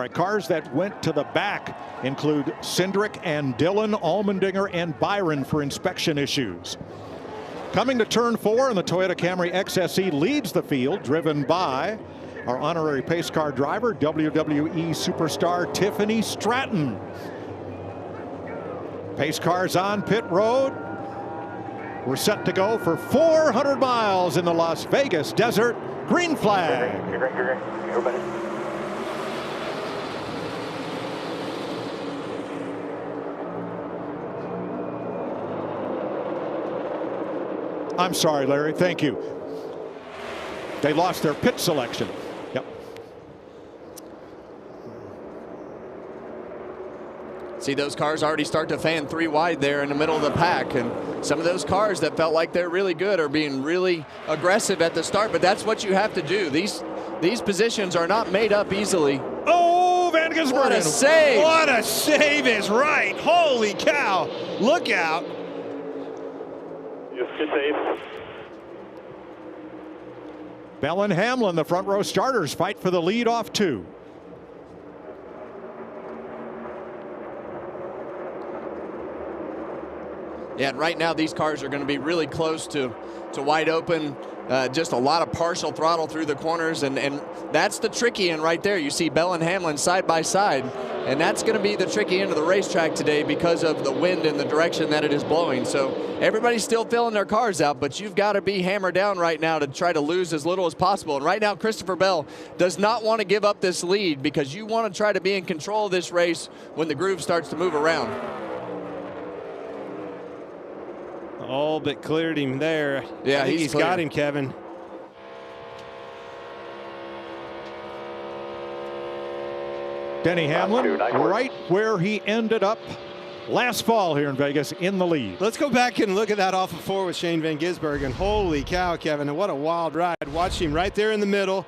right, cars that went to the back include Cindric and Dylan, Allmendinger and Byron for inspection issues. Coming to turn 4, and the Toyota Camry XSE leads the field, driven by our honorary pace car driver, WWE superstar Tiffany Stratton. Pace cars on pit road. We're set to go for 400 miles in the Las Vegas desert. Green flag. Everybody. I'm sorry, Larry. Thank you. They lost their pit selection. Yep. See those cars already start to fan 3 wide there in the middle of the pack, and some of those cars that felt like they're really good are being really aggressive at the start, but that's what you have to do. These positions are not made up easily. Oh, Van Gisbergen. What a save. What a save is right. Holy cow. Look out. Good save. Bell and Hamlin, the front row starters, fight for the lead off 2. Yeah, and right now these cars are going to be really close to wide open. Just a lot of partial throttle through the corners, and that's the tricky end right there. You see Bell and Hamlin side by side, and that's going to be the tricky end of the racetrack today because of the wind and the direction that it is blowing. So everybody's still filling their cars out, but you've got to be hammered down right now to try to lose as little as possible. And right now Christopher Bell does not want to give up this lead because you want to try to be in control of this race when the groove starts to move around. All but cleared him there. Yeah, I think he's got him, Kevin. Denny Hamlin right where he ended up last fall here in Vegas, in the lead. Let's go back and look at that off of 4 with Shane Van Gisbergen. Holy cow, Kevin, and what a wild ride. Watch him right there in the middle.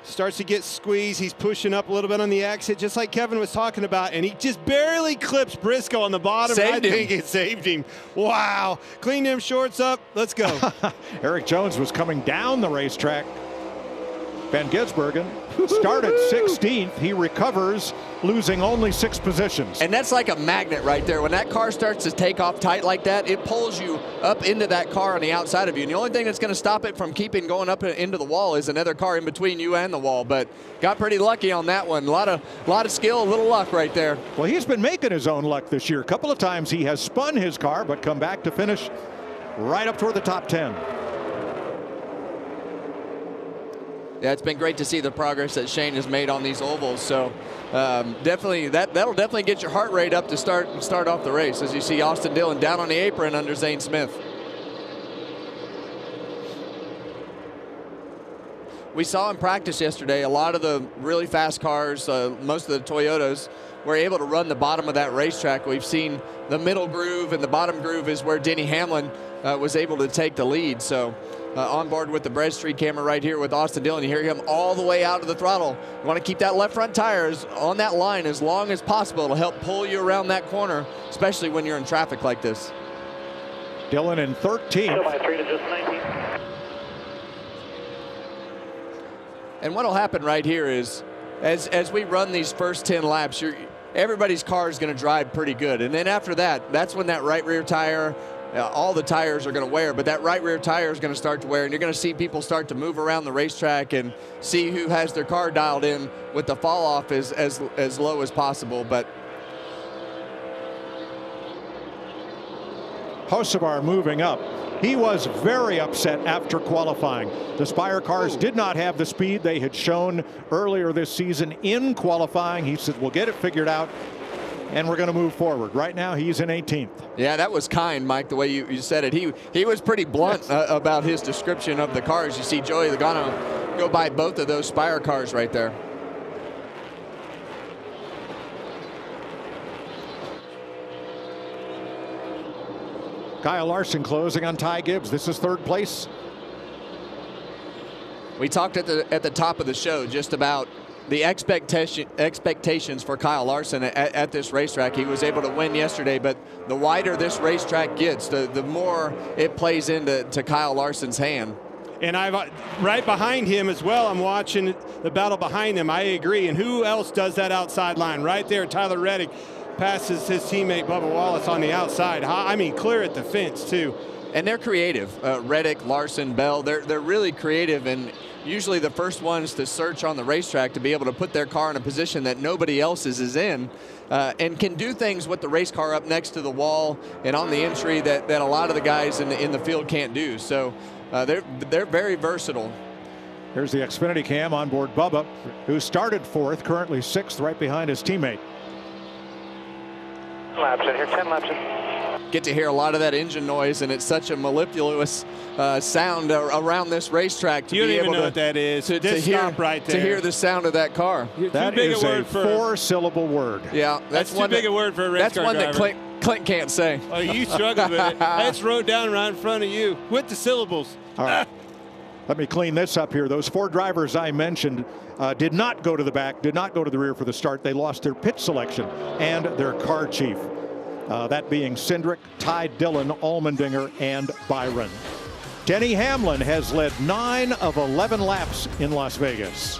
Starts to get squeezed. He's pushing up a little bit on the exit, just like Kevin was talking about, and he just barely clips Briscoe on the bottom. Saved him. I think it saved him. Wow. Clean them shorts up. Let's go. Eric Jones was coming down the racetrack. Van Gisbergen started 16th. He recovers, losing only 6 positions. And that's like a magnet right there. When that car starts to take off tight like that, it pulls you up into that car on the outside of you. And the only thing that's going to stop it from keeping going up into the wall is another car in between you and the wall. But got pretty lucky on that one. A lot of skill, a little luck right there. Well, he's been making his own luck this year. A couple of times he has spun his car, but come back to finish right up toward the top 10. Yeah, it's been great to see the progress that Shane has made on these ovals. So definitely, that'll definitely get your heart rate up to start off the race. As you see Austin Dillon down on the apron under Zane Smith. We saw in practice yesterday a lot of the really fast cars, most of the Toyotas, were able to run the bottom of that racetrack. We've seen the middle groove and the bottom groove is where Denny Hamlin was able to take the lead. So on board with the Bread Street camera right here with Austin Dillon. You hear him all the way out of the throttle. You want to keep that left front tire on that line as long as possible. It'll help pull you around that corner, especially when you're in traffic like this. Dillon in 13th. By 3 to just 19. And what'll happen right here is, as we run these first 10 laps, everybody's car is going to drive pretty good. And then after that, that's when that right rear tire, all the tires are going to wear, but that right rear tire is going to start to wear, and you're going to see people start to move around the racetrack and see who has their car dialed in with the fall off as low as possible. But Hocevar moving up. He was very upset after qualifying. The Spire cars did not have the speed they had shown earlier this season in qualifying. He said, we'll get it figured out, and we're going to move forward. Right now, he's in 18th. Yeah, that was kind, Mike, the way you said it. He was pretty blunt about his description of the cars. You see Joey Logano go by both of those Spire cars right there. Kyle Larson closing on Ty Gibbs. This is third place. We talked at the top of the show just about the expectations for Kyle Larson at this racetrack. He was able to win yesterday, but the wider this racetrack gets, the more it plays into Kyle Larson's hand. And right behind him as well, I'm watching the battle behind him. I agree. And who else does that outside line? Right there, Tyler Reddick passes his teammate Bubba Wallace on the outside. I mean, clear at the fence, too. And they're creative. Reddick, Larson, Bell, they're really creative, and usually the first ones to search on the racetrack to be able to put their car in a position that nobody else's is in, and can do things with the race car up next to the wall and on the entry that a lot of the guys in the field can't do. So they're very versatile. Here's the Xfinity cam on board Bubba, who started 4th, currently 6th, right behind his teammate. 10 laps in here, 10 laps in. Get to hear a lot of that engine noise, and it's such a mellifluous sound around this racetrack to you be don't able even know to, what that is. to hear, hear right there. to hear the sound of that car. That is a 4-syllable word. Yeah, that's too big a word for a race car driver. That's one that Clint can't say. Oh, you struggled with it. That's wrote down right in front of you with the syllables. All right. Let me clean this up here. Those 4 drivers I mentioned did not go to the back, did not go to the rear for the start. They lost their pit selection and their car chief. That being Cindric, Ty Dillon, Allmendinger, and Byron. Denny Hamlin has led 9 of 11 laps in Las Vegas.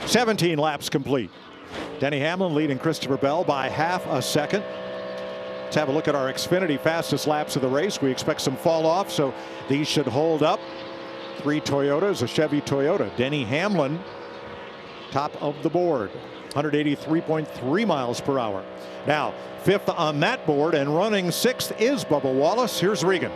"17 laps complete. Denny Hamlin leading Christopher Bell by half a second. Let's have a look at our Xfinity fastest laps of the race. We expect some fall off, so these should hold up. 3 Toyotas, a Chevy Toyota. Denny Hamlin, top of the board, 183.3 miles per hour. Now, 5th on that board, and running 6th is Bubba Wallace. Here's Regan.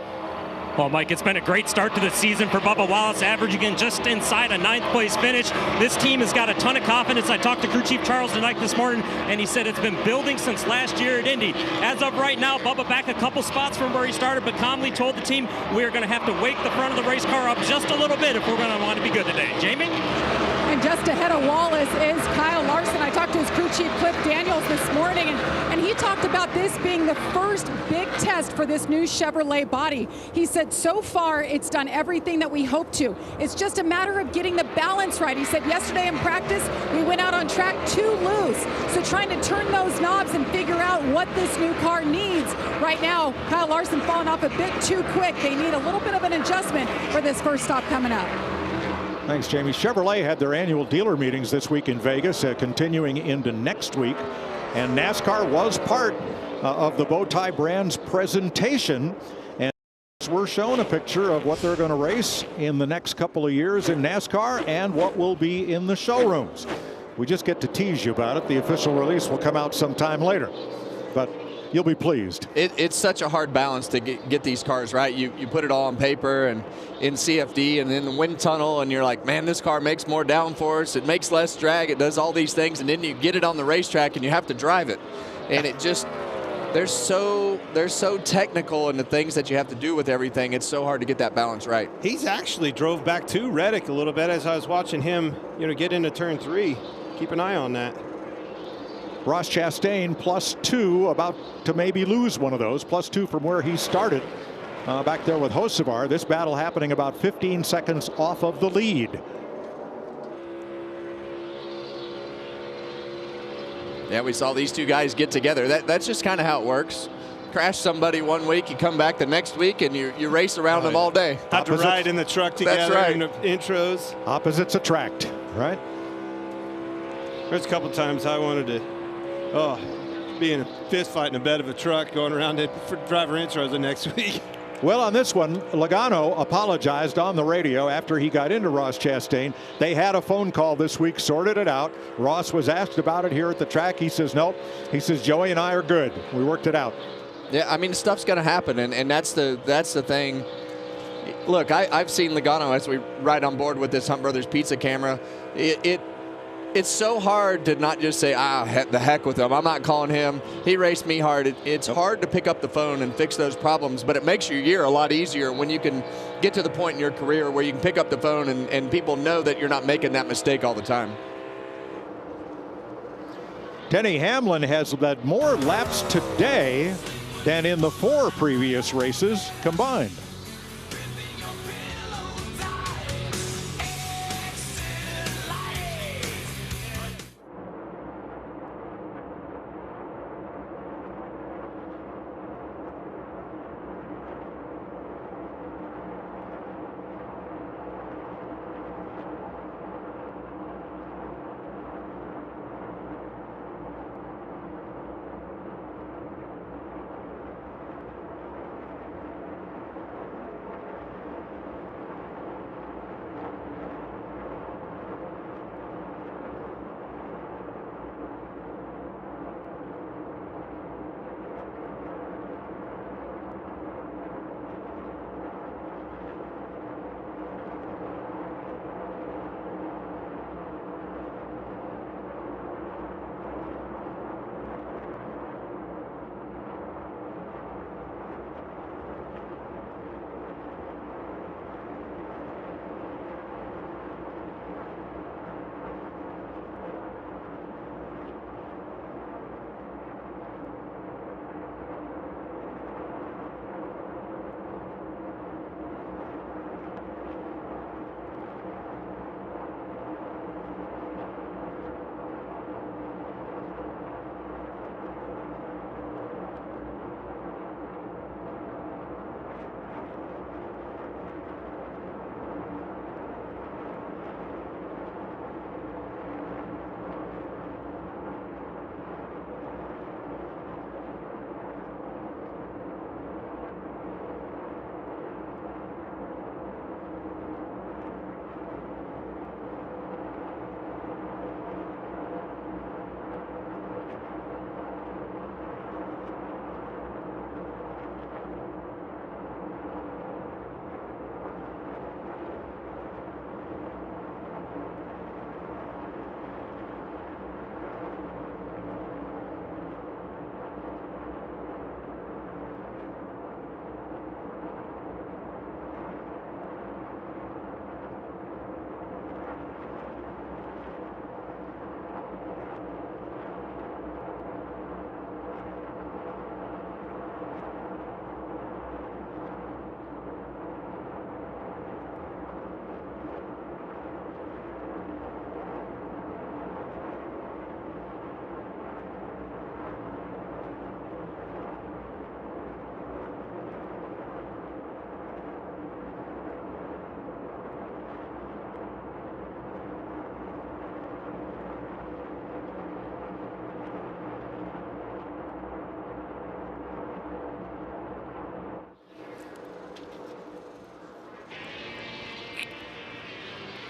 Well, Mike, it's been a great start to the season for Bubba Wallace, averaging in just inside a 9th place finish. This team has got a ton of confidence. I talked to crew chief Charles Knight this morning, and he said it's been building since last year at Indy. As of right now, Bubba back a couple spots from where he started, but calmly told the team we are going to have to wake the front of the race car up just a little bit if we're going to want to be good today. Jamie? And just ahead of Wallace is Kyle Larson. I talked to his crew chief, Cliff Daniels, this morning, and he talked about this being the first big test for this new Chevrolet body. He said so far it's done everything that we hoped to. It's just a matter of getting the balance right. He said yesterday in practice, we went out on track too loose. So trying to turn those knobs and figure out what this new car needs. Right now, Kyle Larson falling off a bit too quick. They need a little bit of an adjustment for this first stop coming up. Thanks, Jamie. Chevrolet had their annual dealer meetings this week in Vegas, continuing into next week. And NASCAR was part of the Bowtie brand's presentation. And we're showing a picture of what they're going to race in the next couple of years in NASCAR and what will be in the showrooms. We just get to tease you about it. The official release will come out sometime later, but you'll be pleased. It's such a hard balance to get these cars right. You put it all on paper and in CFD and in the wind tunnel, and you're like, man, this car makes more downforce, it makes less drag, it does all these things, and then you get it on the racetrack and you have to drive it. And it just, they're so technical in the things that you have to do with everything. It's so hard to get that balance right. He's actually drove back to Reddick a little bit as I was watching him, get into turn 3. Keep an eye on that. Ross Chastain +2, about to maybe lose one of those. +2 from where he started back there with Hocevar. This battle happening about 15 seconds off of the lead. Yeah, we saw these two guys get together. That's just kind of how it works. Crash somebody one week, you come back the next week, and you race around them all day. Have to ride in the truck together. That's right. In the intros. Opposites attract, right? There's a couple times I wanted to, be in a fist fight in the bed of a truck going around it for driver intros the next week. Well, on this one, Logano apologized on the radio after he got into Ross Chastain. They had a phone call this week, sorted it out. Ross was asked about it here at the track. He says, nope. He says, Joey and I are good. We worked it out. Yeah, I mean, stuff's going to happen, and that's the thing. Look, I've seen Logano as we ride on board with this Hunt Brothers Pizza camera. It's so hard to not just say, the heck with him. I'm not calling him. He raced me hard. It's hard to pick up the phone and fix those problems, but it makes your year a lot easier when you can get to the point in your career where you can pick up the phone and people know that you're not making that mistake all the time. Denny Hamlin has led more laps today than in the 4 previous races combined.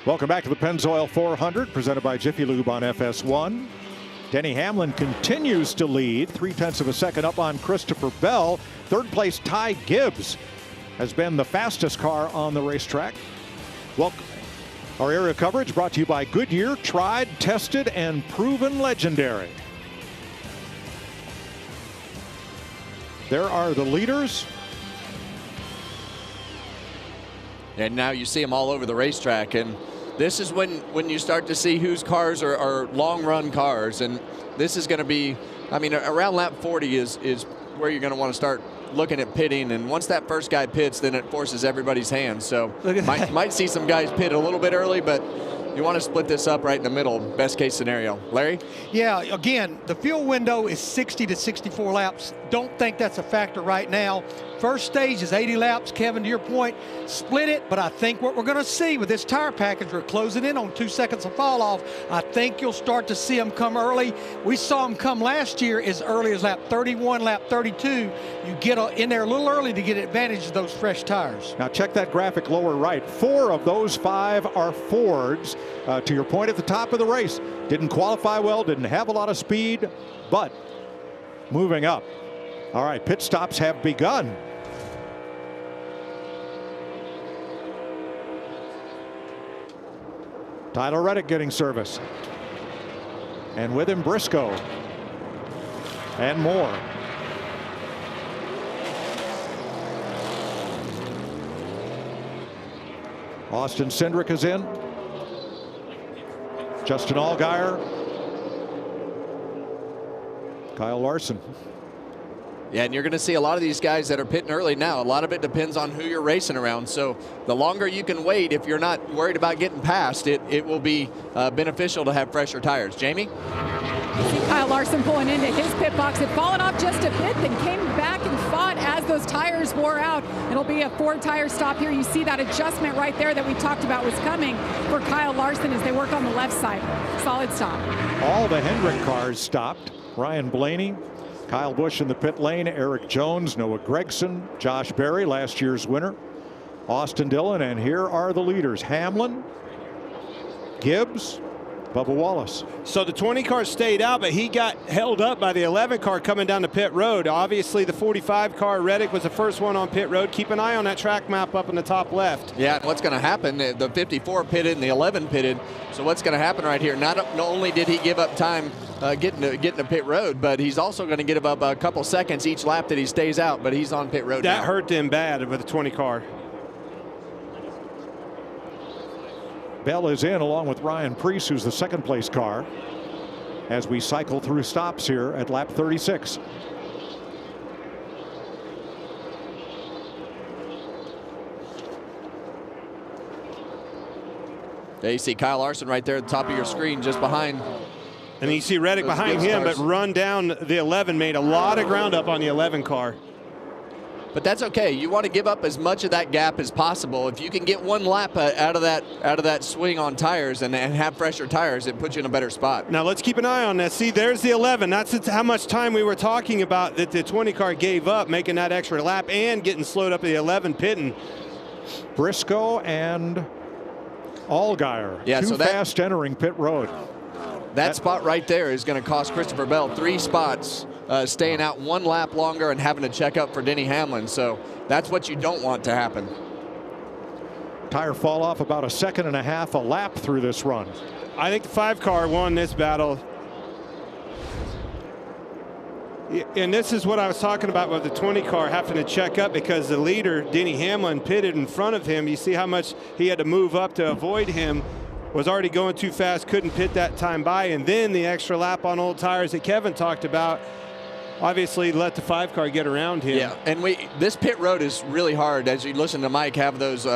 Welcome back to the Pennzoil 400, presented by Jiffy Lube on FS1. Denny Hamlin continues to lead, 0.3 of a second up on Christopher Bell. Third place Ty Gibbs has been the fastest car on the racetrack. Well, our area coverage brought to you by Goodyear, tried, tested, and proven legendary. There are the leaders. And now you see them all over the racetrack, and this is when you start to see whose cars are long run cars, and this is going to be, I mean, around lap 40 is where you're going to want to start looking at pitting, and once that first guy pits, then it forces everybody's hands. So might see some guys pit a little bit early, but you want to split this up right in the middle, best case scenario. Larry? Yeah, again, the fuel window is 60 to 64 laps. Don't think that's a factor right now. First stage is 80 laps. Kevin, to your point, split it, but I think what we're going to see with this tire package, we're closing in on 2 seconds of fall off. I think you'll start to see them come early. We saw them come last year as early as lap 31, lap 32. You get in there a little early to get advantage of those fresh tires. Now check that graphic lower right. 4 of those 5 are Fords. To your point at the top of the race, didn't qualify well, didn't have a lot of speed, but moving up. All right, pit stops have begun. Tyler Reddick getting service. And with him Briscoe. And more. Austin Cindric is in. Justin Allgaier. Kyle Larson. Yeah, and you're going to see a lot of these guys that are pitting early now. A lot of it depends on who you're racing around. So the longer you can wait, if you're not worried about getting past, it will be beneficial to have fresher tires. Jamie? You see Kyle Larson pulling into his pit box. Had fallen off just a bit, then came back and fought as those tires wore out. It'll be a Ford tire stop here. You see that adjustment right there that we talked about was coming for Kyle Larson as they work on the left side. Solid stop. All the Hendrick cars stopped. Ryan Blaney, Kyle Busch in the pit lane, Eric Jones, Noah Gragson, Josh Berry, last year's winner, Austin Dillon, and here are the leaders. Hamlin, Gibbs, Bubba Wallace. So the 20 car stayed out, but he got held up by the 11 car coming down the pit road. Obviously the 45 car, Reddick, was the first one on pit road. Keep an eye on that track map up in the top left. Yeah, and what's going to happen, the 54 pitted and the 11 pitted. So what's going to happen right here, not only did he give up time getting to pit road, but he's also going to give up a couple seconds each lap that he stays out, but he's on pit road now. That hurt them bad with the 20 car. Bell is in along with Ryan Preece, who's the second place car, as we cycle through stops here at lap 36. There you see Kyle Larson right there at the top of your screen, just behind. And you see Reddick behind him, but run down the 11, made a lot of ground up on the 11 car. But that's okay. You want to give up as much of that gap as possible. If you can get one lap out of that swing on tires and have fresher tires, it puts you in a better spot. Now let's keep an eye on that. See, there's the 11. That's how much time we were talking about that the 20 car gave up, making that extra lap and getting slowed up at the 11 pitting. Briscoe and Allgaier, yeah, too fast entering pit road. That spot right there is going to cost Christopher Bell 3 spots, staying out 1 lap longer and having to check up for Denny Hamlin. So that's what you don't want to happen. Tire fall off about 1.5 seconds a lap through this run. I think the 5 car won this battle. And this is what I was talking about with the 20 car having to check up because the leader, Denny Hamlin, pitted in front of him. You see how much he had to move up to avoid him. Was already going too fast, couldn't pit that time by, and then the extra lap on old tires that Kevin talked about obviously let the 5 car get around him. Yeah, and this pit road is really hard. As you listen to Mike have those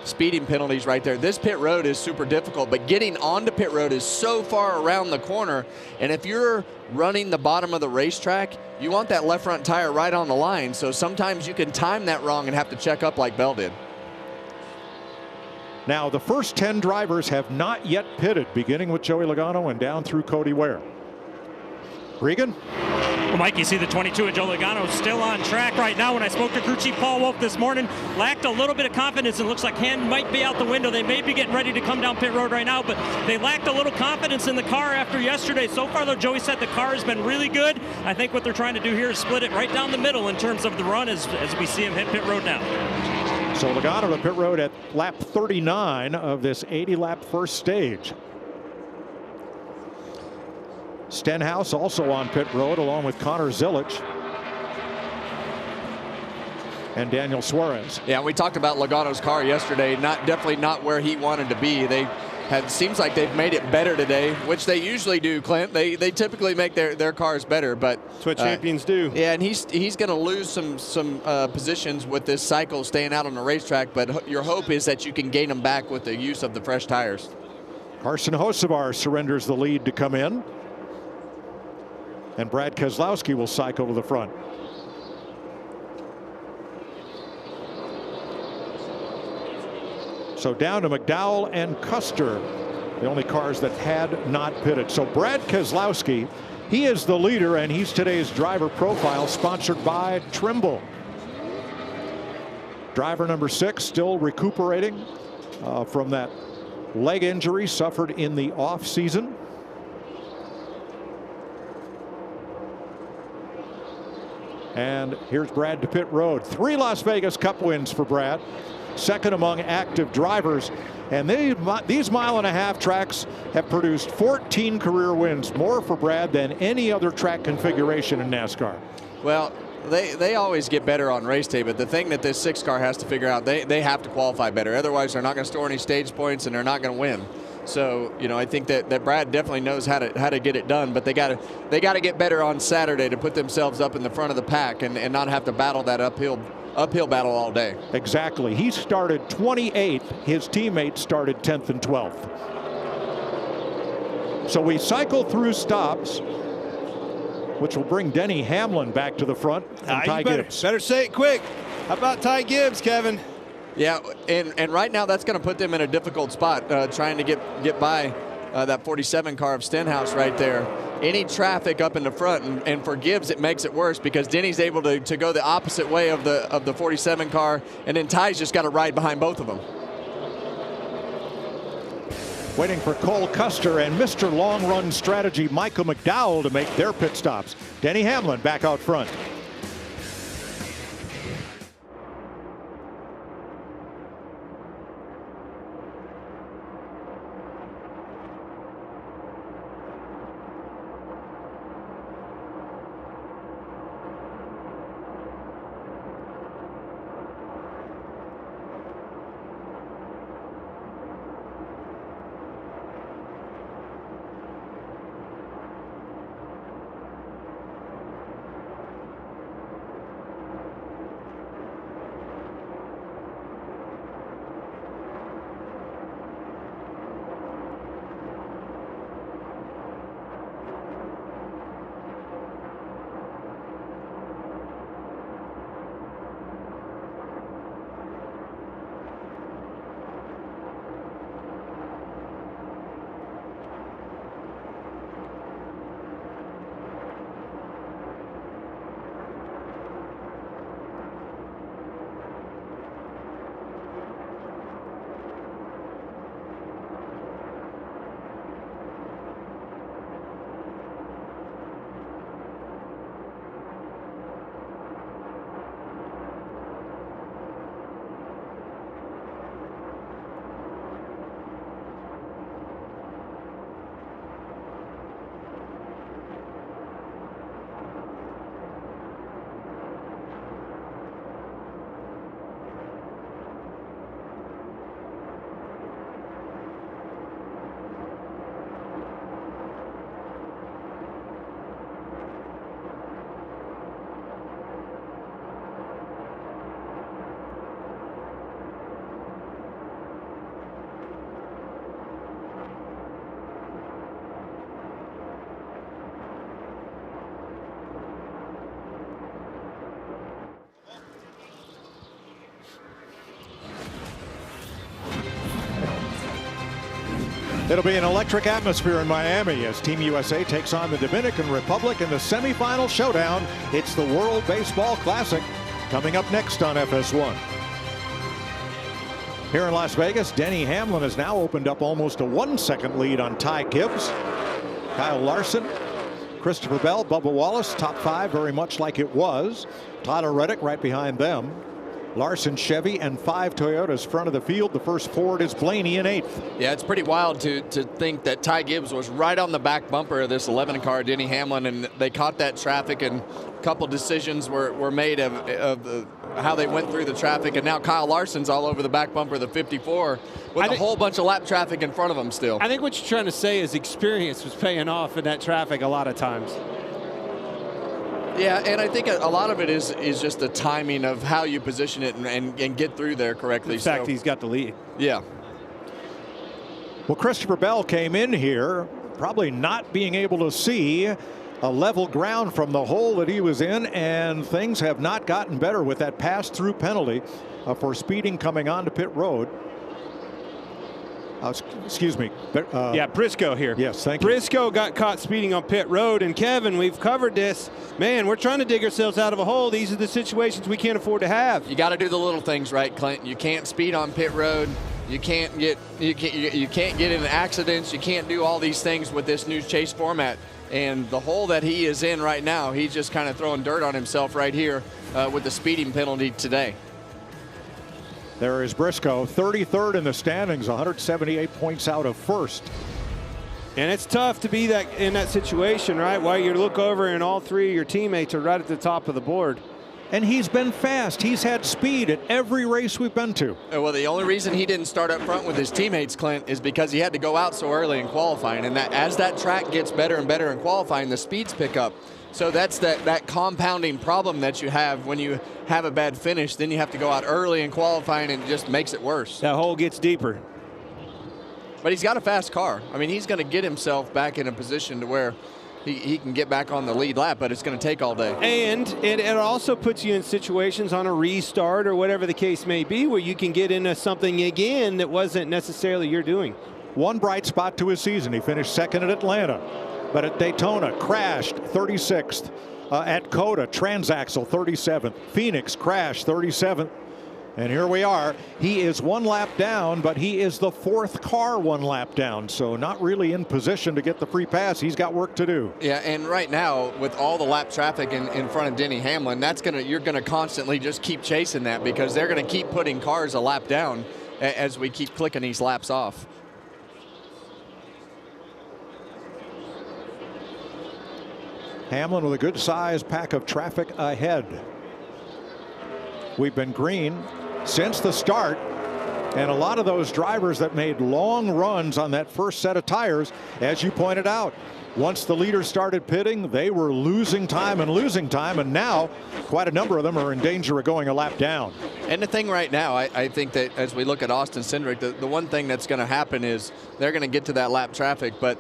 speeding penalties right there, this pit road is super difficult, but getting onto pit road is so far around the corner, and if you're running the bottom of the racetrack, you want that left front tire right on the line, so sometimes you can time that wrong and have to check up like Bell did. Now, the first 10 drivers have not yet pitted, beginning with Joey Logano and down through Cody Ware. Regan? Well, Mike, you see the 22 of Joe Logano still on track right now. When I spoke to crew chief Paul Wolf this morning, lacked a little bit of confidence. It looks like hand might be out the window. They may be getting ready to come down pit road right now, but they lacked a little confidence in the car after yesterday. So far, though, Joey said the car has been really good. I think what they're trying to do here is split it right down the middle in terms of the run as we see him hit pit road now. So Logano to pit road at lap 39 of this 80-lap first stage. Stenhouse also on pit road along with Connor Zilic and Daniel Suarez. Yeah, we talked about Logano's car yesterday. Definitely not where he wanted to be. Seems like they've made it better today, which they usually do, Clint. They typically make their cars better, but that's what champions do. Yeah, and he's going to lose some positions with this cycle staying out on the racetrack. But your hope is that you can gain them back with the use of the fresh tires. Carson Hocevar surrenders the lead to come in. And Brad Keselowski will cycle to the front. So down to McDowell and Custer, the only cars that had not pitted. So Brad Keselowski, he is the leader, and he's today's driver profile, sponsored by Trimble. Driver number 6 still recuperating from that leg injury suffered in the off season. And here's Brad to pit road. 3 Las Vegas Cup wins for Brad. Second among active drivers. And these mile-and-a-half tracks have produced 14 career wins, more for Brad than any other track configuration in NASCAR. Well, they always get better on race day, but the thing that this 6 car has to figure out, they have to qualify better. Otherwise, they're not going to store any stage points, and they're not going to win. So, you know, I think that Brad definitely knows how to get it done, but they got to get better on Saturday to put themselves up in the front of the pack and not have to battle that uphill battle all day. Exactly. He started 28th. His teammates started 10th and 12th. So we cycle through stops, which will bring Denny Hamlin back to the front. And Ty Gibbs. Better say it quick. How about Ty Gibbs, Kevin? Yeah, and right now that's going to put them in a difficult spot, trying to get by that 47 car of Stenhouse right there. Any traffic up in the front, and for Gibbs it makes it worse because Denny's able to go the opposite way of the 47 car, and then Ty's just got to ride behind both of them. Waiting for Cole Custer and Mr. Long Run Strategy Michael McDowell to make their pit stops. Denny Hamlin back out front. It'll be an electric atmosphere in Miami as Team USA takes on the Dominican Republic in the semifinal showdown. It's the World Baseball Classic coming up next on FS1. Here in Las Vegas, Denny Hamlin has now opened up almost a 1-second lead on Ty Gibbs. Kyle Larson, Christopher Bell, Bubba Wallace, top 5 very much like it was. Tyler Reddick right behind them. Larson, Chevy, and 5 Toyotas front of the field. The first Ford is Blaney in 8th. Yeah, it's pretty wild to think that Ty Gibbs was right on the back bumper of this 11 car, Denny Hamlin, and they caught that traffic, and a couple decisions were made of how they went through the traffic, and now Kyle Larson's all over the back bumper of the 54 with a whole bunch of lap traffic in front of him still. I think what you're trying to say is experience was paying off in that traffic a lot of times. Yeah, and I think a lot of it is just the timing of how you position it and get through there correctly. In fact, he's got the lead. Yeah. Well, Christopher Bell came in here probably not being able to see a level ground from the hole that he was in, and things have not gotten better with that pass-through penalty for speeding coming onto pit road. Excuse me. Yeah, Briscoe here. Yes, thank you. Briscoe got caught speeding on pit road, and Kevin, we've covered this. Man, we're trying to dig ourselves out of a hole. These are the situations we can't afford to have. You got to do the little things right, Clinton. You can't speed on pit road. You can't get in accidents. You can't do all these things with this new chase format. And the hole that he is in right now, he's just kind of throwing dirt on himself right here with the speeding penalty today. There is Briscoe, 33rd in the standings, 178 points out of first. And it's tough to be in that situation, right? While you look over and all 3 of your teammates are right at the top of the board. And he's been fast. He's had speed at every race we've been to. Well, the only reason he didn't start up front with his teammates, Clint, is because he had to go out so early in qualifying. And that as that track gets better and better in qualifying, the speeds pick up. So that's that compounding problem that you have when you have a bad finish. Then you have to go out early in qualifying, and it just makes it worse. That hole gets deeper. But he's got a fast car. I mean, he's going to get himself back in a position to where he can get back on the lead lap, but it's going to take all day. And it also puts you in situations on a restart or whatever the case may be where you can get into something again that wasn't necessarily your doing. One bright spot to his season. He finished 2nd at Atlanta. But at Daytona, crashed 36th. At Coda, transaxle 37th. Phoenix, crashed 37th. And here we are. He is 1 lap down, but he is the 4th car 1 lap down. So not really in position to get the free pass. He's got work to do. Yeah, and right now, with all the lap traffic in front of Denny Hamlin, you're going to constantly just keep chasing that because they're going to keep putting cars a lap down as we keep clicking these laps off. Hamlin with a good sized pack of traffic ahead. We've been green since the start, and a lot of those drivers that made long runs on that first set of tires, as you pointed out, once the leaders started pitting, they were losing time, and now quite a number of them are in danger of going a lap down. And the thing right now, I think that as we look at Austin Cindric, the one thing that's going to happen is they're going to get to that lap traffic, but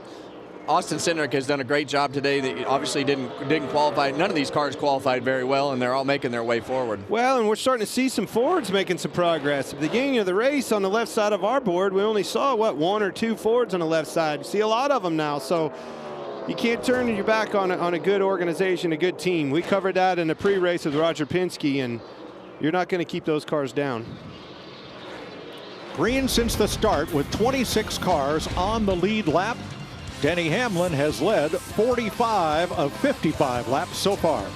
Austin Cindric has done a great job today. They obviously didn't qualify. None of these cars qualified very well, and they're all making their way forward. Well, and we're starting to see some Fords making some progress. At the beginning of the race on the left side of our board, we only saw, 1 or 2 Fords on the left side. You see a lot of them now, so you can't turn your back on a good organization, a good team. We covered that in the pre-race with Roger Penske, and you're not going to keep those cars down. Green since the start with 26 cars on the lead lap. Denny Hamlin has led 45 of 55 laps so far.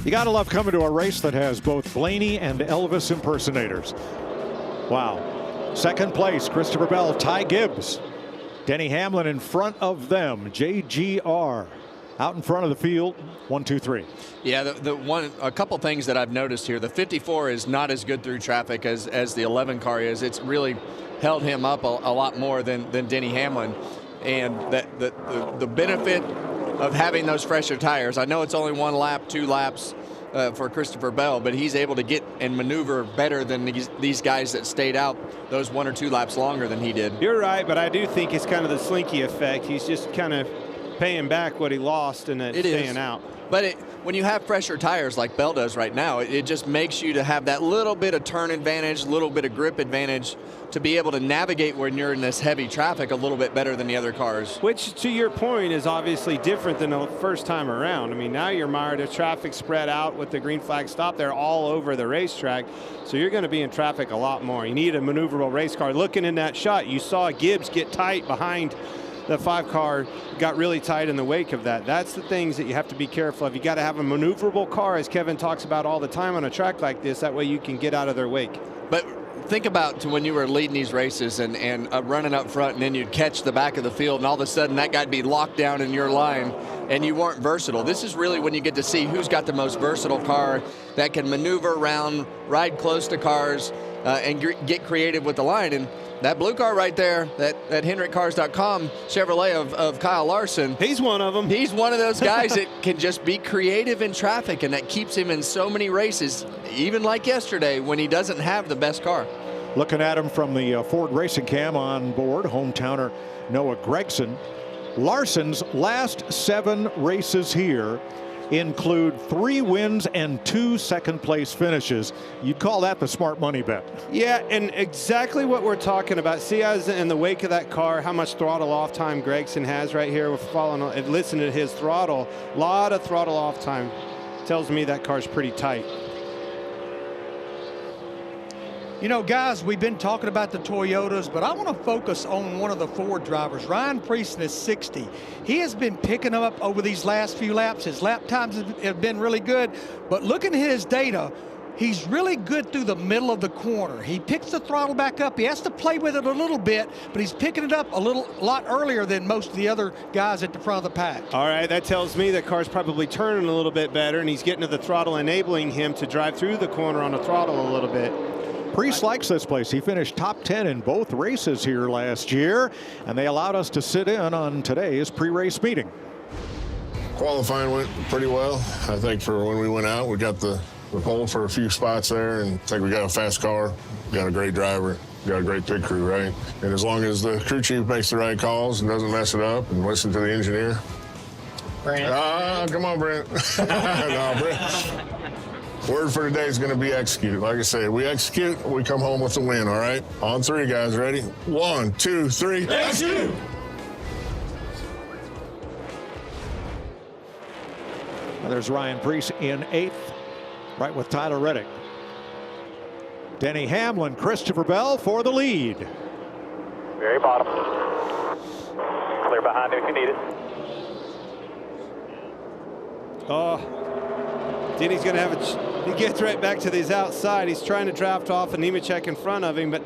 You got to love coming to a race that has both Blaney and Elvis impersonators. Wow. Second place, Christopher Bell, Ty Gibbs. Denny Hamlin in front of them. JGR out in front of the field. 1, 2, 3. Yeah, a couple things that I've noticed here. The 54 is not as good through traffic as the 11 car is. It's really held him up a lot more than Denny Hamlin. And the benefit of having those fresher tires, I know it's only 1 lap, 2 laps for Christopher Bell, but he's able to get and maneuver better than these guys that stayed out those 1 or 2 laps longer than he did. You're right, but I do think it's kind of the slinky effect. He's just kind of paying back what he lost and staying out. But when you have fresher tires like Bell does right now, it just makes you to have that little bit of turn advantage, a little bit of grip advantage to be able to navigate when you're in this heavy traffic a little bit better than the other cars. Which, to your point, is obviously different than the first time around. I mean, now you're mired of traffic spread out with the green flag stop there all over the racetrack. So you're going to be in traffic a lot more. You need a maneuverable race car. Looking in that shot, you saw Gibbs get tight behind the 5 car, got really tight in the wake of that. That's the things that you have to be careful of. You got to have a maneuverable car, as Kevin talks about all the time on a track like this. That way you can get out of their wake. But think about when you were leading these races and running up front, and then you'd catch the back of the field, and all of a sudden that guy'd be locked down in your line, and you weren't versatile. This is really when you get to see who's got the most versatile car that can maneuver around, ride close to cars, and get creative with the line. And that blue car right there, that HenrichCars.com Chevrolet of Kyle Larson. He's one of them. He's one of those guys that can just be creative in traffic, and that keeps him in so many races, even like yesterday when he doesn't have the best car. Looking at him from the Ford Racing Cam on board, hometowner Noah Gregson. Larson's last 7 races here include 3 wins and 2 second-place finishes. You'd call that the smart money bet. Yeah, and exactly what we're talking about. See, as in the wake of that car, how much throttle off time Gregson has right here. We're following and listening to his throttle. A lot of throttle off time. Tells me that car's pretty tight. You know, guys, we've been talking about the Toyotas, but I want to focus on one of the Ford drivers. Ryan Prieston is 60. He has been picking them up over these last few laps. His lap times have been really good, but looking at his data, he's really good through the middle of the corner. He picks the throttle back up. He has to play with it a little bit, but he's picking it up a lot earlier than most of the other guys at the front of the pack. All right, that tells me that car's probably turning a little bit better, and he's getting to the throttle, enabling him to drive through the corner on the throttle a little bit. Priest likes this place. He finished top 10 in both races here last year, and they allowed us to sit in on today's pre-race meeting. Qualifying went pretty well. I think for when we went out, we got the pole for a few spots there, and I think we got a fast car, got a great driver, got a great pit crew, right? And as long as the crew chief makes the right calls and doesn't mess it up and listen to the engineer. Brent. Come on, Brent. No, Brent. Word for today is going to be execute. Like I said, we execute, we come home with a win, all right? On 3, guys. Ready? 1, 2, 3. Execute! And there's Ryan Priest in 8th, right with Tyler Reddick. Denny Hamlin, Christopher Bell for the lead. Very bottom. Clear behind you if you need it. Denny's going to have he gets right back to these outside. He's trying to draft off a Nemechek in front of him, but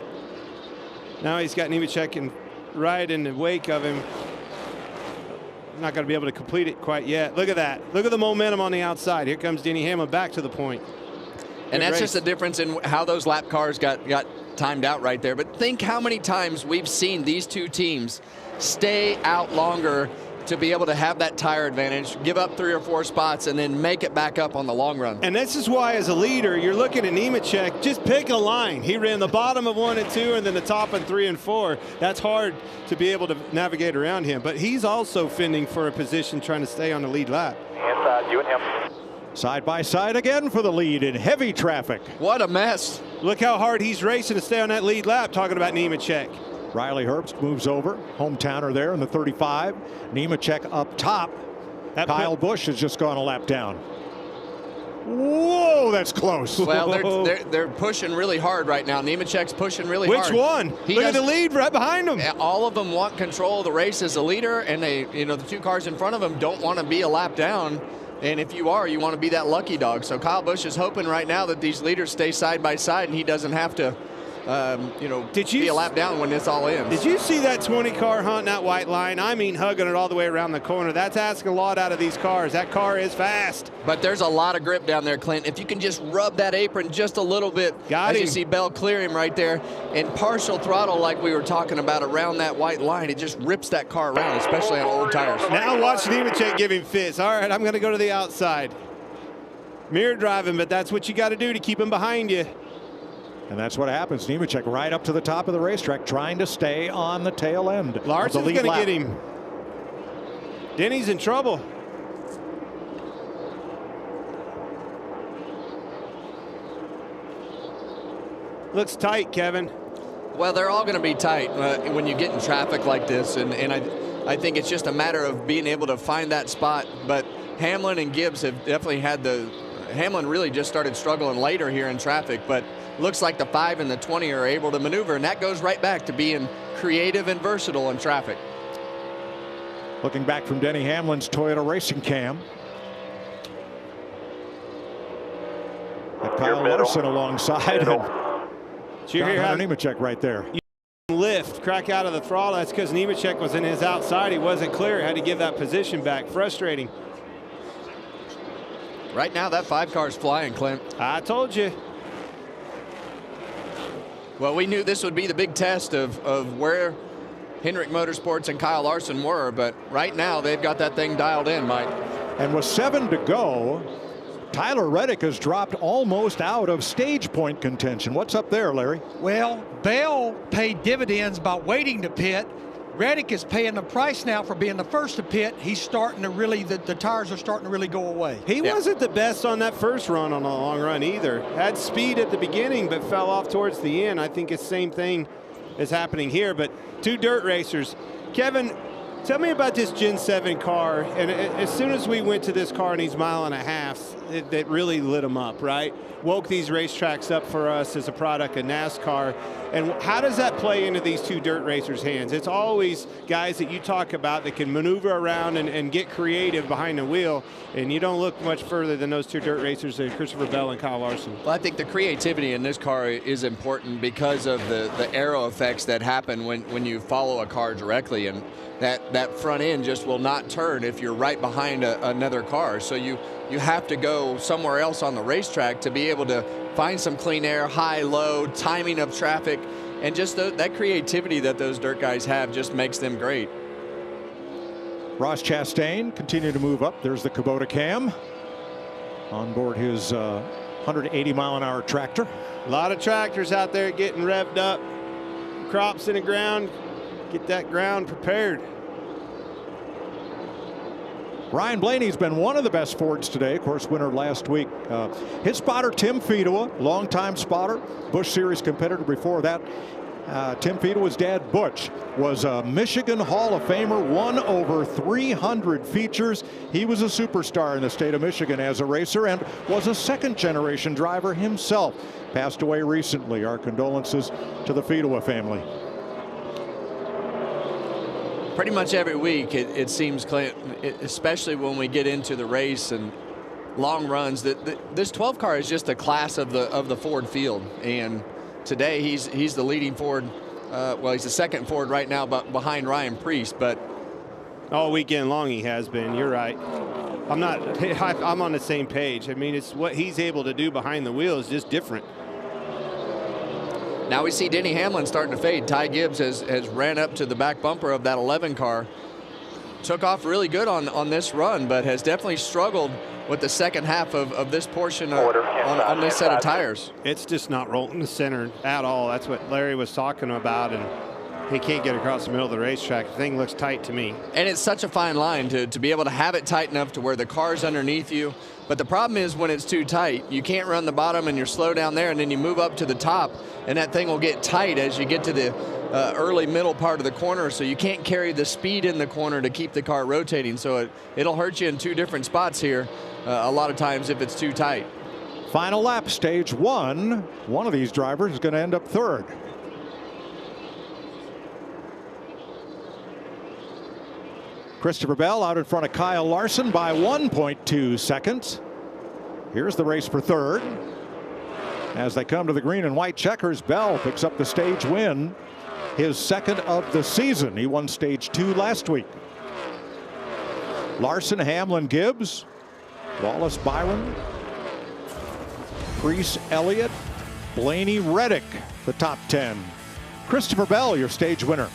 now he's got Nemechek right in the wake of him. Not going to be able to complete it quite yet. Look at that. Look at the momentum on the outside. Here comes Denny Hamlin back to the point. And that's just the difference in how those lap cars got timed out right there. But think how many times we've seen these two teams stay out longer to be able to have that tire advantage, give up 3 or 4 spots, and then make it back up on the long run. And this is why, as a leader, you're looking at Nemechek, just pick a line. He ran the bottom of 1 and 2 and then the top of 3 and 4. That's hard to be able to navigate around him. But he's also fending for a position, trying to stay on the lead lap. Inside, you and him. Side by side again for the lead in heavy traffic. What a mess. Look how hard he's racing to stay on that lead lap, talking about Nemechek. Riley Herbst moves over, hometowner there in the 35. Nemechek up top. Kyle Busch has just gone a lap down. Whoa, that's close. Well, they're pushing really hard right now. Nemechek's pushing really hard. Which one? Look at the lead right behind him. All of them want control of the race as a leader, and the 2 cars in front of them don't want to be a lap down. And if you are, you want to be that lucky dog. So Kyle Busch is hoping right now that these leaders stay side by side and he doesn't have to, be a lap down when this all ends. Did you see that 20 car hunting that white line? I mean, hugging it all the way around the corner. That's asking a lot out of these cars. That car is fast. But there's a lot of grip down there, Clint. If you can just rub that apron just a little bit, you see Bell clear him right there, and partial throttle like we were talking about around that white line, it just rips that car around, especially on old tires. Now watch Nemechek give him fits. All right, I'm going to go to the outside. Mirror driving, but that's what you got to do to keep him behind you. And that's what happens. Nemechek right up to the top of the racetrack, trying to stay on the tail end. Larson's going to get him. Denny's in trouble. Looks tight, Kevin. Well, they're all going to be tight when you get in traffic like this, and I think it's just a matter of being able to find that spot. But Hamlin and Gibbs have definitely had Hamlin really just started struggling later here in traffic, but looks like the 5 and the 20 are able to maneuver, and that goes right back to being creative and versatile in traffic. Looking back from Denny Hamlin's Toyota racing cam. Kyle Larson alongside him. Nemechek right there. Lift, crack out of the throttle. That's because Nemechek was in his outside. He wasn't clear. Had to give that position back. Frustrating. Right now, that 5 car's flying, Clint. I told you. Well, we knew this would be the big test of where Hendrick Motorsports and Kyle Larson were, but right now they've got that thing dialed in, Mike. And with 7 to go, Tyler Reddick has dropped almost out of stage point contention. What's up there, Larry? Well, Bell paid dividends by waiting to pit. Reddick is paying the price now for being the first to pit. He's starting to really, the tires are starting to really go away. He wasn't the best on that first run on a long run either. Had speed at the beginning, but fell off towards the end. I think it's the same thing is happening here, but 2 dirt racers. Kevin, tell me about this Gen 7 car. And as soon as we went to this car in these 1.5 miles, it really lit them up, right? Woke these racetracks up for us as a product of NASCAR. And how does that play into these 2 dirt racers' hands? It's always guys that you talk about that can maneuver around and get creative behind the wheel. And you don't look much further than those 2 dirt racers, Christopher Bell and Kyle Larson. Well, I think the creativity in this car is important because of the aero effects that happen when you follow a car directly. And that front end just will not turn if you're right behind another car. So you have to go somewhere else on the racetrack to be able to find some clean air, high, low, timing of traffic, and just that creativity that those dirt guys have just makes them great. Ross Chastain continue to move up. There's the Kubota cam on board his 180-mile-an-hour tractor. A lot of tractors out there getting revved up. Crops in the ground. Get that ground prepared. Ryan Blaney's been one of the best Fords today, of course, winner last week. His spotter, Tim Fedewa, longtime spotter, Busch Series competitor before that. Tim Fedewa's dad, Butch, was a Michigan Hall of Famer, won over 300 features. He was a superstar in the state of Michigan as a racer and was a second-generation driver himself. Passed away recently. Our condolences to the Fedewa family. Pretty much every week, it seems, Clint, especially when we get into the race and long runs, that this 12 car is just a class of the Ford field. And today he's the leading Ford. Well, he's the second Ford right now, but behind Ryan Preece. But all weekend long he has been. You're right. I'm on the same page. I mean, it's what he's able to do behind the wheel is just different. Now we see Denny Hamlin starting to fade. Ty Gibbs has ran up to the back bumper of that 11 car. Took off really good on this run, but has definitely struggled with the second half of this portion on this set of tires. It's just not rolling the center at all. That's what Larry was talking about, and he can't get across the middle of the racetrack. The thing looks tight to me. And it's such a fine line to be able to have it tight enough to where the car's underneath you. But the problem is when it's too tight, you can't run the bottom and you're slow down there, and then you move up to the top, and that thing will get tight as you get to the early middle part of the corner, so you can't carry the speed in the corner to keep the car rotating. So it'll hurt you in 2 different spots here a lot of times if it's too tight. Final lap, stage 1. One of these drivers is going to end up third. Christopher Bell out in front of Kyle Larson by 1.2 seconds. Here's the race for third. As they come to the green and white checkers, Bell picks up the stage win, his second of the season. He won stage 2 last week. Larson, Hamlin, Gibbs, Wallace, Byron, Preece, Elliott, Blaney, Reddick, the top 10. Christopher Bell, your stage winner.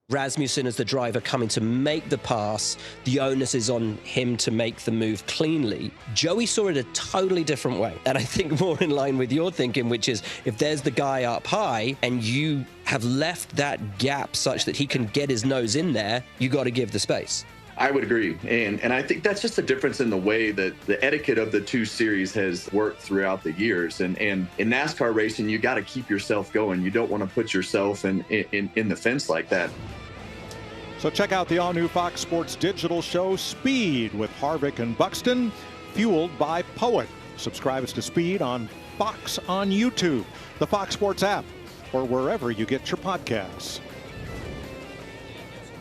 Rasmussen as the driver coming to make the pass, the onus is on him to make the move cleanly. Joey saw it a totally different way, and I think more in line with your thinking, which is if there's the guy up high and you have left that gap such that he can get his nose in there, you got to give the space. I would agree, and I think that's just a difference in the way that the etiquette of the two series has worked throughout the years. And in NASCAR racing, you got to keep yourself going. You don't want to put yourself in the fence like that. So check out the all-new Fox Sports digital show Speed with Harvick and Buxton, fueled by Poet. Subscribe us to Speed on Fox on YouTube, the Fox Sports app, or wherever you get your podcasts.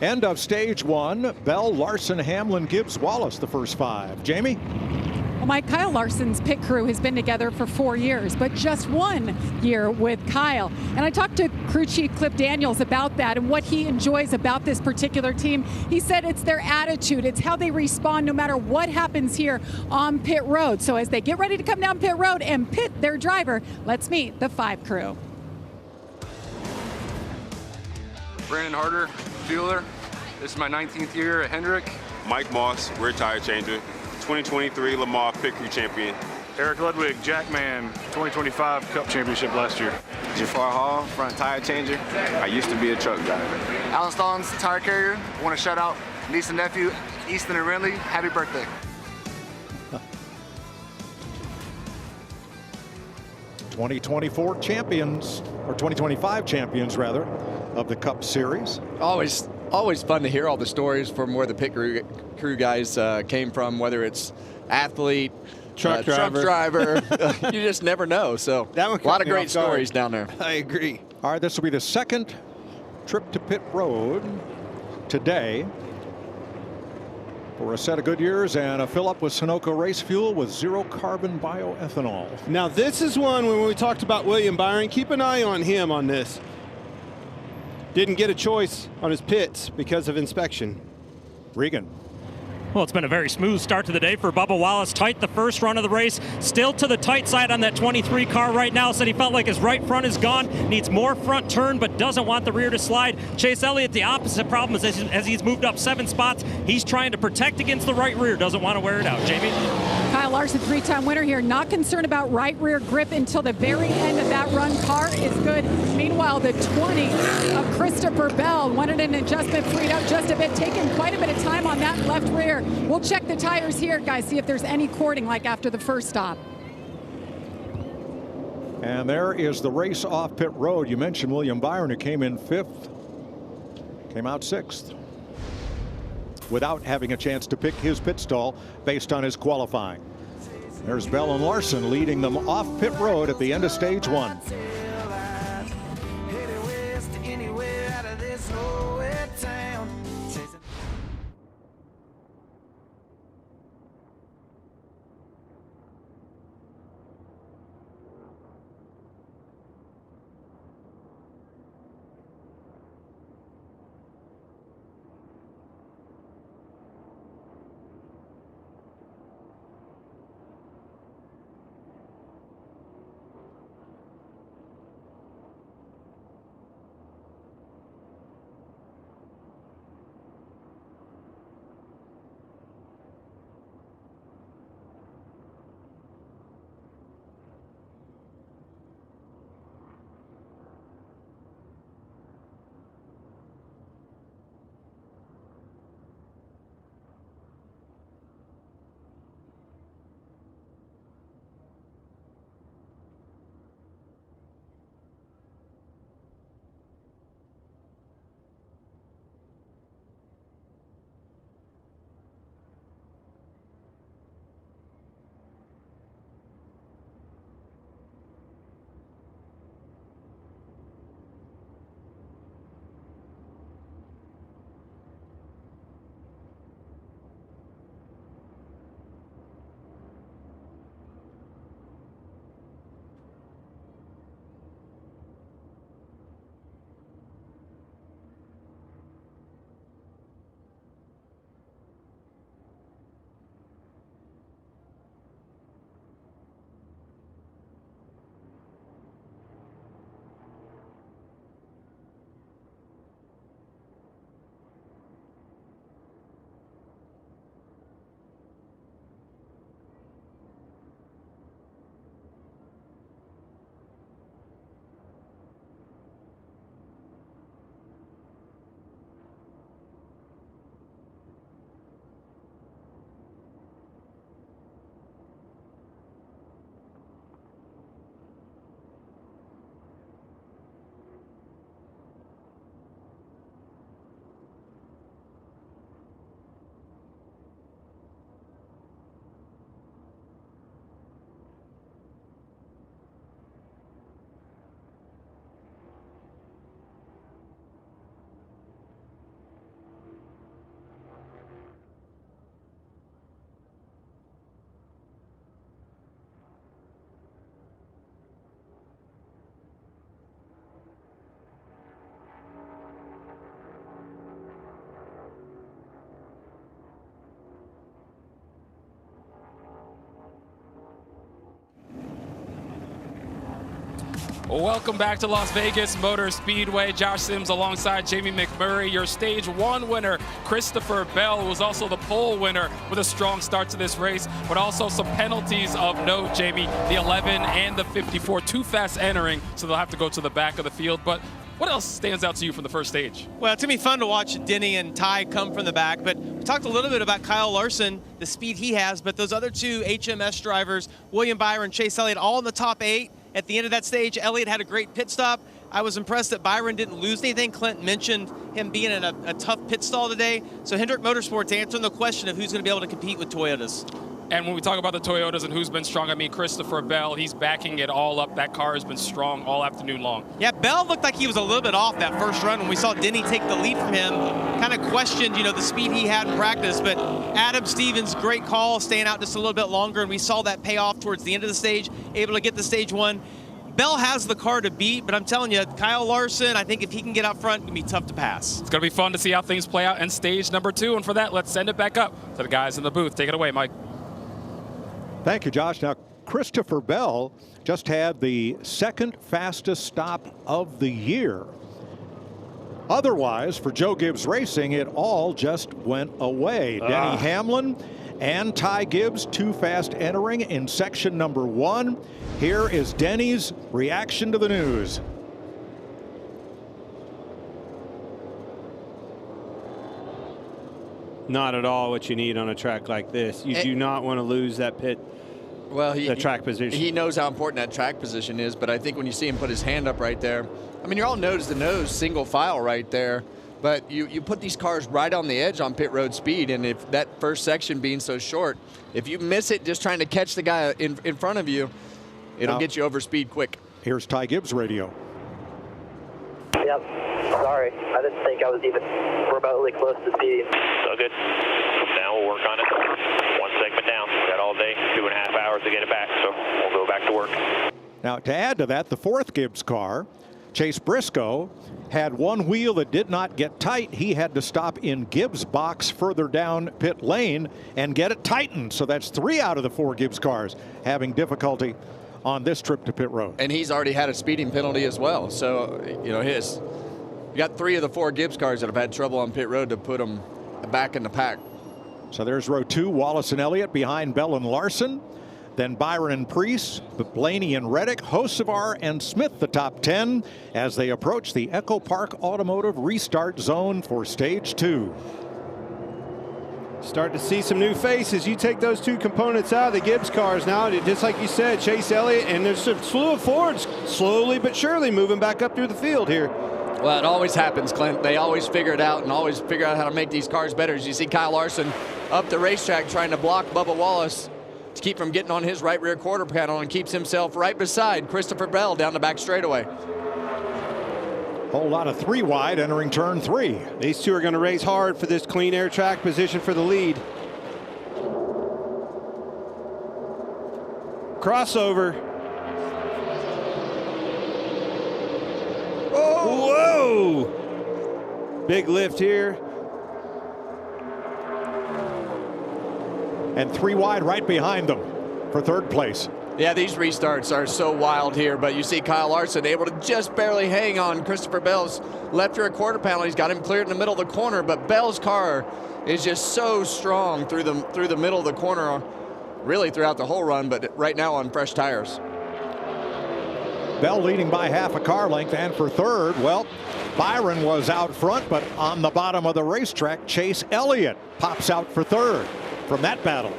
End of stage 1. Bell, Larson, Hamlin, Gibbs, Wallace, the first 5. Jamie? Well, Mike, Kyle Larson's pit crew has been together for 4 years, but just 1 year with Kyle. And I talked to crew chief Cliff Daniels about that and what he enjoys about this particular team. He said it's their attitude. It's how they respond no matter what happens here on pit road. So as they get ready to come down pit road and pit their driver, let's meet the 5 crew. Brandon Harder, fueler. This is my 19th year at Hendrick. Mike Moss, rear tire changer. 2023 Lamar Pit Crew Champion. Eric Ludwig, Jackman, 2025 Cup Championship last year. Jafar Hall, front tire changer. I used to be a truck driver. Alan Stallings, tire carrier. I want to shout out niece and nephew, Easton and Ridley, happy birthday. 2024 champions, or 2025 champions rather, of the Cup Series. Always fun to hear all the stories from where the pit crew guys came from, whether it's athlete, truck driver. You just never know. So a lot of great stories down there. I agree. All right, this will be the second trip to pit road today for a set of Goodyears and a fill up with Sunoco race fuel with zero carbon bioethanol. Now this is one when we talked about William Byron. Keep an eye on him on this. Didn't get a choice on his pits because of inspection. Regan. Well, it's been a very smooth start to the day for Bubba Wallace. Tight the first run of the race. Still to the tight side on that 23 car right now. Said he felt like his right front is gone. Needs more front turn, but doesn't want the rear to slide. Chase Elliott, the opposite problem is as he's moved up 7 spots, he's trying to protect against the right rear. Doesn't want to wear it out. Jamie? Kyle Larson, 3-time winner here. Not concerned about right rear grip until the very end of that run. Car is good. Meanwhile, the 20 of Christopher Bell wanted an adjustment, freed up just a bit, taking quite a bit of time on that left rear. We'll check the tires here, guys, see if there's any cording like after the first stop. And there is the race off pit road. You mentioned William Byron, who came in 5th, came out 6th, without having a chance to pick his pit stall based on his qualifying. There's Bell and Larson leading them off pit road at the end of stage 1. Welcome back to Las Vegas Motor Speedway. Josh Sims alongside Jamie McMurray. Your stage 1 winner, Christopher Bell, was also the pole winner with a strong start to this race, but also some penalties of note, Jamie. The 11 and the 54, too fast entering, so they'll have to go to the back of the field. But what else stands out to you from the first stage? Well, it's going to be fun to watch Denny and Ty come from the back, but talked a little bit about Kyle Larson, the speed he has, but those other two HMS drivers, William Byron, Chase Elliott, all in the top 8. At the end of that stage, Elliott had a great pit stop. I was impressed that Byron didn't lose anything. Clint mentioned him being in a tough pit stall today. So Hendrick Motorsports answering the question of who's going to be able to compete with Toyotas. And when we talk about the Toyotas and who's been strong, I mean, Christopher Bell, he's backing it all up. That car has been strong all afternoon long. Yeah, Bell looked like he was a little bit off that first run when we saw Denny take the lead from him. Kind of questioned, the speed he had in practice. But Adam Stevens, great call, staying out just a little bit longer. And we saw that pay off towards the end of the stage, able to get the stage 1. Bell has the car to beat, but I'm telling you, Kyle Larson, I think if he can get out front, it's going to be tough to pass. It's going to be fun to see how things play out in stage number 2. And for that, let's send it back up to the guys in the booth. Take it away, Mike. Thank you, Josh. Now, Christopher Bell just had the second fastest stop of the year. Otherwise, for Joe Gibbs Racing, it all just went away. Denny Hamlin and Ty Gibbs, too fast entering in section number 1. Here is Denny's reaction to the news. Not at all what you need on a track like this. You do not want to lose that pit. Well, the track position. He knows how important that track position is, but I think when you see him put his hand up right there, I mean, you're all nose to nose, single file right there, but you put these cars right on the edge on pit road speed, and if that first section being so short, if you miss it just trying to catch the guy in front of you, it'll get you over speed quick. Here's Ty Gibbs' radio. Yep, sorry. I didn't think I was even remotely close to speed. So good. Now we'll work on it. One segment down. We got all day, 2.5 hours to get it back, so we'll go back to work. Now, to add to that, the fourth Gibbs car, Chase Briscoe, had one wheel that did not get tight. He had to stop in Gibbs' box further down pit lane and get it tightened. So that's 3 out of the 4 Gibbs cars having difficulty on this trip to pit road. And he's already had a speeding penalty as well. So, you got 3 of the 4 Gibbs cars that have had trouble on pit road to put them back in the pack. So there's row 2, Wallace and Elliott behind Bell and Larson. Then Byron and Priest, Blaney and Reddick, Hocevar and Smith the top 10 as they approach the Echo Park Automotive restart zone for stage 2. Start to see some new faces. You take those 2 components out of the Gibbs cars now, just like you said, Chase Elliott, and there's a slew of Fords slowly but surely moving back up through the field here. Well, it always happens, Clint. They always figure it out and always figure out how to make these cars better. As you see Kyle Larson up the racetrack trying to block Bubba Wallace to keep from getting on his right rear quarter panel, and keeps himself right beside Christopher Bell down the back straightaway. Whole lot of 3 wide entering turn 3. These 2 are going to race hard for this clean air track position for the lead. Crossover. Oh! Whoa! Big lift here. And 3 wide right behind them for 3rd place. Yeah, these restarts are so wild here, but you see Kyle Larson able to just barely hang on Christopher Bell's left rear quarter panel. He's got him cleared in the middle of the corner, but Bell's car is just so strong through the middle of the corner, really throughout the whole run, but right now on fresh tires. Bell leading by half a car length, and for 3rd, well, Byron was out front, but on the bottom of the racetrack, Chase Elliott pops out for 3rd from that battle.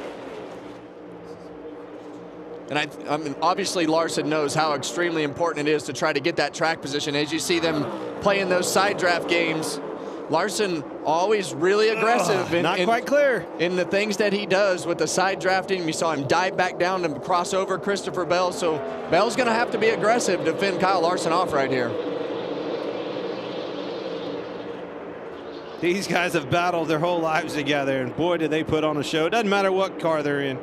And I mean, obviously Larson knows how extremely important it is to try to get that track position. As you see them playing those side draft games, Larson always really aggressive. Not quite clear. In the things that he does with the side drafting. We saw him dive back down and cross over Christopher Bell. So Bell's going to have to be aggressive to fend Kyle Larson off right here. These guys have battled their whole lives together, and boy, did they put on a show. Doesn't matter what car they're in.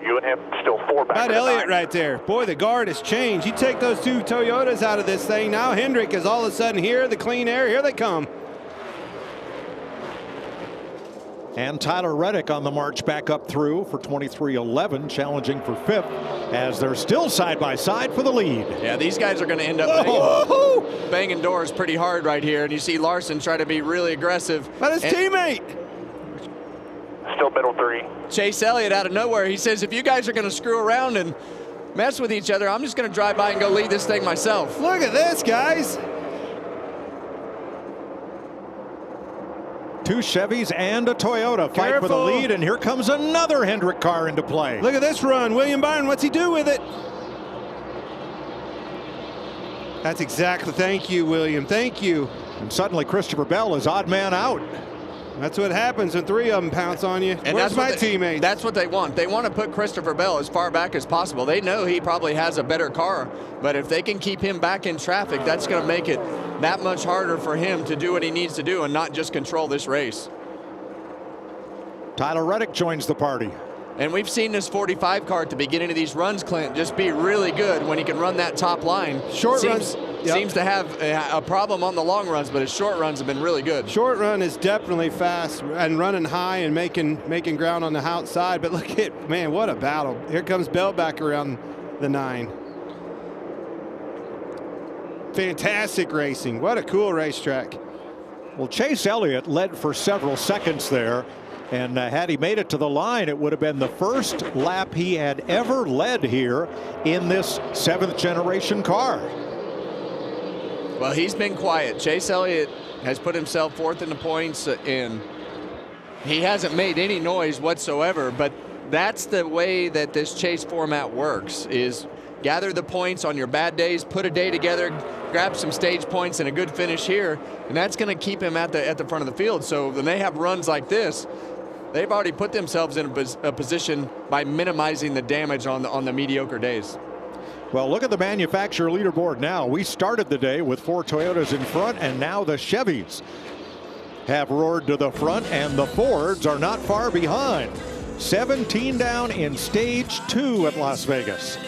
You and him still 4 back. That Elliott right there. Boy, the guard has changed. You take those 2 Toyotas out of this thing. Now Hendrick is all of a sudden here. The clean air. Here they come. And Tyler Reddick on the march back up through for 23-11, challenging for 5th as they're still side by side for the lead. Yeah, these guys are going to end up banging doors pretty hard right here. And you see Larson try to be really aggressive. But his teammate. Still middle 3. Chase Elliott out of nowhere. He says, if you guys are going to screw around and mess with each other, I'm just going to drive by and go lead this thing myself. Look at this, guys. Two Chevys and a Toyota fight for the lead, and here comes another Hendrick car into play. Look at this run. William Byron, what's he do with it? That's exactly, thank you, William, thank you. And suddenly Christopher Bell is odd man out. That's what happens when three of them pounce on you. And where's my teammate? That's what they want. They want to put Christopher Bell as far back as possible. They know he probably has a better car, but if they can keep him back in traffic, that's going to make it that much harder for him to do what he needs to do and not just control this race. Tyler Reddick joins the party. And we've seen this 45 car at the beginning of these runs, Clint, just be really good when he can run that top line. Seems to have a problem on the long runs, but his short runs have been really good. Short run is definitely fast and running high and making ground on the outside. But look at, man, what a battle. Here comes Bell back around the 9. Fantastic racing. What a cool racetrack. Well, Chase Elliott led for several seconds there. And had he made it to the line, it would have been the first lap he had ever led here in this 7th generation car. Well, he's been quiet. Chase Elliott has put himself 4th in the points, and he hasn't made any noise whatsoever. But that's the way that this chase format works, is gather the points on your bad days, put a day together, grab some stage points and a good finish here, and that's going to keep him at the front of the field. So when they have runs like this, they've already put themselves in a position by minimizing the damage on the mediocre days. Well, look at the manufacturer leaderboard now. We started the day with 4 Toyotas in front, and now the Chevys have roared to the front, and the Fords are not far behind. 17 down in stage 2 at Las Vegas.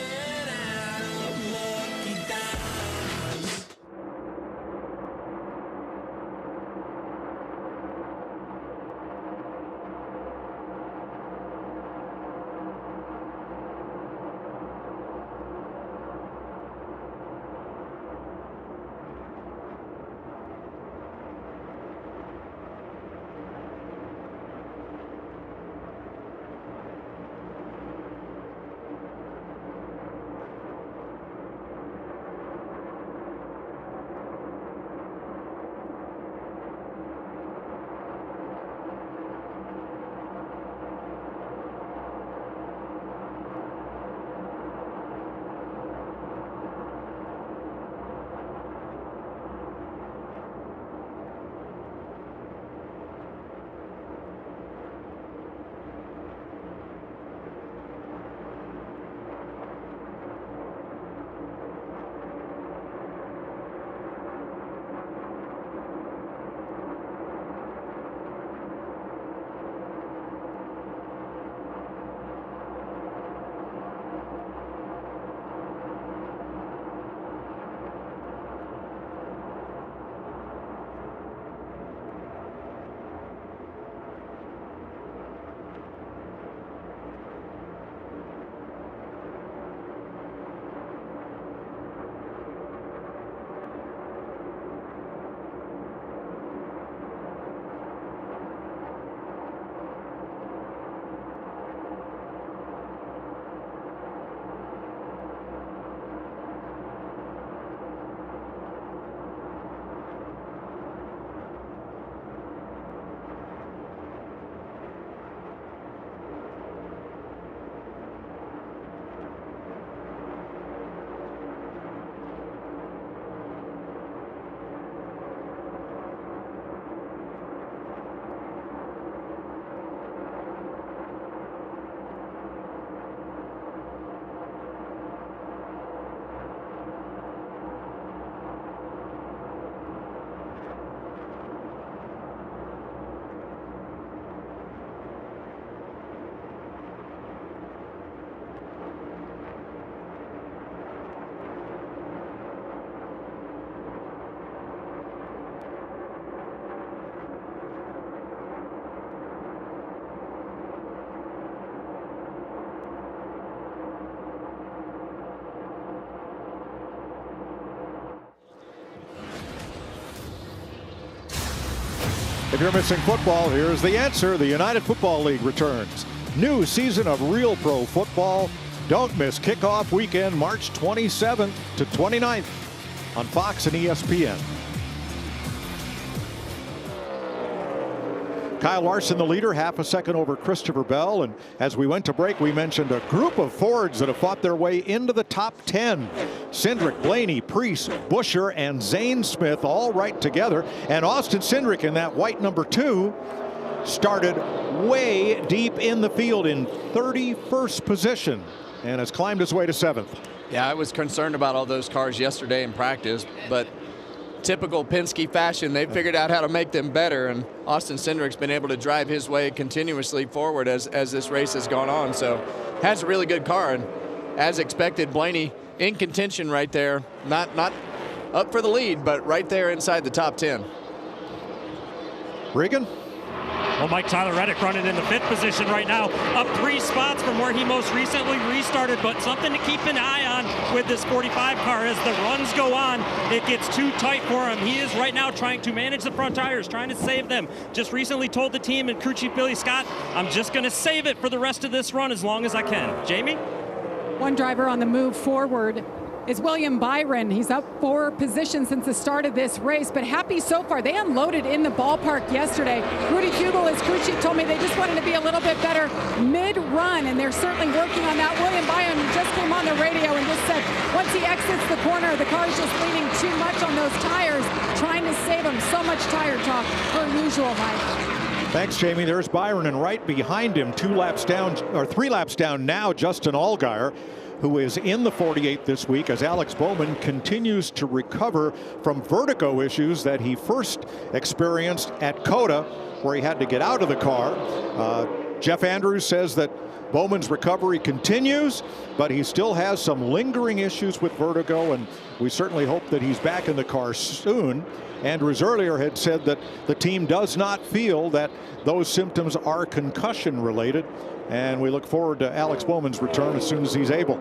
If you're missing football, here's the answer. The United Football League returns. New season of Real Pro Football. Don't miss kickoff weekend, March 27th to 29th on Fox and ESPN. Kyle Larson, the leader, half a second over Christopher Bell. And as we went to break, we mentioned a group of Fords that have fought their way into the top 10. Cindric, Blaney, Preece, Buscher, and Zane Smith all right together. And Austin Cindric in that white number 2 started way deep in the field in 31st position and has climbed his way to 7th. Yeah, I was concerned about all those cars yesterday in practice, but typical Penske fashion, they figured out how to make them better, and Austin Cindric's been able to drive his way continuously forward as this race has gone on. So has a really good car, and as expected, Blaney in contention right there, not up for the lead, but right there inside the top 10. Regan? Well, Mike Tyler Reddick running in the 5th position right now, up 3 spots from where he most recently restarted, but something to keep an eye on with this 45 car as the runs go on. It gets too tight for him. He is right now trying to manage the front tires, trying to save them. Just recently told the team and crew chief Billy Scott, I'm just going to save it for the rest of this run as long as I can. Jamie? One driver on the move forward is William Byron. He's up 4 positions since the start of this race, but happy so far. They unloaded in the ballpark yesterday. Rudy Fugle, his crew chief, told me they just wanted to be a little bit better mid-run, and they're certainly working on that. William Byron just came on the radio and just said once he exits the corner, the car's just leaning too much on those tires, trying to save him. So much tire talk per usual, Mike. Thanks, Jamie. There's Byron, and right behind him, 2 laps down, or 3 laps down now, Justin Allgaier, who is in the 48 this week as Alex Bowman continues to recover from vertigo issues that he first experienced at COTA, where he had to get out of the car. Jeff Andrews says that Bowman's recovery continues, but he still has some lingering issues with vertigo, and we certainly hope that he's back in the car soon. Andrews earlier had said that the team does not feel that those symptoms are concussion related, and we look forward to Alex Bowman's return as soon as he's able.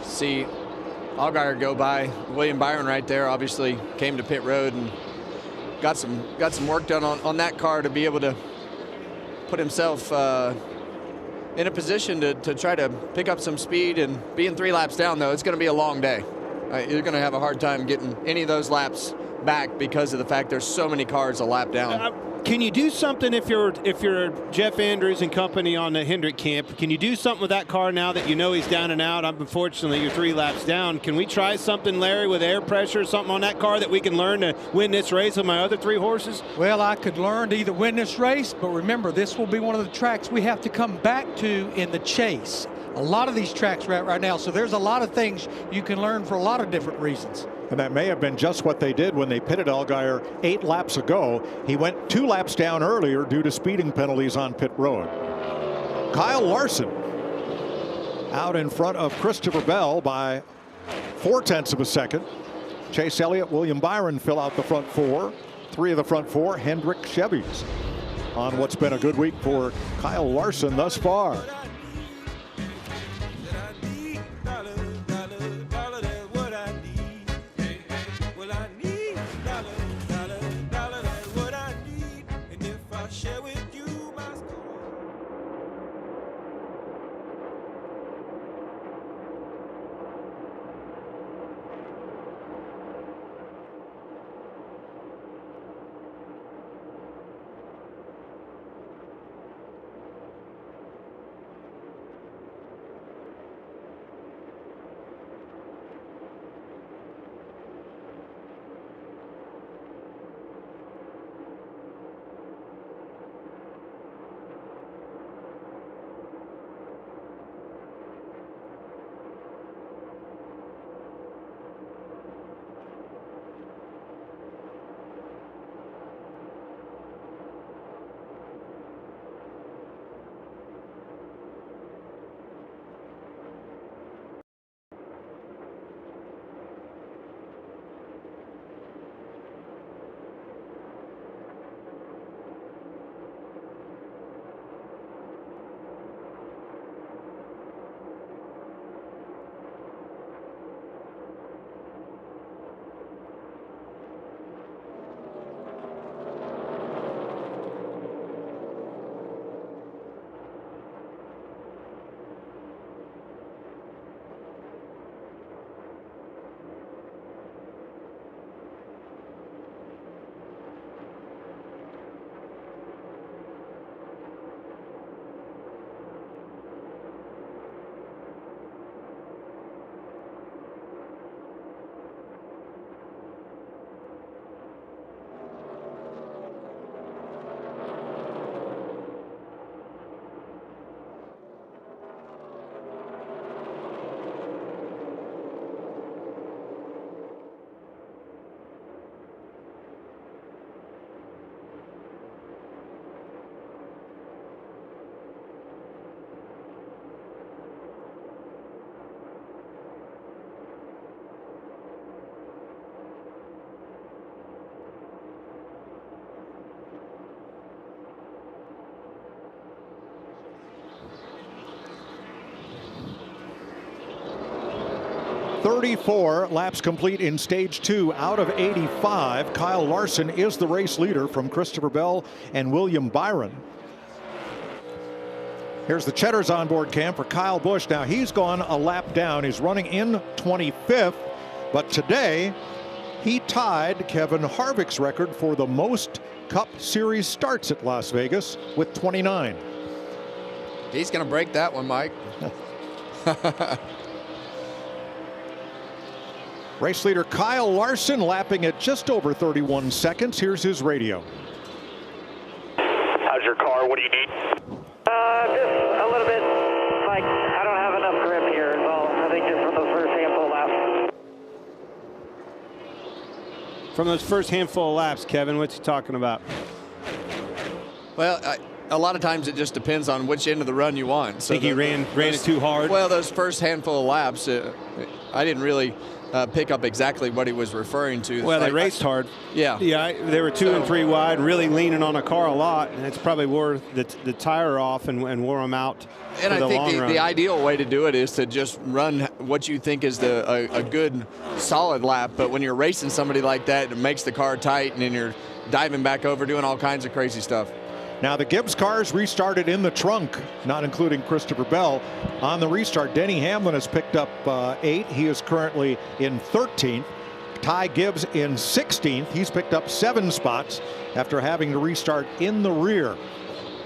See Allgaier go by. William Byron right there obviously came to pit road and got some work done on that car to be able to put himself in a position to try to pick up some speed. And being 3 laps down, though, it's going to be a long day. You're going to have a hard time getting any of those laps back because of the fact there's so many cars a lap down. Can you do something if you're Jeff Andrews and company on the Hendrick camp? Can you do something with that car now that you know he's down and out? Unfortunately, you're 3 laps down. Can we try something, Larry, with air pressure or something on that car that we can learn to win this race with my other 3 horses? Well, I could learn to either win this race, but remember, this will be one of the tracks we have to come back to in the chase. A lot of these tracks right now, so there's a lot of things you can learn for a lot of different reasons. And that may have been just what they did when they pitted Allgaier 8 laps ago. He went 2 laps down earlier due to speeding penalties on pit road. Kyle Larson out in front of Christopher Bell by 0.4 of a second. Chase Elliott, William Byron fill out the front 4. 3 of the front 4 Hendrick Chevys on what's been a good week for Kyle Larson thus far. 34 laps complete in stage 2 out of 85. Kyle Larson is the race leader from Christopher Bell and William Byron. Here's the Cheddar's onboard cam for Kyle Busch. Now he's gone a lap down. He's running in 25th, but today he tied Kevin Harvick's record for the most Cup Series starts at Las Vegas with 29. He's going to break that one, Mike. Race leader Kyle Larson lapping at just over 31 seconds. Here's his radio. How's your car? What do you need? Just a little bit. Like, I don't have enough grip here is all. I think just from those first handful of laps. From those first handful of laps, Kevin, what's he talking about? Well, a lot of times it just depends on which end of the run you want. So think he ran it too hard? Well, those first handful of laps, I didn't really pick up exactly what he was referring to. Well, they raced hard. Yeah. Yeah, they were 2 and 3 wide, really leaning on a car a lot, and it's probably wore the tire off and wore them out. And I think the ideal way to do it is to just run what you think is a good, solid lap. But when you're racing somebody like that, it makes the car tight, and then you're diving back over, doing all kinds of crazy stuff. Now the Gibbs cars restarted in the trunk, not including Christopher Bell. On the restart, Denny Hamlin has picked up 8. He is currently in 13th. Ty Gibbs in 16th. He's picked up 7 spots after having to restart in the rear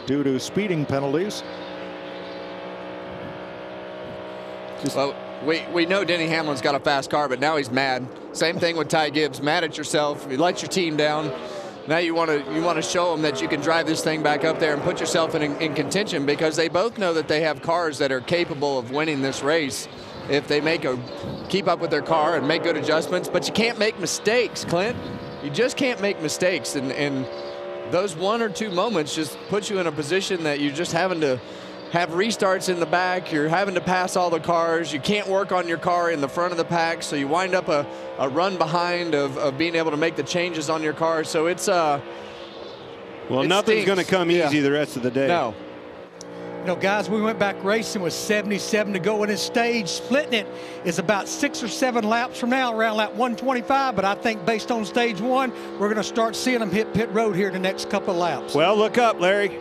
due to speeding penalties. Well, we know Denny Hamlin's got a fast car, but now he's mad. Same thing with Ty Gibbs. Mad at yourself. You let your team down. Now you want to show them that you can drive this thing back up there and put yourself in contention, because they both know that they have cars that are capable of winning this race if they keep up with their car and make good adjustments. But you can't make mistakes, Clint. You just can't make mistakes, and those 1 or 2 moments just put you in a position that you're just having to have restarts in the back. You're having to pass all the cars. You can't work on your car in the front of the pack, so you wind up a run behind of being able to make the changes on your car. So it's well, nothing's going to come easy the rest of the day. No. You know, guys, we went back racing with 77 to go in this stage. Splitting it is about 6 or 7 laps from now, around lap 125. But I think based on stage 1, we're going to start seeing them hit pit road here in the next couple of laps. Well, look up, Larry.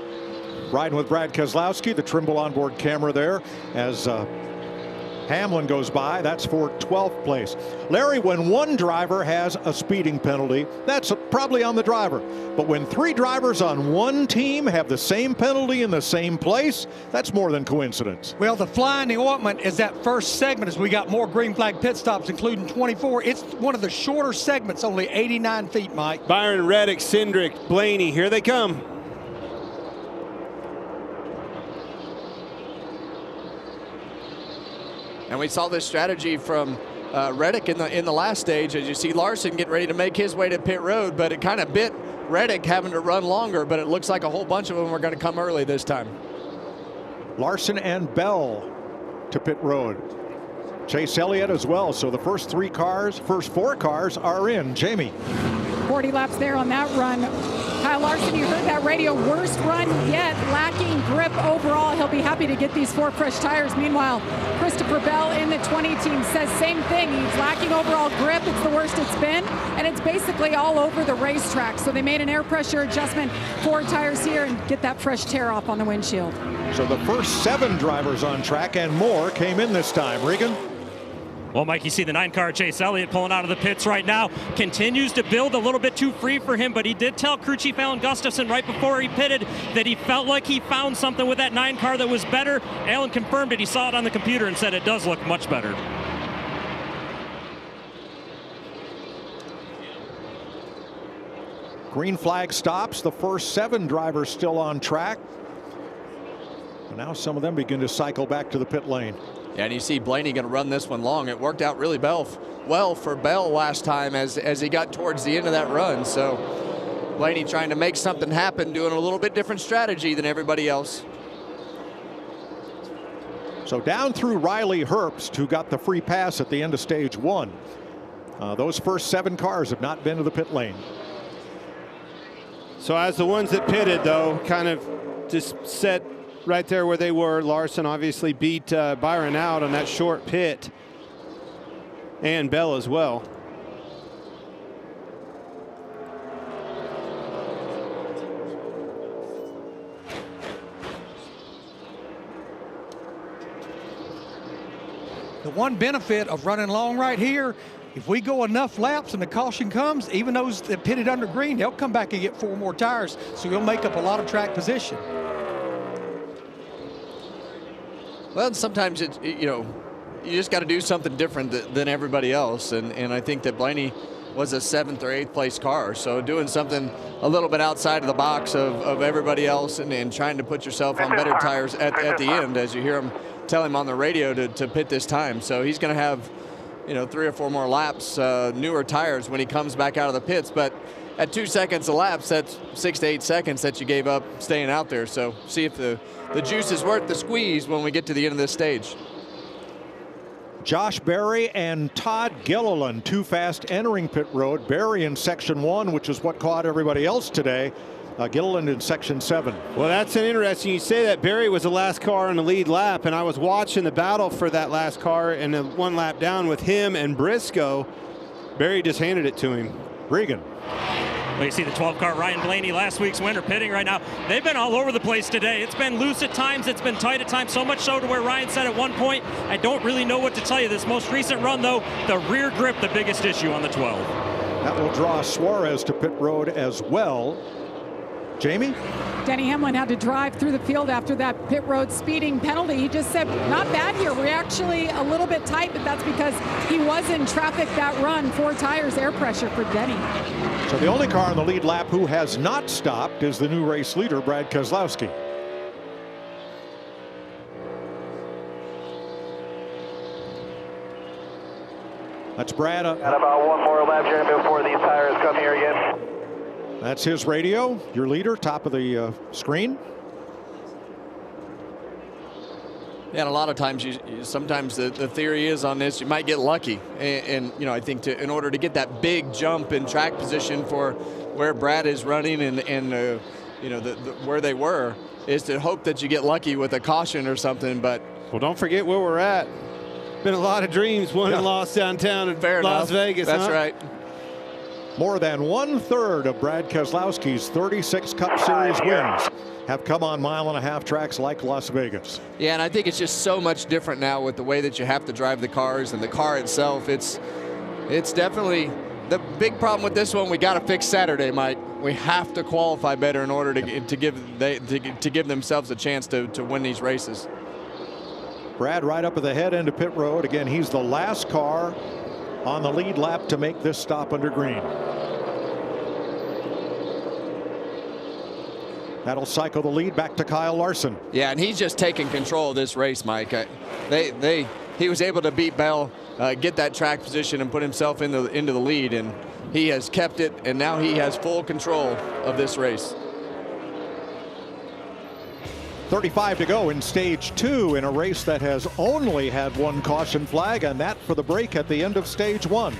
Riding with Brad Keselowski, the Trimble onboard camera there as Hamlin goes by. That's for 12th place. Larry, when one driver has a speeding penalty, that's probably on the driver. But when 3 drivers on one team have the same penalty in the same place, that's more than coincidence. Well, the fly in the ointment is that first segment, as we got more green flag pit stops, including 24. It's one of the shorter segments, only 89 feet, Mike. Byron, Reddick, Cindric, Blaney, here they come. And we saw this strategy from Reddick in the last stage, as you see Larson getting ready to make his way to pit road, but it kind of bit Reddick having to run longer, but it looks like a whole bunch of them are going to come early this time. Larson and Bell to pit road. Chase Elliott as well. So the first 4 cars are in. Jamie. 40 laps there on that run. Kyle Larson, you heard that radio, worst run yet, lacking grip overall. He'll be happy to get these 4 fresh tires. Meanwhile, Christopher Bell in the 20 team says same thing. He's lacking overall grip. It's the worst it's been, and it's basically all over the racetrack. So they made an air pressure adjustment, 4 tires here, and get that fresh tear off on the windshield. So the first 7 drivers on track and more came in this time. Regan? Well, Mike, you see the 9-car Chase Elliott pulling out of the pits right now. Continues to build a little bit too free for him, but he did tell crew chief Alan Gustafson right before he pitted that he felt like he found something with that 9 car that was better. Alan confirmed it. He saw it on the computer and said it does look much better. Green flag stops. The first 7 drivers still on track. And now some of them begin to cycle back to the pit lane. Yeah, and you see Blaney going to run this one long. It worked out really well for Bell last time as he got towards the end of that run. So Blaney trying to make something happen, doing a little bit different strategy than everybody else. So down through Riley Herbst, who got the free pass at the end of stage 1. Those first 7 cars have not been to the pit lane. So as the ones that pitted, though, kind of just set right there where they were. Larson obviously beat Byron out on that short pit. And Bell as well. The one benefit of running long right here, if we go enough laps and the caution comes, even those that pitted under green, they'll come back and get 4 more tires, so you'll make up a lot of track position. Well, sometimes you just got to do something different than everybody else, and I think that Blaney was a 7th or 8th place car, so doing something a little bit outside of the box of everybody else and trying to put yourself on better tires at the end, as you hear him tell him on the radio to pit this time. So he's going to have 3 or 4 more laps, newer tires when he comes back out of the pits, but at 2 seconds a lap, that's 6 to 8 seconds that you gave up staying out there. So see if the juice is worth the squeeze when we get to the end of this stage. Josh Berry and Todd Gilliland too fast entering pit road. Berry in section 1, which is what caught everybody else today. Gilliland in section 7. Well, that's an interesting. You say that Berry was the last car on the lead lap, and I was watching the battle for that last car and the 1 lap down with him and Briscoe. Berry just handed it to him. Regan. Well, you see the 12 car Ryan Blaney, last week's winner, pitting right now. They've been all over the place today. It's been loose at times. It's been tight at times, so much so to where Ryan said at one point, I don't really know what to tell you. This most recent run, though, the rear grip, the biggest issue on the 12. That will draw Suarez to pit road as well. Jamie? Denny Hamlin had to drive through the field after that pit road speeding penalty. He just said, not bad here. We're actually a little bit tight, but that's because he was in traffic that run. 4 tires, air pressure for Denny. So the only car on the lead lap who has not stopped is the new race leader, Brad Keselowski. That's Brad. Got about 1 more lap here before these tires come here again. That's his radio, your leader, top of the screen. Yeah, and a lot of times, sometimes the theory is on this, you might get lucky. And I think in order to get that big jump in track position for where Brad is running and where they were, is to hope that you get lucky with a caution or something. But well, don't forget where we're at. Been a lot of dreams won and lost downtown in Las Vegas. That's right. More than 1/3 of Brad Keselowski's 36 Cup Series wins have come on 1.5-mile tracks like Las Vegas. Yeah, and I think it's just so much different now with the way that you have to drive the cars and the car itself. It's definitely the big problem with this one. We got to fix Saturday, Mike. We have to qualify better in order to give themselves a chance to win these races. Brad right up at the head end of pit road. Again, he's the last car on the lead lap to make this stop under green. That'll cycle the lead back to Kyle Larson. Yeah, and he's just taking control of this race, Mike. He was able to beat Bell, get that track position, and put himself into the lead, and he has kept it, and now he has full control of this race. 35 to go in stage 2 in a race that has only had 1 caution flag, and that for the break at the end of stage 1.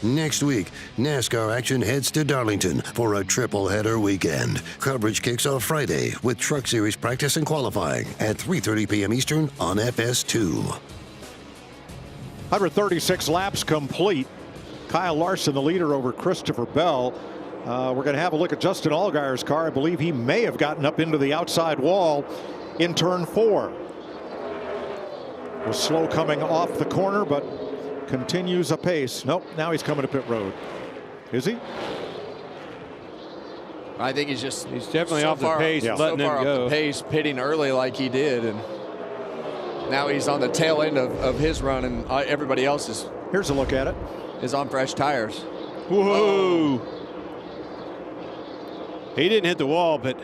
Next week, NASCAR action heads to Darlington for a triple-header weekend. Coverage kicks off Friday with Truck Series practice and qualifying at 3:30 p.m. Eastern on FS2. 136 laps complete. Kyle Larson, the leader over Christopher Bell. We're going to have a look at Justin Allgaier's car. I believe he may have gotten up into the outside wall in turn 4. Was slow coming off the corner, but continues apace. Nope, now he's coming to pit road. Is he? I think he's definitely so off the pace, letting him off go. the pace, pitting early like he did, and now he's on the tail end of his run, and everybody else is. Here's a look at it. Is on fresh tires. Whoa! He didn't hit the wall, but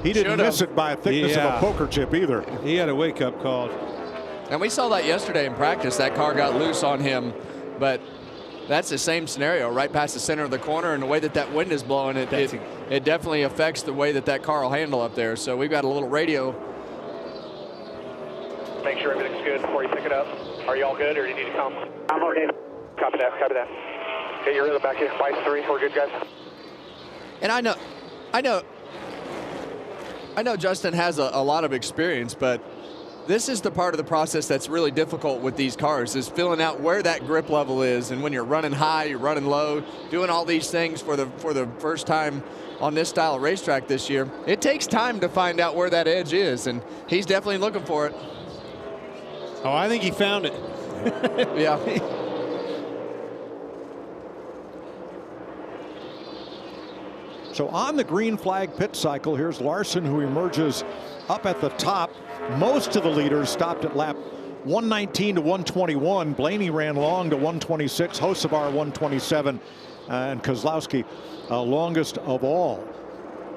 he didn't miss it by a thickness of a poker chip either. He had a wake-up call. And we saw that yesterday in practice. That car got loose on him, but that's the same scenario right past the center of the corner, and the way that wind is blowing, it definitely affects the way that car will handle up there. So we've got a little radio. Make sure everything's good before you pick it up. Are you all good, or do you need to come? I'm okay. Copy that, copy that. Okay, you're in the back here. 5-3, we're good, guys. And I know Justin has a lot of experience, but this is the part of the process that's really difficult with these cars, is filling out where that grip level is. And when you're running high, you're running low, doing all these things for the first time on this style of racetrack this year, it takes time to find out where that edge is, and he's definitely looking for it. Oh, I think he found it. Yeah. So on the green flag pit cycle, here's Larson, who emerges up at the top. Most of the leaders stopped at lap 119 to 121. Blaney ran long to 126, Hocevar 127, and Kozlowski longest of all.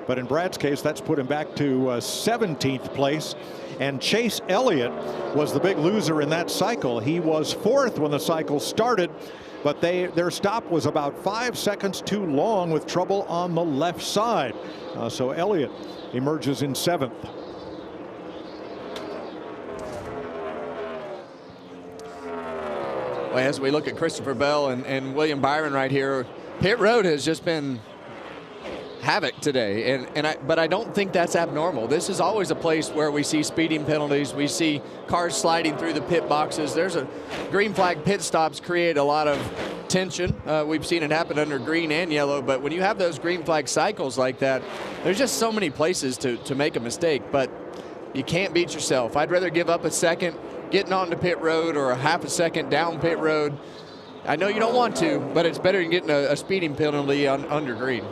But in Brad's case, that's put him back to 17th place. And Chase Elliott was the big loser in that cycle. He was 4th when the cycle started, but their stop was about 5 seconds too long with trouble on the left side. So Elliott emerges in 7th. Well, as we look at Christopher Bell and William Byron right here, pit road has just been havoc today, but I don't think that's abnormal. This is always a place where we see speeding penalties, we see cars sliding through the pit boxes. There's a green flag pit stops create a lot of tension. We've seen it happen under green and yellow, but when you have those green flag cycles like that, there's just so many places to make a mistake, but you can't beat yourself. I'd rather give up a second getting onto pit road or a half a second down pit road. I know you don't want to, but it's better than getting a speeding penalty under green.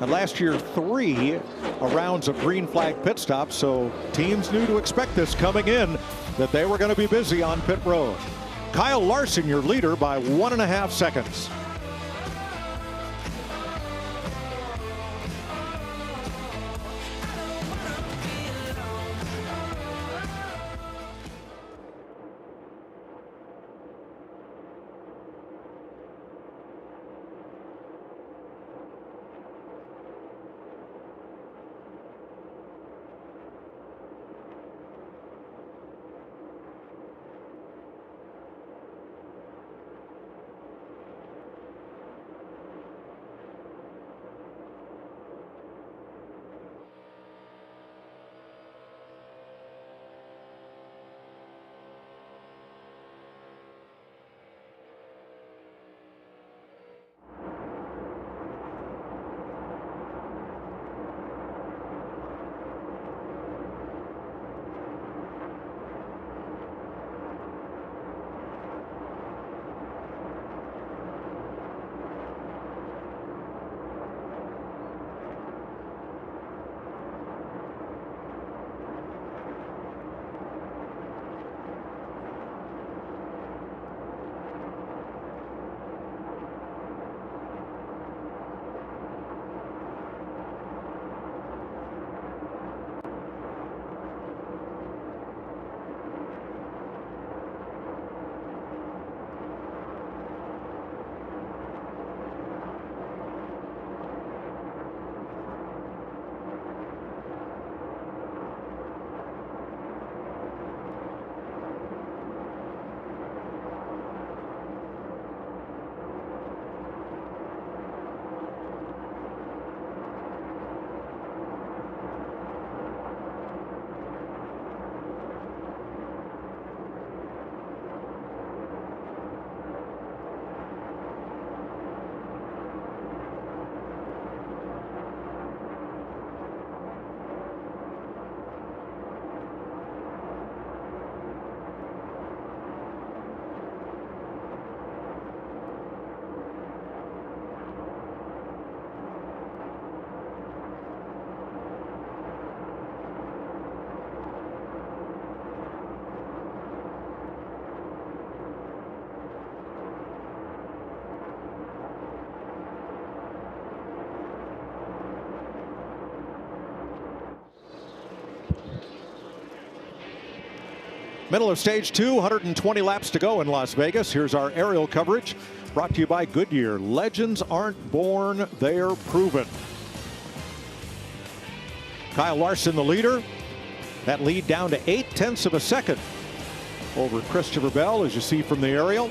And last year, 3 rounds of green flag pit stops, so teams knew to expect this coming in, that they were going to be busy on pit road. Kyle Larson, your leader, by 1.5 seconds. Middle of stage 2, 120 laps to go in Las Vegas. Here's our aerial coverage brought to you by Goodyear. Legends aren't born, they're proven. Kyle Larson, the leader. That lead down to 0.8 of a second over Christopher Bell, as you see from the aerial.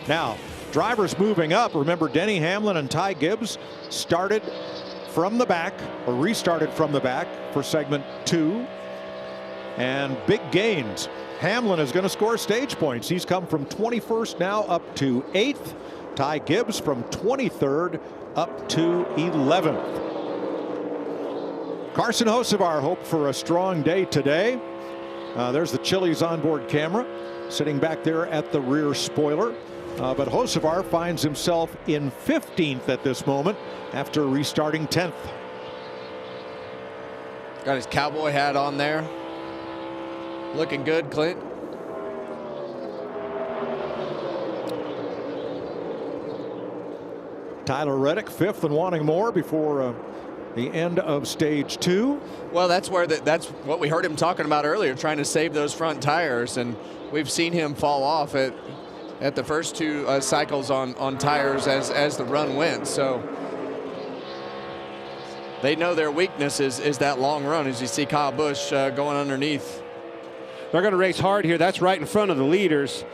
Now, drivers moving up. Remember, Denny Hamlin and Ty Gibbs started from the back, or restarted from the back for segment 2. And big gains. Hamlin is going to score stage points. He's come from 21st now up to 8th. Ty Gibbs from 23rd up to 11th. Carson Hocevar hoped for a strong day today. There's the Chili's onboard camera sitting back there at the rear spoiler. But Hocevar finds himself in 15th at this moment after restarting 10th. Got his cowboy hat on there. Looking good, Clint. Tyler Reddick 5th and wanting more before the end of stage 2. Well, that's what we heard him talking about earlier, trying to save those front tires, and we've seen him fall off at the first 2 cycles on tires as the run went. So they know their weakness is that long run, as you see Kyle Busch going underneath. They're going to race hard here. That's right in front of the leaders.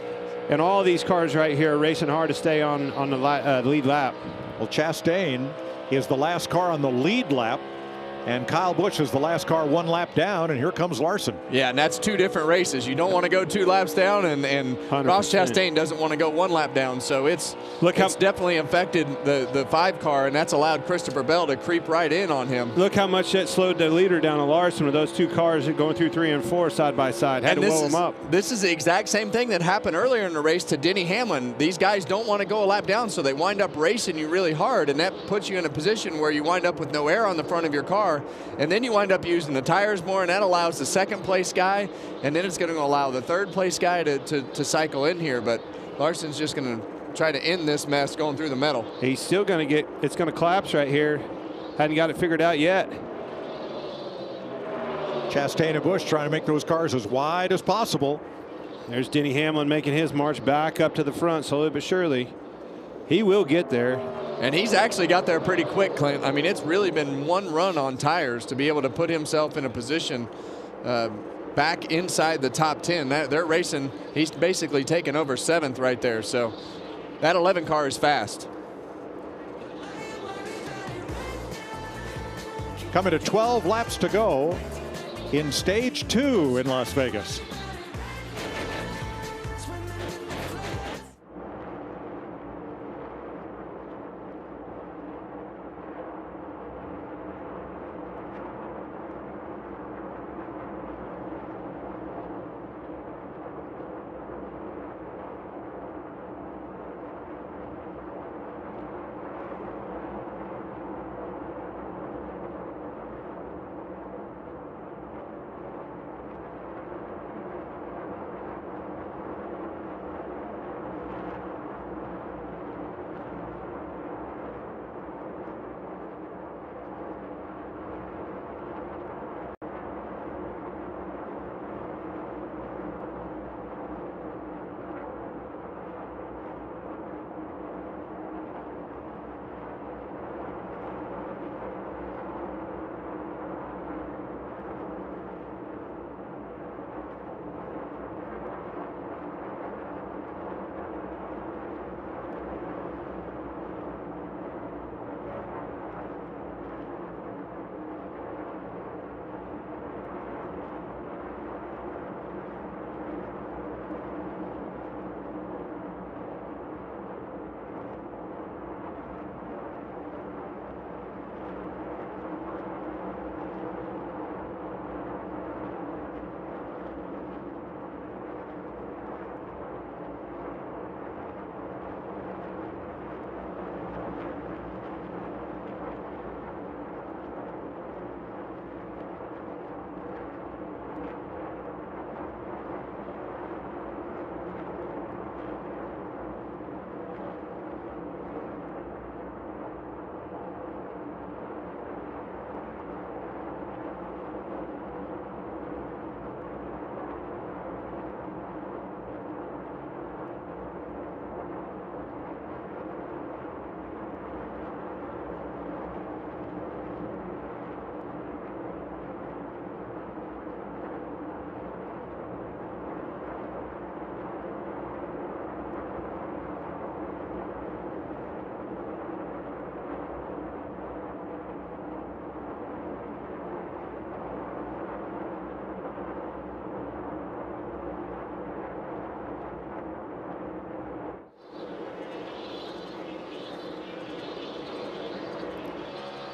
And all these cars right here are racing hard to stay on the lead lap. Well, Chastain is the last car on the lead lap, and Kyle Busch is the last car 1 lap down, and here comes Larson. Yeah, and that's 2 different races. You don't want to go 2 laps down, and Ross Chastain doesn't want to go 1 lap down. So it's definitely affected the 5 car, and that's allowed Christopher Bell to creep right in on him. Look how much that slowed the leader down to Larson with those 2 cars going through 3 and 4 side by side. Had to blow them up. This is the exact same thing that happened earlier in the race to Denny Hamlin. These guys don't want to go a lap down, so they wind up racing you really hard, and that puts you in a position where you wind up with no air on the front of your car, and then you wind up using the tires more, and that allows the 2nd place guy, and then it's going to allow the 3rd place guy to cycle in here. But Larson's just going to try to end this mess going through the metal. He's still going to it's going to collapse right here. Hadn't got it figured out yet. Chastain and Busch trying to make those cars as wide as possible. There's Denny Hamlin making his march back up to the front slowly but surely. He will get there. And he's actually got there pretty quick, Clint. I mean, it's really been 1 run on tires to be able to put himself in a position back inside the top 10. They're racing. He's basically taken over 7th right there. So that 11 car is fast. Coming to 12 laps to go in stage 2 in Las Vegas.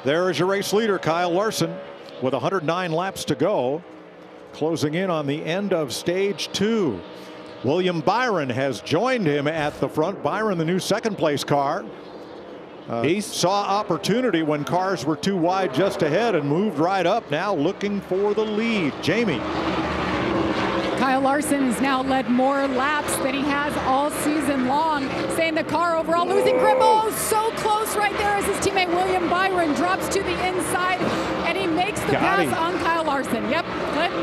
There is your race leader, Kyle Larson, with 109 laps to go, closing in on the end of stage 2. William Byron has joined him at the front. Byron, the new second-place car. He saw opportunity when cars were too wide just ahead and moved right up, now looking for the lead. Jamie. Kyle Larson has now led more laps than he has all season long, saying the car overall losing grip. Oh, so close right there as his teammate William Byron drops to the inside, and he makes the pass on Kyle Larson. Yep, Clint.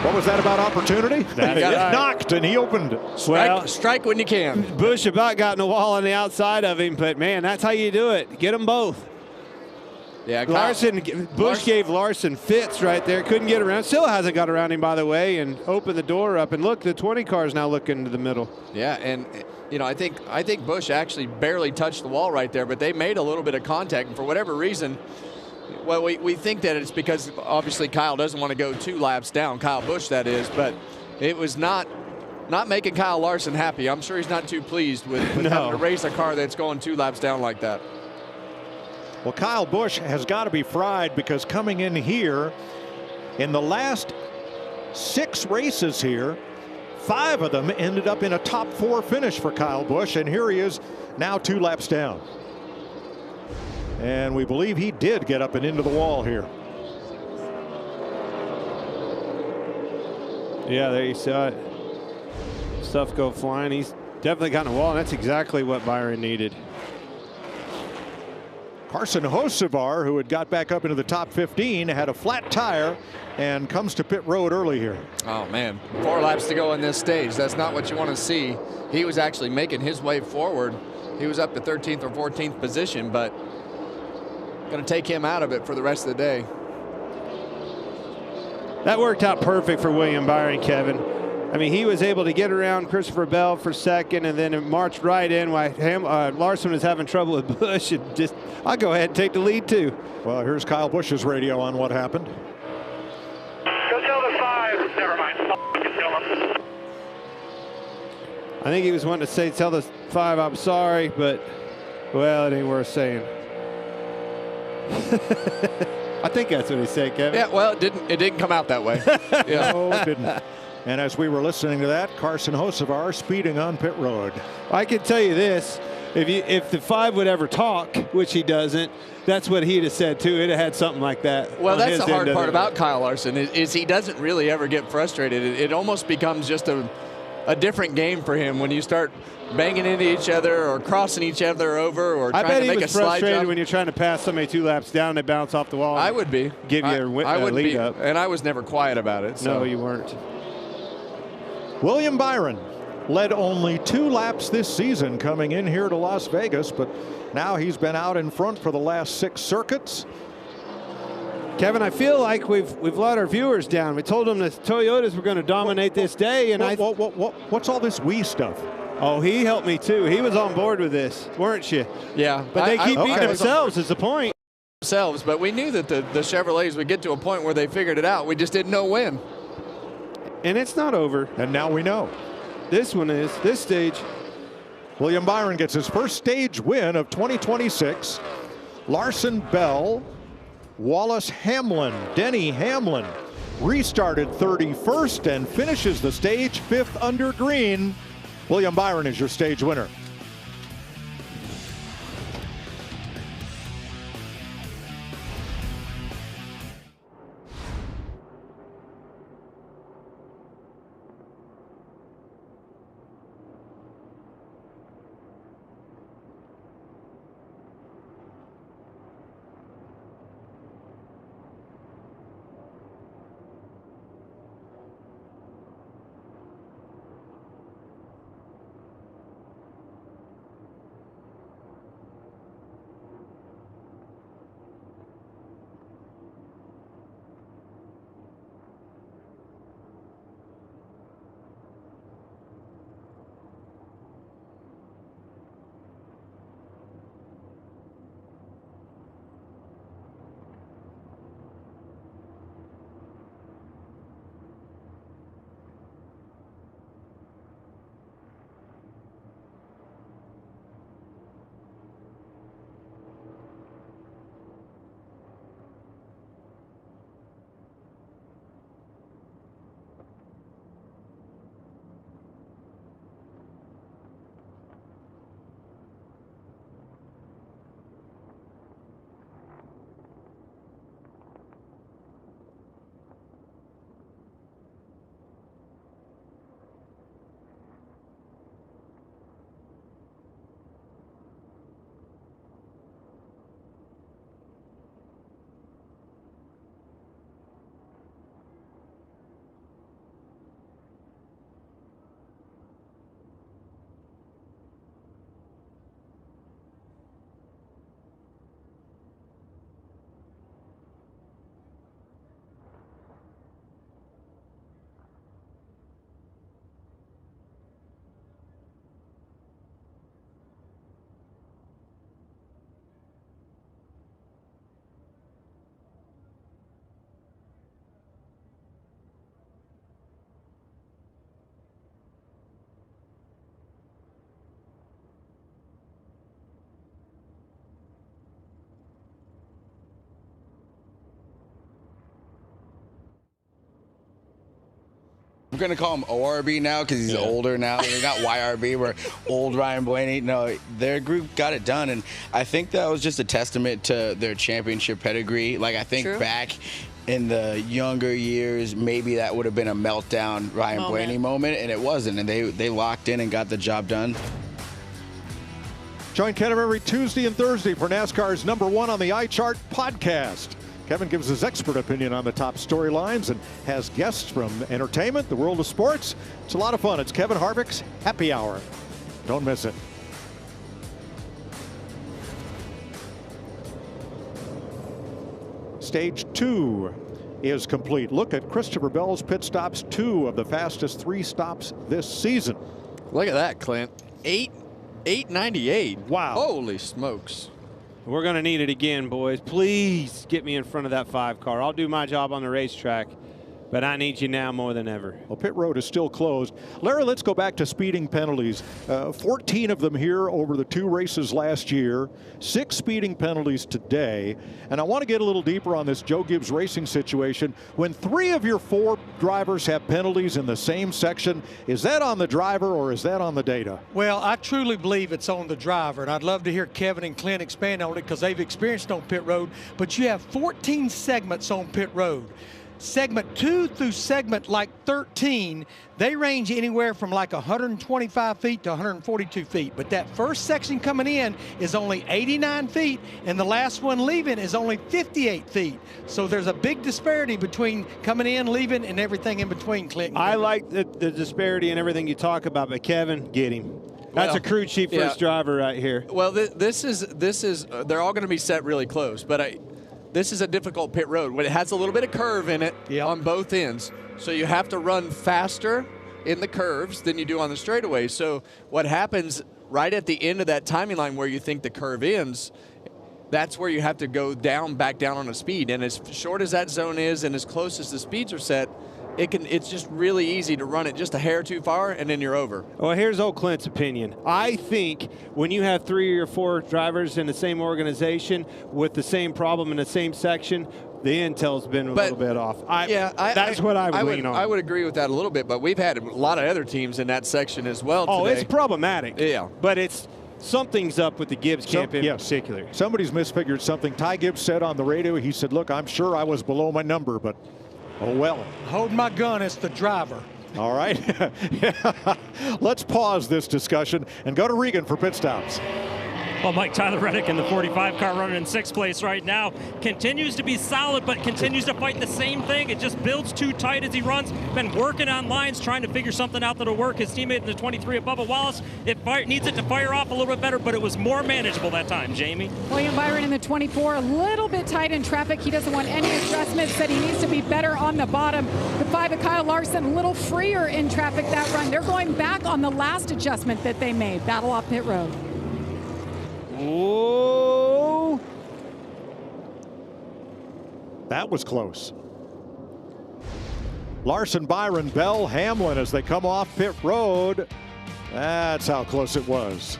What was that about opportunity? That's right. Knocked and he opened it. Strike when you can. Busch about got in the wall on the outside of him, but man, that's how you do it. Get them both. Yeah, Busch gave Larson fits right there. Couldn't get around. Still hasn't got around him, by the way, and opened the door up. And look, the 20 car is now looking into the middle. Yeah, and you know, I think Busch actually barely touched the wall right there, but they made a little bit of contact, and for whatever reason, well, we think that it's because obviously Kyle doesn't want to go 2 laps down, Kyle Busch that is, but it was not making Kyle Larson happy. I'm sure he's not too pleased with having to race a car that's going 2 laps down like that. Well, Kyle Busch has got to be fried, because coming in here in the last 6 races here, 5 of them ended up in a top 4 finish for Kyle Busch, and here he is now 2 laps down. And we believe he did get up and into the wall here. Yeah, there you saw it. Stuff go flying. He's definitely got in the wall, and that's exactly what Byron needed. Carson Hocevar, who had got back up into the top 15, had a flat tire and comes to pit road early here. Oh, man. 4 laps to go in this stage. That's not what you want to see. He was actually making his way forward. He was up to 13th or 14th position, but going to take him out of it for the rest of the day. That worked out perfect for William Byron, Kevin. I mean, he was able to get around Christopher Bell for second, and then it marched right in while Larson was having trouble with Busch. And just, I'll go ahead and take the lead too. Well, here's Kyle Busch's radio on what happened. Go tell the 5. Never mind. Tell them. I think he was wanting to say, tell the 5 I'm sorry, but, well, it ain't worth saying. I think that's what he said, Kevin. Yeah, well, it didn't come out that way. Yeah. No, it didn't. And as we were listening to that, Carson Hocevar speeding on pit road. I can tell you this, if the 5 would ever talk, which he doesn't, that's what he'd have said too. It'd have had something like that. Well, that's the hard part about Kyle Larson is he doesn't really ever get frustrated. It almost becomes just a different game for him when you start banging into each other or crossing each other over or trying to make a slide jump. I bet he was frustrated when you're trying to pass somebody 2 laps down and they bounce off the wall. I would be. Give you a lead up. And I was never quiet about it. So. No, you weren't. William Byron led only 2 laps this season coming in here to Las Vegas, but now he's been out in front for the last 6 circuits. Kevin, I feel like we've let our viewers down. We told them the Toyotas were going to dominate this day, and what's all this we stuff? Oh, he helped me too. He was on board with this, weren't you? Yeah, but they keep beating themselves. Is the point? Themselves, but we knew that the Chevrolets would get to a point where they figured it out. We just didn't know when. And it's not over. And now we know. This one is, this stage. William Byron gets his first stage win of 2026. Larson, Bell, Wallace, Hamlin, Denny Hamlin restarted 31st and finishes the stage 5th under green. William Byron is your stage winner. We're going to call him ORB now because he's older now. They're not YRB. We're old Ryan Blaney. No, their group got it done, and I think that was just a testament to their championship pedigree. Like, I think back in the younger years, maybe that would have been a meltdown Ryan Blaney moment, and it wasn't, and they locked in and got the job done. Join Kevin every Tuesday and Thursday for NASCAR's #1 on the iChart podcast. Kevin gives his expert opinion on the top storylines and has guests from entertainment, the world of sports. It's a lot of fun. It's Kevin Harvick's Happy Hour. Don't miss it. Stage 2 is complete. Look at Christopher Bell's pit stops, 2 of the fastest 3 stops this season. Look at that, Clint. 8:98. Wow. Holy smokes. We're going to need it again, boys. Please get me in front of that 5 car. I'll do my job on the racetrack, but I need you now more than ever. Well, pit road is still closed. Larry, let's go back to speeding penalties. 14 of them here over the 2 races last year, 6 speeding penalties today. And I want to get a little deeper on this Joe Gibbs Racing situation. When 3 of your 4 drivers have penalties in the same section, is that on the driver or is that on the data? Well, I truly believe it's on the driver, and I'd love to hear Kevin and Clint expand on it because they've experienced on pit road. But you have 14 segments on pit road. Segment 2 through segment like 13, they range anywhere from like 125 feet to 142 feet. But that first section coming in is only 89 feet, and the last one leaving is only 58 feet. So there's a big disparity between coming in, leaving, and everything in between, Clint. I like the disparity and everything you talk about, but Kevin, get him. That's a crew chief first driver right here. Well, this is they're all going to be set really close, but this is a difficult pit road. It has a little bit of curve in it on both ends. So you have to run faster in the curves than you do on the straightaway. So what happens right at the end of that timing line where you think the curve ends, that's where you have to go back down on a speed. And as short as that zone is and as close as the speeds are set, it's just really easy to run it just a hair too far and then you're over. Well, here's old Clint's opinion. I think when you have 3 or 4 drivers in the same organization with the same problem in the same section, the intel's been a little bit off. That's what I would lean on. I would agree with that a little bit, but we've had a lot of other teams in that section as well today. Oh, it's problematic. Yeah. But something's up with the Gibbs camp in particular. Somebody's misfigured something. Ty Gibbs said on the radio, he said, look, I'm sure I was below my number, but oh well. Hold my gun, it's the driver. All right. Let's pause this discussion and go to Regan for pit stops. Well, Mike, Tyler Reddick in the 45 car running in 6th place right now continues to be solid, but continues to fight the same thing. It just builds too tight as he runs. Been working on lines, trying to figure something out that'll work. His teammate in the 23, Bubba Wallace, needs it to fire off a little bit better, but it was more manageable that time, Jamie. William Byron in the 24, a little bit tight in traffic. He doesn't want any adjustments, said he needs to be better on the bottom. The 5 of Kyle Larson, a little freer in traffic that run. They're going back on the last adjustment that they made. Battle off pit road. Oh, that was close. Larson, Byron, Bell, Hamlin as they come off pit road. That's how close it was.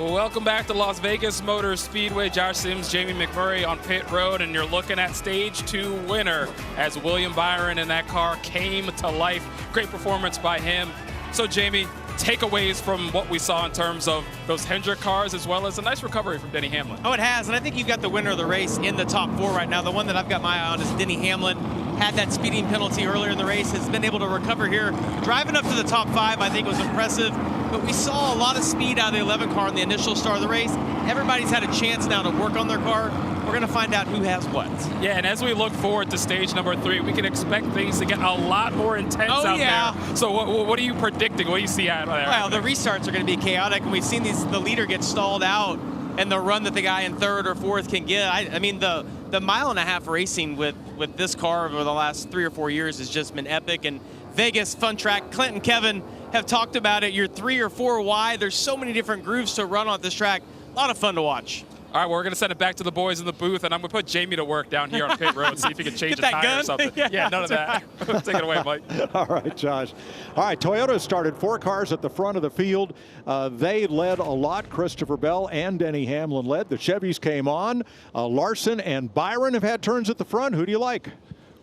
Welcome back to Las Vegas Motor Speedway. Josh Sims, Jamie McMurray on pit road, and you're looking at stage 2 winner as William Byron in that car came to life. Great performance by him. So Jamie, takeaways from what we saw in terms of those Hendrick cars, as well as a nice recovery from Denny Hamlin. Oh, it has, and I think you've got the winner of the race in the top 4 right now. The one that I've got my eye on is Denny Hamlin. Had that speeding penalty earlier in the race, has been able to recover here. Driving up to the top 5, I think, was impressive, but we saw a lot of speed out of the 11 car in the initial start of the race. Everybody's had a chance now to work on their car. We're going to find out who has what. Yeah, and as we look forward to stage number 3, we can expect things to get a lot more intense out there. So what are you predicting? What do you see out there? Well, the restarts are going to be chaotic, and we've seen the leader get stalled out, and the run that the guy in 3rd or 4th can get. I mean, the mile-and-a-half racing with this car over the last 3 or 4 years has just been epic. And Vegas, fun track. Clint and Kevin have talked about it. You're 3 or 4 wide. There's so many different grooves to run on this track. A lot of fun to watch. All right, well, we're going to send it back to the boys in the booth, and I'm going to put Jamie to work down here on pit road, see if he can change a tire or something. Yeah, none of that. Take it away, Mike. All right, Josh. All right, Toyota started 4 cars at the front of the field. They led a lot. Christopher Bell and Denny Hamlin led. The Chevys came on. Larson and Byron have had turns at the front. Who do you like?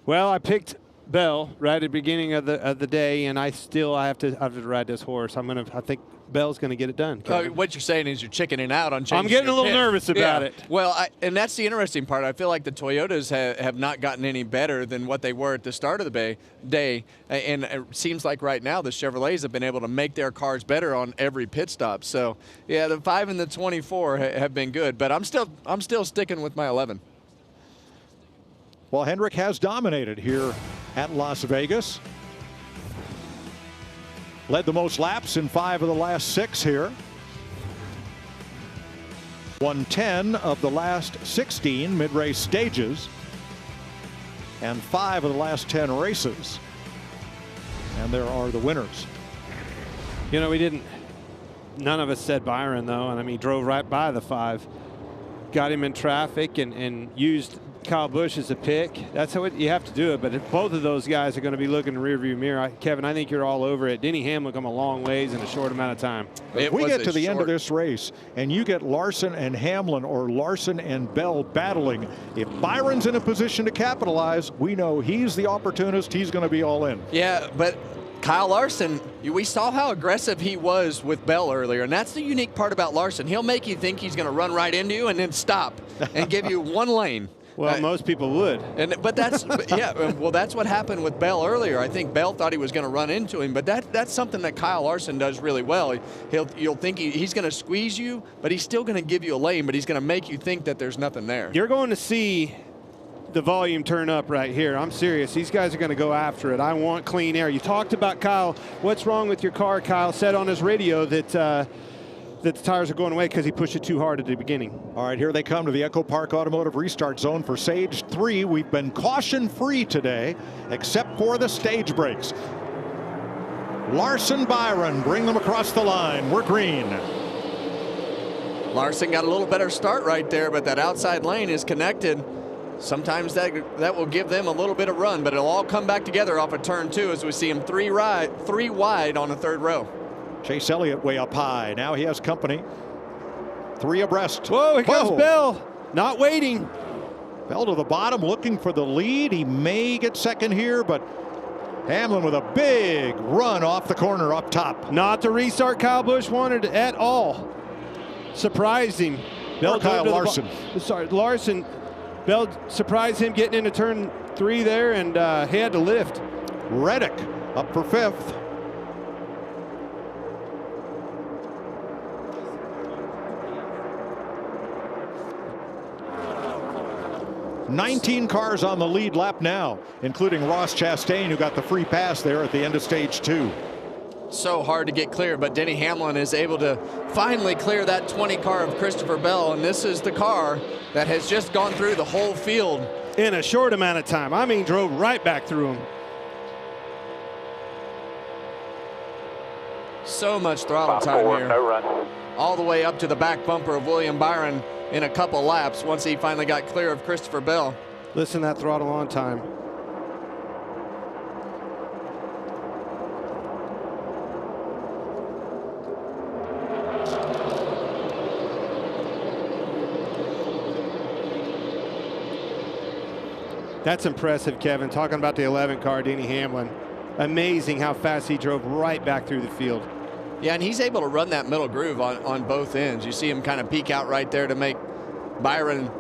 Well, I picked Bell right at the beginning of the day, and I have to ride this horse. I think Bell's going to get it done. What you're saying is you're chickening out on changing. I'm getting a little nervous about it. Well, and that's the interesting part. I feel like the Toyotas have not gotten any better than what they were at the start of the day. And it seems like right now the Chevrolets have been able to make their cars better on every pit stop. So, yeah, the 5 and the 24 have been good. But I'm still sticking with my 11. Well, Hendrick has dominated here at Las Vegas. Led the most laps in 5 of the last 6 here. Won 10 of the last 16 mid-race stages. And 5 of the last 10 races. And there are the winners. You know, none of us said Byron, though. And I mean, he drove right by the 5. Got him in traffic and used Kyle Busch as a pick. That's how you have to do it. But if both of those guys are going to be looking in the rearview mirror, Kevin, I think you're all over it. Denny Hamlin come a long ways in a short amount of time. If we get to the end of this race and you get Larson and Hamlin or Larson and Bell battling, if Byron's in a position to capitalize, we know he's the opportunist. He's going to be all in. Yeah, but Kyle Larson, we saw how aggressive he was with Bell earlier, and that's the unique part about Larson. He'll make you think he's going to run right into you and then stop and give you one lane. Well, most people would. But that's yeah. Well, that's what happened with Bell earlier. I think Bell thought he was going to run into him, but that's something that Kyle Larson does really well. You'll think he's going to squeeze you, but he's still going to give you a lane, but he's going to make you think that there's nothing there. You're going to see the volume turn up right here. I'm serious. These guys are going to go after it. I want clean air. You talked about Kyle. What's wrong with your car? Kyle said on his radio that the tires are going away because he pushed it too hard at the beginning. All right, here they come to the Echo Park Automotive Restart Zone for Stage 3. We've been caution-free today, except for the stage brakes. Larson, Byron, bring them across the line. We're green. Larson got a little better start right there, but that outside lane is connected. Sometimes that will give them a little bit of run, but it'll all come back together off of turn 2 as we see him three wide on the 3rd row. Chase Elliott way up high. Now he has company. 3 abreast. Whoa, here goes Bell. Not waiting. Bell to the bottom looking for the lead. He may get second here, but Hamlin with a big run off the corner up top. Not the restart Kyle Busch wanted at all. Surprised him. Bell Kyle Larson. Larson. Bell surprised him getting into turn 3 there, and he had to lift. Reddick up for 5th. $19 cars on the lead lap now, including Ross Chastain, who got the free pass there at the end of stage 2. So hard to get clear, but Denny Hamlin is able to finally clear that 20 car of Christopher Bell, and this is the car that has just gone through the whole field. In a short amount of time. I mean, drove right back through him. So much throttle time here. No run. All the way up to the back bumper of William Byron in a couple laps once he finally got clear of Christopher Bell. Listen, that throttle on time. That's impressive, Kevin. Talking about the 11 car, Denny Hamlin. Amazing how fast he drove right back through the field. Yeah, and he's able to run that middle groove on both ends. You see him kind of peek out right there to make Byron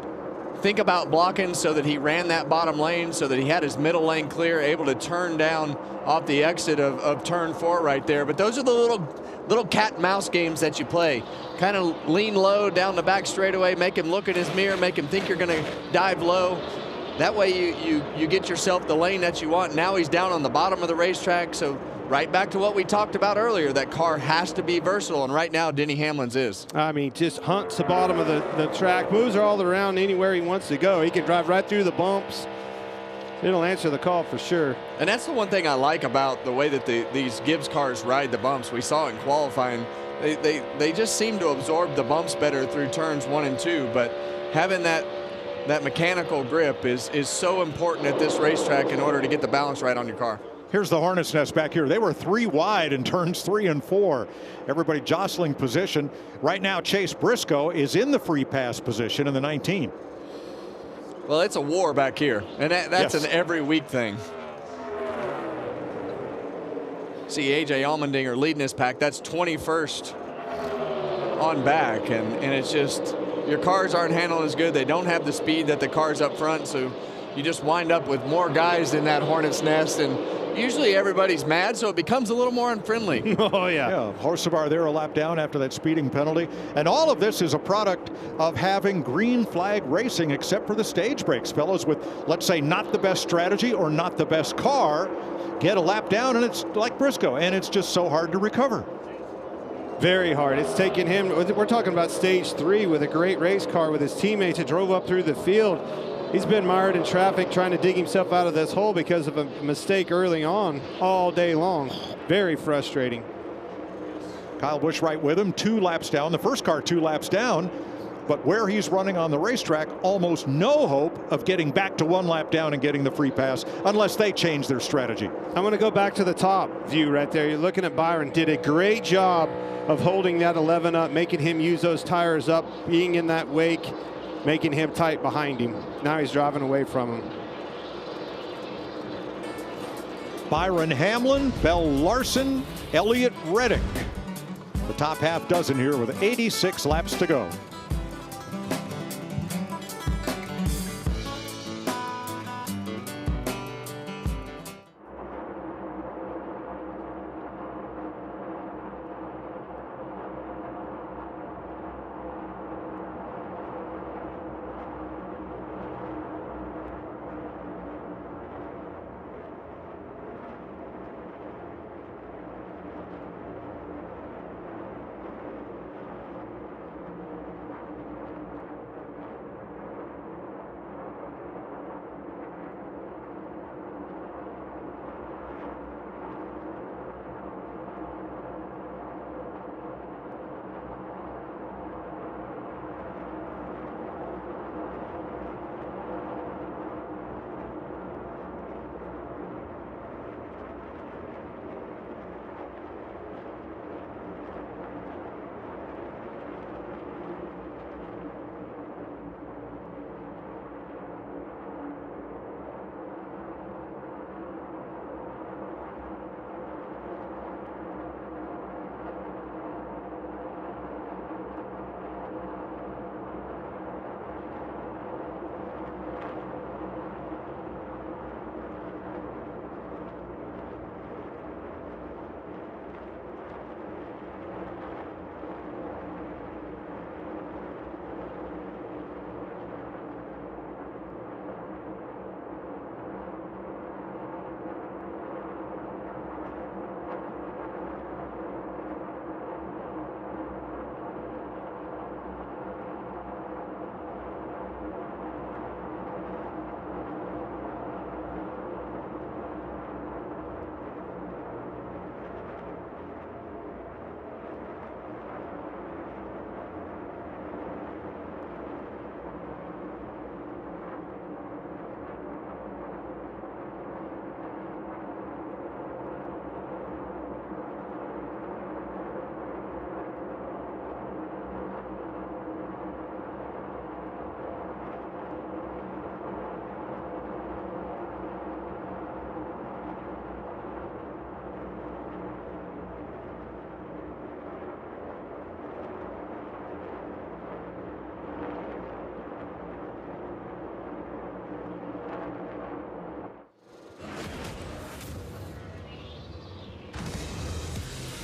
think about blocking, so that he ran that bottom lane, so that he had his middle lane clear, able to turn down off the exit of turn 4 right there. But those are the little cat and mouse games that you play. Kind of lean low down the back straightaway, make him look in his mirror, make him think you're going to dive low. That way you get yourself the lane that you want. Now he's down on the bottom of the racetrack, so right back to what we talked about earlier, that car has to be versatile, and right now Denny Hamlin's is. I mean, just hunts the bottom of the track, moves her all around anywhere he wants to go. He can drive right through the bumps. It'll answer the call for sure. And that's the one thing I like about the way that these Gibbs cars ride the bumps. We saw in qualifying, they just seem to absorb the bumps better through turns 1 and 2, but having that mechanical grip is so important at this racetrack in order to get the balance right on your car. Here's the Hornet's Nest back here. They were 3 wide in turns 3 and 4. Everybody jostling position. Right now, Chase Briscoe is in the free pass position in the 19. Well, it's a war back here, and that's an every week thing. See A.J. Allmendinger leading this pack. That's 21st on back, and it's just your cars aren't handling as good. They don't have the speed that the cars up front, so you just wind up with more guys in that Hornet's Nest, and usually everybody's mad, so it becomes a little more unfriendly. Oh, yeah. Horsebar there a lap down after that speeding penalty. And all of this is a product of having green flag racing, except for the stage breaks. Fellows with, let's say, not the best strategy or not the best car get a lap down, and it's like Briscoe, and it's just so hard to recover. Very hard. It's taken him, we're talking about stage 3 with a great race car with his teammates that drove up through the field. He's been mired in traffic trying to dig himself out of this hole because of a mistake early on all day long. Very frustrating. Kyle Busch right with him, 2 laps down. The first car 2 laps down, but where he's running on the racetrack, almost no hope of getting back to 1 lap down and getting the free pass unless they change their strategy. I'm going to go back to the top view right there. You're looking at Byron. Did a great job of holding that 11 up, making him use those tires up, being in that wake, making him tight behind him. Now he's driving away from him. Byron Hamlin, Bell Larson, Elliott Reddick. The top half dozen here with 86 laps to go.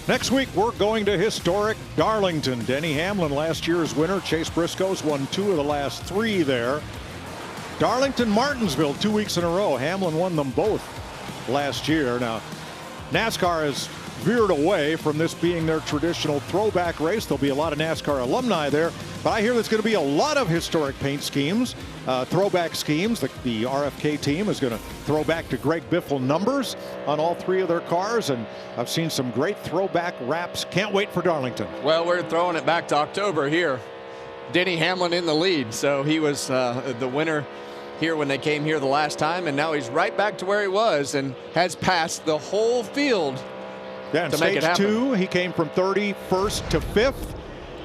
Next week, we're going to historic Darlington. Denny Hamlin, last year's winner. Chase Briscoe's won 2 of the last 3 there. Darlington, Martinsville, 2 weeks in a row. Hamlin won them both last year. Now, NASCAR has veered away from this being their traditional throwback race. There'll be a lot of NASCAR alumni there, but I hear there's going to be a lot of historic paint schemes, throwback schemes. The RFK team is going to throw back to Greg Biffle numbers on all 3 of their cars, and I've seen some great throwback wraps. Can't wait for Darlington. Well, we're throwing it back to October here. Denny Hamlin in the lead, so he was the winner here when they came here the last time, and now he's right back to where he was and has passed the whole field. Yeah, in stage 2, he came from 31st to 5th.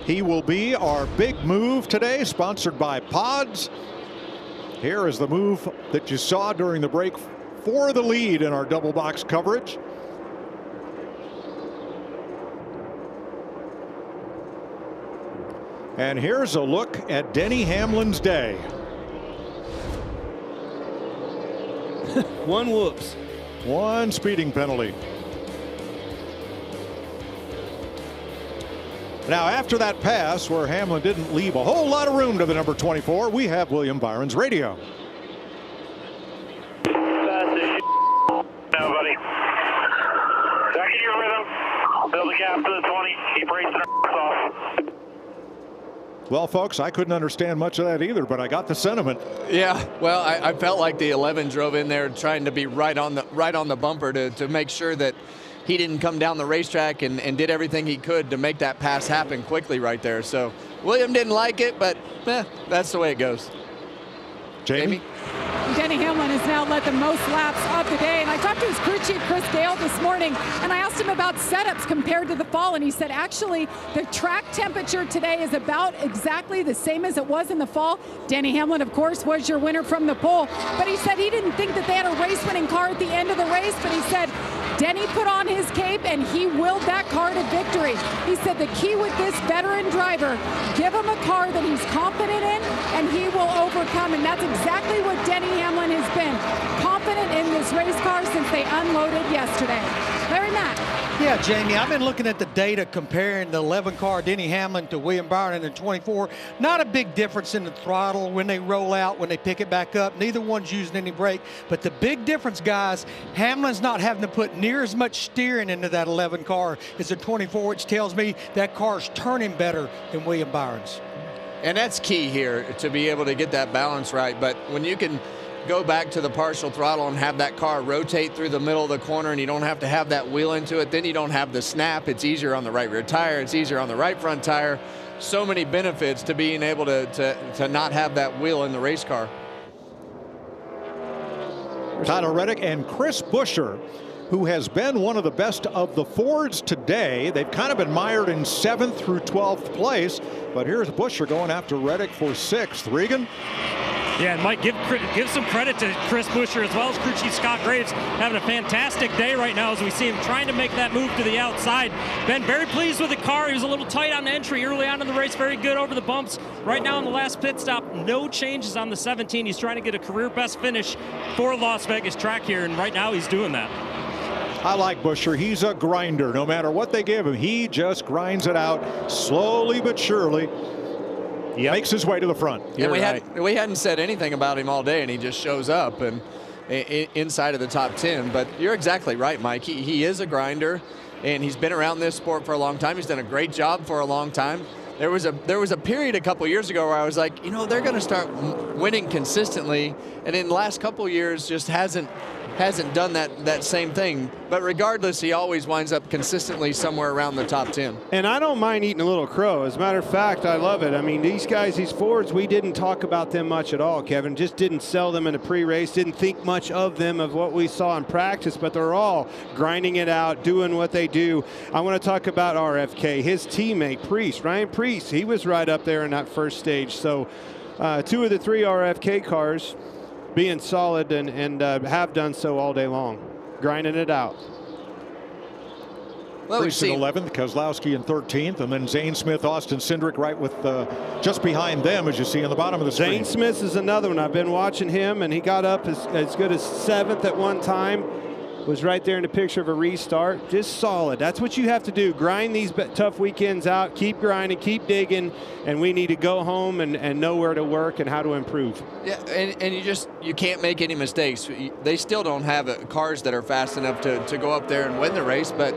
He will be our big move today, sponsored by Pods. Here is the move that you saw during the break for the lead in our double box coverage. And here's a look at Denny Hamlin's day. One whoops. 1 speeding penalty. Now, after that pass where Hamlin didn't leave a whole lot of room to the number 24, we have William Byron's radio. Fast as shit now, buddy. Back in your rhythm. Build a gap to the 20. Keep racing our off. Well, folks, I couldn't understand much of that either, but I got the sentiment. Yeah, well, I felt like the 11 drove in there trying to be right on the bumper to make sure that he didn't come down the racetrack and did everything he could to make that pass happen quickly right there. So William didn't like it, but that's the way it goes. Jamie? Denny Hamlin has now led the most laps of the day. And I talked to his crew chief, Chris Dale, this morning, and I asked him about setups compared to the fall. And he said, actually, the track temperature today is about exactly the same as it was in the fall. Denny Hamlin, of course, was your winner from the pole. But he said he didn't think that they had a race-winning car at the end of the race. But he said, Denny put on his cape and he willed that car to victory. He said the key with this veteran driver, give him a car that he's confident in and he will overcome. And that's exactly what Denny Hamlin has been. Confident in this race car since they unloaded yesterday. Larry Mack. Yeah, Jamie, I've been looking at the data comparing the 11 car Denny Hamlin to William Byron in the 24. Not a big difference in the throttle when they roll out, when they pick it back up. Neither one's using any brake. But the big difference, guys, Hamlin's not having to put near as much steering into that 11 car as the 24, which tells me that car's turning better than William Byron's. And that's key here, to be able to get that balance right. But when you can go back to the partial throttle and have that car rotate through the middle of the corner and you don't have to have that wheel into it, then you don't have the snap. It's easier on the right rear tire. It's easier on the right front tire. So many benefits to being able to not have that wheel in the race car. Tyler Reddick and Chris Buescher, who has been one of the best of the Fords today. They've kind of been mired in 7th through 12th place, but here's Buescher going after Reddick for 6th. Regan? Yeah, and Mike, give some credit to Chris Buescher as well as crew chief Scott Graves, having a fantastic day right now as we see him trying to make that move to the outside. Been very pleased with the car. He was a little tight on entry early on in the race, very good over the bumps. Right now in the last pit stop, no changes on the 17. He's trying to get a career best finish for Las Vegas track here, and right now he's doing that. I like Buescher. He's a grinder. No matter what they give him, he just grinds it out slowly but surely. He makes his way to the front. And we hadn't said anything about him all day, and he just shows up and inside of the top 10. But you're exactly right, Mike. He is a grinder, and he's been around this sport for a long time. He's done a great job for a long time. There was a period a couple years ago where I was like, you know, they're going to start winning consistently, and in the last couple years just hasn't done that same thing. But regardless, he always winds up consistently somewhere around the top 10. And I don't mind eating a little crow. As a matter of fact, I love it. I mean, these guys, these Fords, we didn't talk about them much at all, Kevin. Just didn't sell them in a pre-race, didn't think much of them, of what we saw in practice, but they're all grinding it out, doing what they do. I want to talk about RFK, his teammate, Priest, Ryan Priest. He was right up there in that first stage. So 2 of the 3 RFK cars being solid and have done so all day long, grinding it out. Well, Priest in 11th, Kozlowski in 13th, and then Zane Smith, Austin Cindric right with just behind them, as you see on the bottom of the screen. Zane Smith is another one. I've been watching him, and he got up as good as 7th at one time. was right there in the picture of a restart. Just solid. That's what you have to do. Grind these tough weekends out. Keep grinding. Keep digging. And we need to go home and know where to work and how to improve. Yeah, and you can't make any mistakes. They still don't have cars that are fast enough to go up there and win the race, but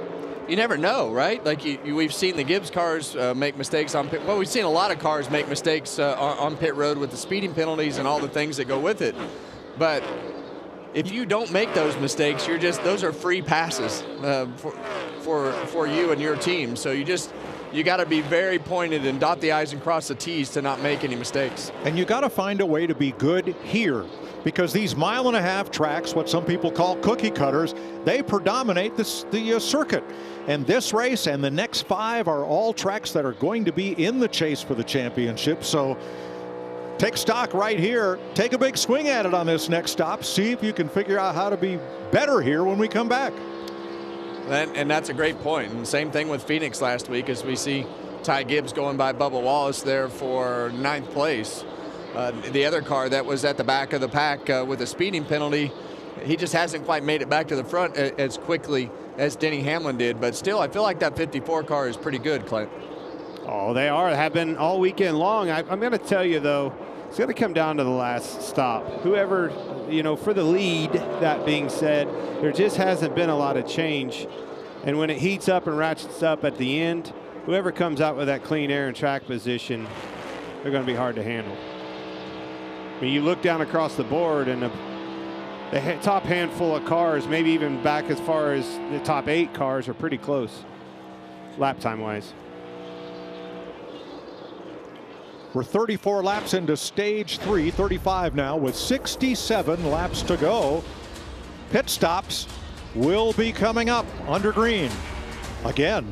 you never know, right? Like we've seen the Gibbs cars make mistakes on pit. Well, we've seen a lot of cars make mistakes on pit road with the speeding penalties and all the things that go with it. But if you don't make those mistakes, those are free passes for you and your team. So you got to be very pointed and dot the I's and cross the T's to not make any mistakes. And you got to find a way to be good here, because these 1.5 mile tracks, what some people call cookie cutters, they predominate the circuit. And this race and the next 5 are all tracks that are going to be in the chase for the championship. So take stock right here. Take a big swing at it on this next stop. See if you can figure out how to be better here when we come back. And that's a great point. And same thing with Phoenix last week, as we see Ty Gibbs going by Bubba Wallace there for 9th place. The other car that was at the back of the pack with a speeding penalty, he just hasn't quite made it back to the front as quickly as Denny Hamlin did. But still, I feel like that 54 car is pretty good, Clint. Oh, they have been all weekend long. I'm going to tell you, though, it's going to come down to the last stop. Whoever, for the lead, that being said, there just hasn't been a lot of change. And when it heats up and ratchets up at the end, whoever comes out with that clean air and track position, they're going to be hard to handle. I mean, you look down across the board, and the top handful of cars, maybe even back as far as the top 8 cars, are pretty close, lap time wise. We're 34 laps into stage 3, 35 now, with 67 laps to go. Pit stops will be coming up under green again.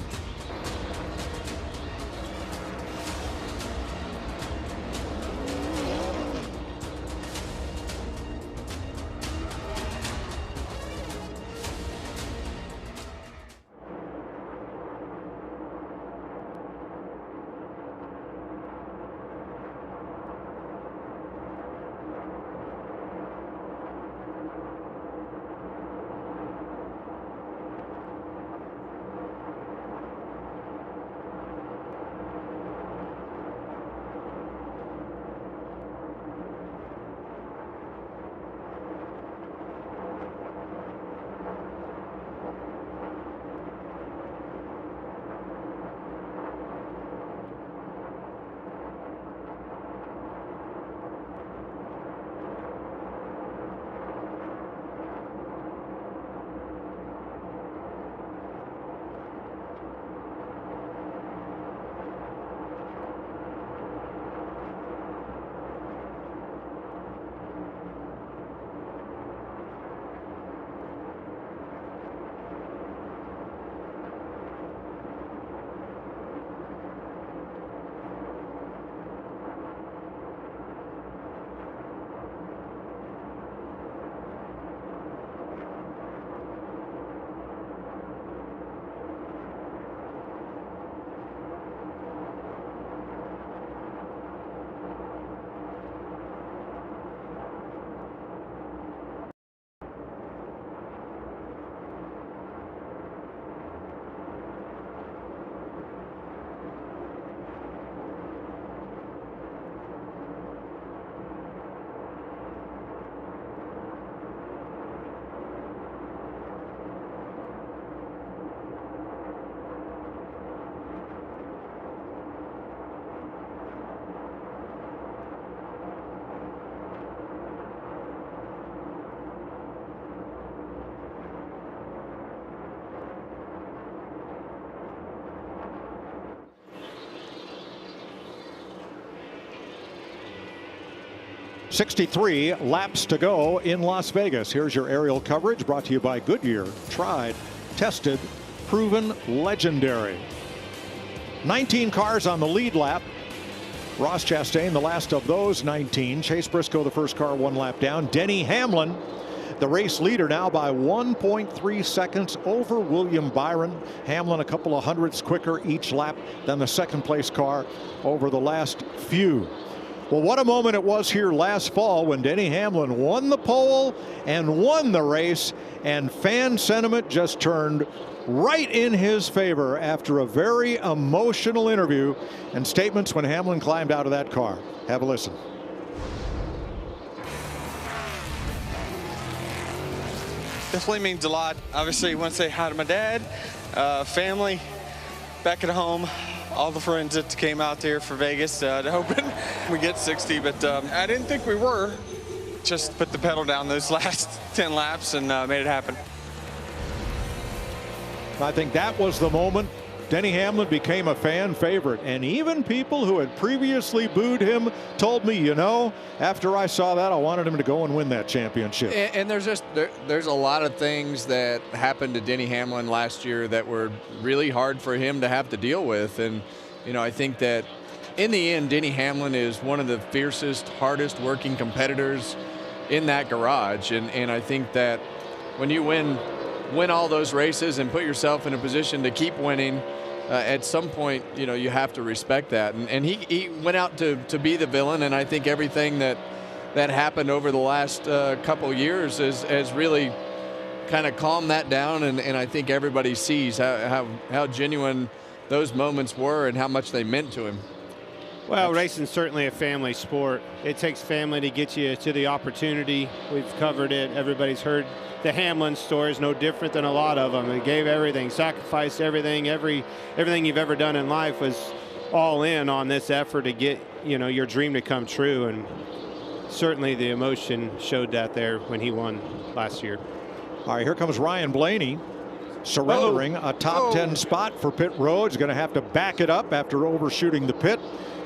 .63 laps to go in Las Vegas. Here's your aerial coverage brought to you by Goodyear. Tried, tested, proven, legendary. 19 cars on the lead lap. Ross Chastain, the last of those 19. Chase Briscoe, the first car, 1 lap down. Denny Hamlin, the race leader, now by 1.3 seconds over William Byron. Hamlin a couple of hundredths quicker each lap than the second place car over the last few. Well, what a moment it was here last fall when Denny Hamlin won the pole and won the race, and fan sentiment just turned right in his favor after a very emotional interview and statements when Hamlin climbed out of that car. Have a listen. Definitely means a lot. Obviously, want to say hi to my dad, family, back at home, all the friends that came out there for Vegas, hoping we get 60, but I didn't think we were. Just put the pedal down those last 10 laps and made it happen. I think that was the moment Denny Hamlin became a fan favorite, and even people who had previously booed him told me, you know, after I saw that, I wanted him to go and win that championship. And there's a lot of things that happened to Denny Hamlin last year that were really hard for him to have to deal with. And, you know, I think that in the end, Denny Hamlin is one of the fiercest, hardest working competitors in that garage. And I think that when you win all those races and put yourself in a position to keep winning, at some point, you know, you have to respect that. And he went out to be the villain, and I think everything that happened over the last couple years has really kind of calmed that down, and I think everybody sees how genuine those moments were and how much they meant to him. Well, racing's certainly a family sport. It takes family to get you to the opportunity. We've covered it. Everybody's heard the Hamlin story. Is no different than a lot of them. They gave everything, sacrificed everything. Everything you've ever done in life was all in on this effort to get, you know, your dream to come true. And certainly the emotion showed that there when he won last year. All right, here comes Ryan Blaney, surrendering a top 10 spot for pit road. He's going to have to back it up after overshooting the pit.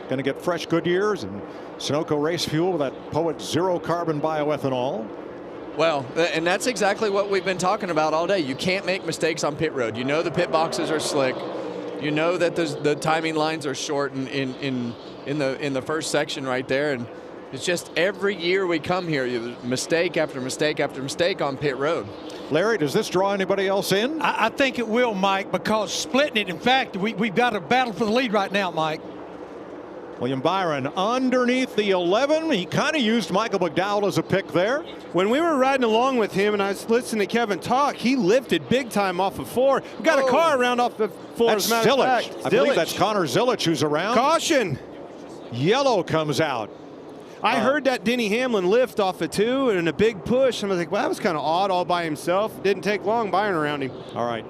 Going to get fresh Goodyears and Sunoco race fuel with that Poet zero carbon bioethanol. Well, and that's exactly what we've been talking about all day. You can't make mistakes on pit road. You know the pit boxes are slick. You know that the timing lines are short in the first section right there. And it's just every year we come here, mistake after mistake after mistake on pit road. Larry, does this draw anybody else in? I think it will, Mike, because splitting it. In fact, we've got a battle for the lead right now, Mike. William Byron underneath the 11. He kind of used Michael McDowell as a pick there. When we were riding along with him and I was listening to Kevin talk, he lifted big time off of 4. We got a car around off of 4. That's Zillich. I believe that's Connor Zillich who's around. Caution. Yellow comes out. I heard that Denny Hamlin lift off of 2 and a big push. And I was like, well, that was kind of odd all by himself. Didn't take long, Byron around him. All right.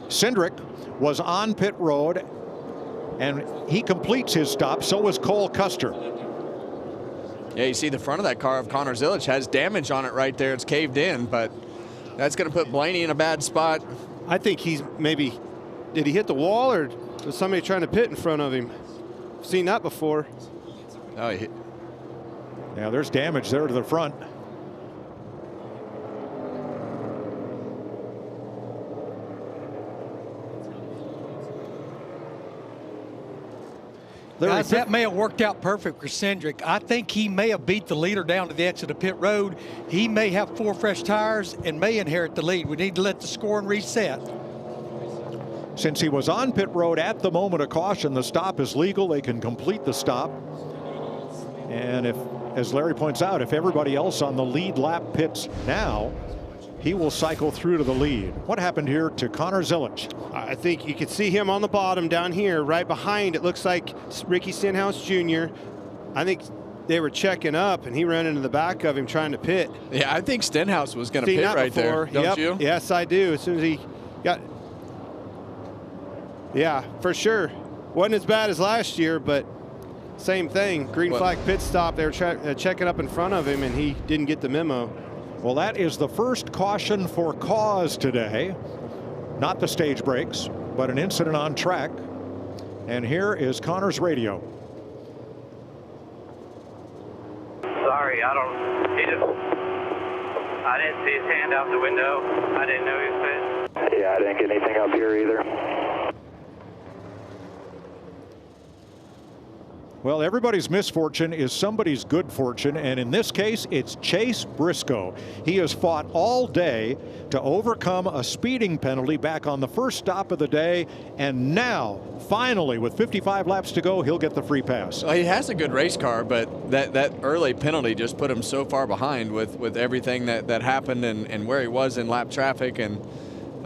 Cindric was on pit road, and he completes his stop. So was Cole Custer. Yeah, you see the front of that car of Connor Zillich has damage on it right there. It's caved in, but that's going to put Blaney in a bad spot. I think he's maybe, did he hit the wall or was somebody trying to pit in front of him? I've seen that before. Oh, he hit. Yeah, there's damage there to the front. Guys, that may have worked out perfect for Cindric. I think he may have beat the leader down to the exit of pit road. He may have 4 fresh tires and may inherit the lead. We need to let the scoring reset. Since he was on pit road at the moment of caution, the stop is legal. They can complete the stop. And if, as Larry points out, if everybody else on the lead lap pits now, he will cycle through to the lead. What happened here to Connor Zillich? I think you could see him on the bottom down here, right behind. It looks like Ricky Stenhouse Jr. I think they were checking up, and he ran into the back of him trying to pit. Yeah, I think Stenhouse was going to pit right there. Don't you? Yes, I do. As soon as he got, yeah, for sure. Wasn't as bad as last year, but same thing. Green flag pit stop. They were checking up in front of him, and he didn't get the memo. Well, that is the first caution for cause today. Not the stage breaks, but an incident on track. And here is Connor's radio. Sorry, I didn't see his hand out the window. I didn't know he was pit. Yeah, I didn't get anything up here either. Well, everybody's misfortune is somebody's good fortune, and in this case, it's Chase Briscoe. He has fought all day to overcome a speeding penalty back on the first stop of the day, and now, finally, with 55 laps to go, he'll get the free pass. Well, he has a good race car, but that early penalty just put him so far behind with everything that happened and where he was in lap traffic, and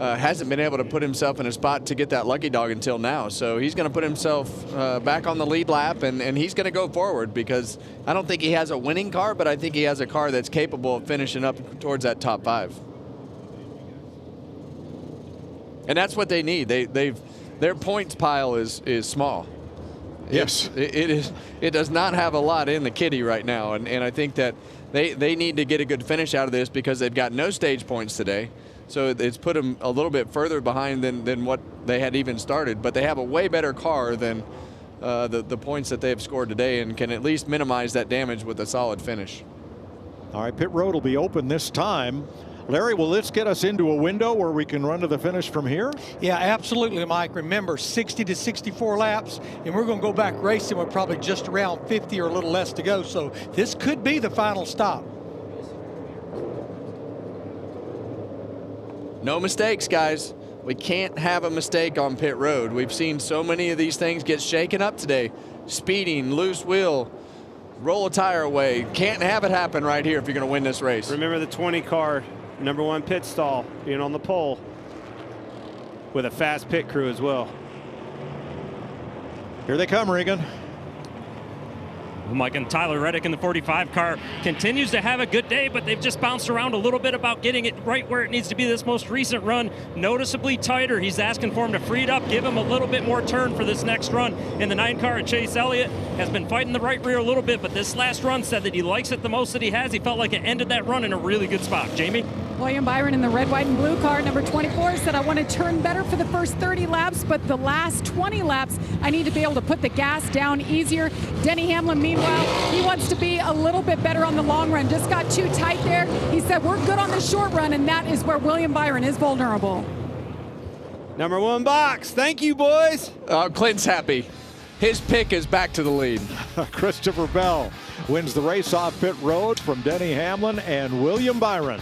hasn't been able to put himself in a spot to get that lucky dog until now. So he's going to put himself back on the lead lap, and he's going to go forward, because I don't think he has a winning car, but I think he has a car that's capable of finishing up towards that top 5. And that's what they need. Their points pile is small. Yes. It does not have a lot in the kitty right now, and I think that they need to get a good finish out of this, because they've got no stage points today. So it's put them a little bit further behind than what they had even started. But they have a way better car than the points that they have scored today, and can at least minimize that damage with a solid finish. All right, pit road will be open this time. Larry, will this get us into a window where we can run to the finish from here? Yeah, absolutely, Mike. Remember, 60 to 64 laps, and we're going to go back racing with probably just around 50 or a little less to go. So this could be the final stop. No mistakes, guys. We can't have a mistake on pit road. We've seen so many of these things get shaken up today. Speeding, loose wheel, roll a tire away. Can't have it happen right here if you're going to win this race. Remember the 20 car, #1 pit stall, being on the pole with a fast pit crew as well. Here they come, Regan. Mike, and Tyler Reddick in the 45 car continues to have a good day, but they've just bounced around a little bit about getting it right where it needs to be. This most recent run noticeably tighter. He's asking for him to free it up, give him a little bit more turn for this next run. In the 9 car, Chase Elliott has been fighting the right rear a little bit, but this last run said that he likes it the most that he has. He felt like it ended that run in a really good spot. Jamie? William Byron in the red, white, and blue car, number 24, said, I want to turn better for the first 30 laps, but the last 20 laps, I need to be able to put the gas down easier. Denny Hamlin, meanwhile, he wants to be a little bit better on the long run. Just got too tight there. He said, we're good on the short run, and that is where William Byron is vulnerable. #1 box. Thank you, boys. Clint's happy. His pick is back to the lead. Christopher Bell wins the race off pit road from Denny Hamlin and William Byron.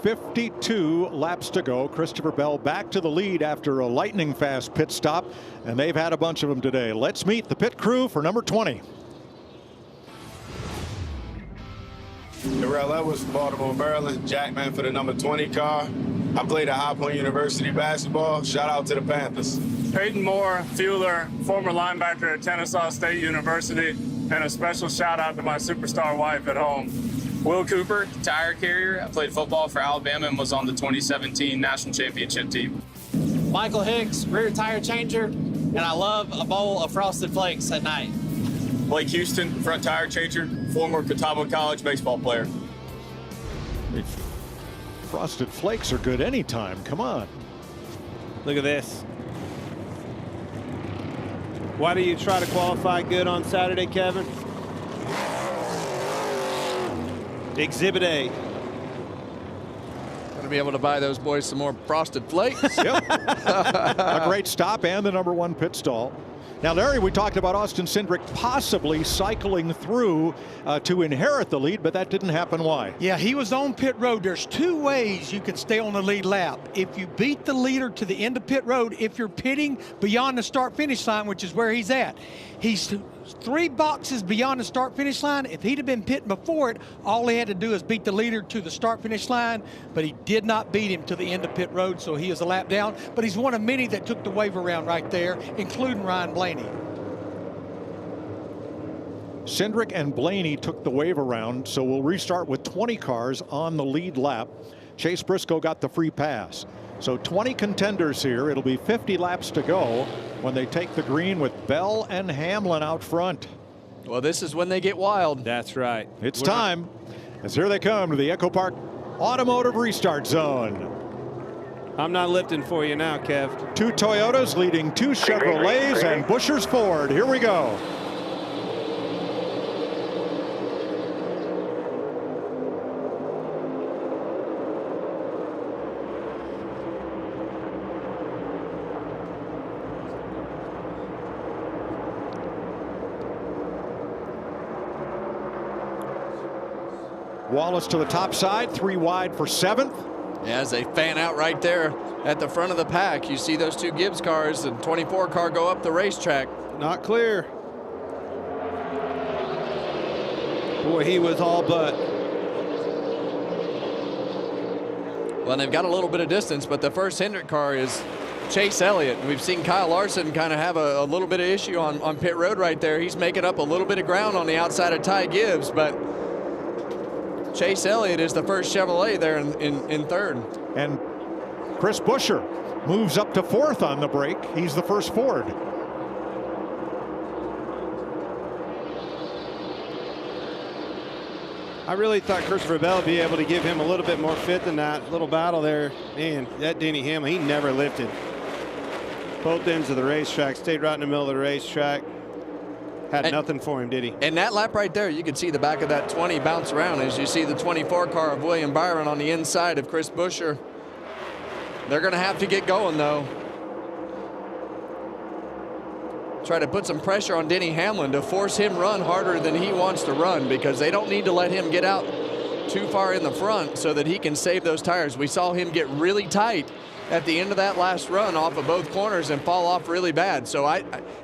52 laps to go. Christopher Bell back to the lead after a lightning fast pit stop, and they've had a bunch of them today. Let's meet the pit crew for number 20. Darrell Edwards from Baltimore, Maryland. Jackman for the number 20 car. I played at High Point University basketball. Shout out to the Panthers. Peyton Moore, Fueler, former linebacker at Kennesaw State University, and a special shout out to my superstar wife at home. Will Cooper, tire carrier. I played football for Alabama and was on the 2017 national championship team. Michael Hicks, rear tire changer, and I love a bowl of Frosted Flakes at night. Blake Houston, front tire changer, former Catawba College baseball player. Frosted Flakes are good anytime. Come on. Look at this. Why do you try to qualify good on Saturday, Kevin? Exhibit A. Going to be able to buy those boys some more Frosted Flakes. Yep. A great stop and the number 1 pit stall. Now, Larry, we talked about Austin Cindric possibly cycling through to inherit the lead, but that didn't happen. Why? Yeah, he was on pit road. There's 2 ways you can stay on the lead lap. If you beat the leader to the end of pit road, if you're pitting beyond the start-finish line, which is where he's at. He's 3 boxes beyond the start-finish line. If he'd have been pitting before it, all he had to do is beat the leader to the start-finish line, but he did not beat him to the end of pit road, so he is a lap down. But he's one of many that took the wave around right there, including Ryan Blaney. Cindric and Blaney took the wave around, so we'll restart with 20 cars on the lead lap. Chase Briscoe got the free pass. So 20 contenders here. It'll be 50 laps to go when they take the green with Bell and Hamlin out front. Well, this is when they get wild. That's right. It's time, as here they come to the Echo Park Automotive Restart Zone. I'm not lifting for you now, Kev. 2 Toyotas leading 2 Chevrolets and Buescher's Ford. Here we go. Wallace to the top side, 3 wide for 7th. Yeah, as they fan out right there at the front of the pack, you see those 2 Gibbs cars and 24 car go up the racetrack. Not clear. Boy, he was all but. Well, they've got a little bit of distance, but the first Hendrick car is Chase Elliott. We've seen Kyle Larson kind of have a little bit of issue on pit road right there. He's making up a little bit of ground on the outside of Ty Gibbs, but Chase Elliott is the first Chevrolet there in 3rd. And Chris Buescher moves up to 4th on the break. He's the first Ford. I really thought Christopher Bell would be able to give him a little bit more fit than that. Little battle there. Man, that Denny Hamlin, he never lifted. Both ends of the racetrack, stayed right in the middle of the racetrack. Had nothing for him, did he? And that lap right there, you can see the back of that 20 bounce around as you see the 24 car of William Byron on the inside of Chris Buescher. They're going to have to get going, though. Try to put some pressure on Denny Hamlin to force him run harder than he wants to run, because they don't need to let him get out too far in the front so that he can save those tires. We saw him get really tight at the end of that last run off of both corners and fall off really bad. So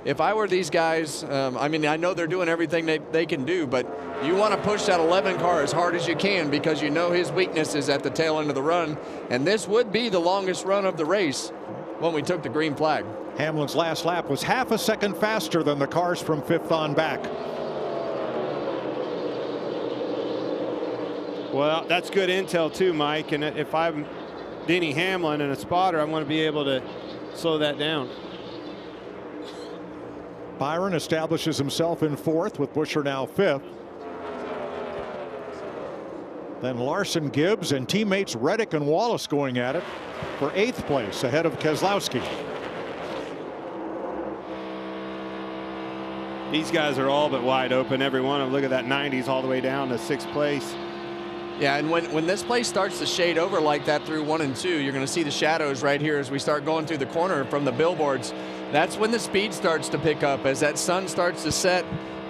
if I were these guys, I mean, I know they're doing everything they can do, but you want to push that 11 car as hard as you can, because you know his weakness is at the tail end of the run. And this would be the longest run of the race when we took the green flag. Hamlin's last lap was half a second faster than the cars from 5th on back. Well, that's good intel too, Mike. And if I'm Denny Hamlin and a spotter, I'm going to be able to slow that down. Byron establishes himself in 4th with Buescher now 5th. Then Larson, Gibbs, and teammates Reddick and Wallace going at it for 8th place ahead of Keselowski. These guys are all but wide open, every one of them. Look at that 90s all the way down to 6th place. Yeah, and when this place starts to shade over like that through 1 and 2, you're going to see the shadows right here as we start going through the corner from the billboards. That's when the speed starts to pick up, as that sun starts to set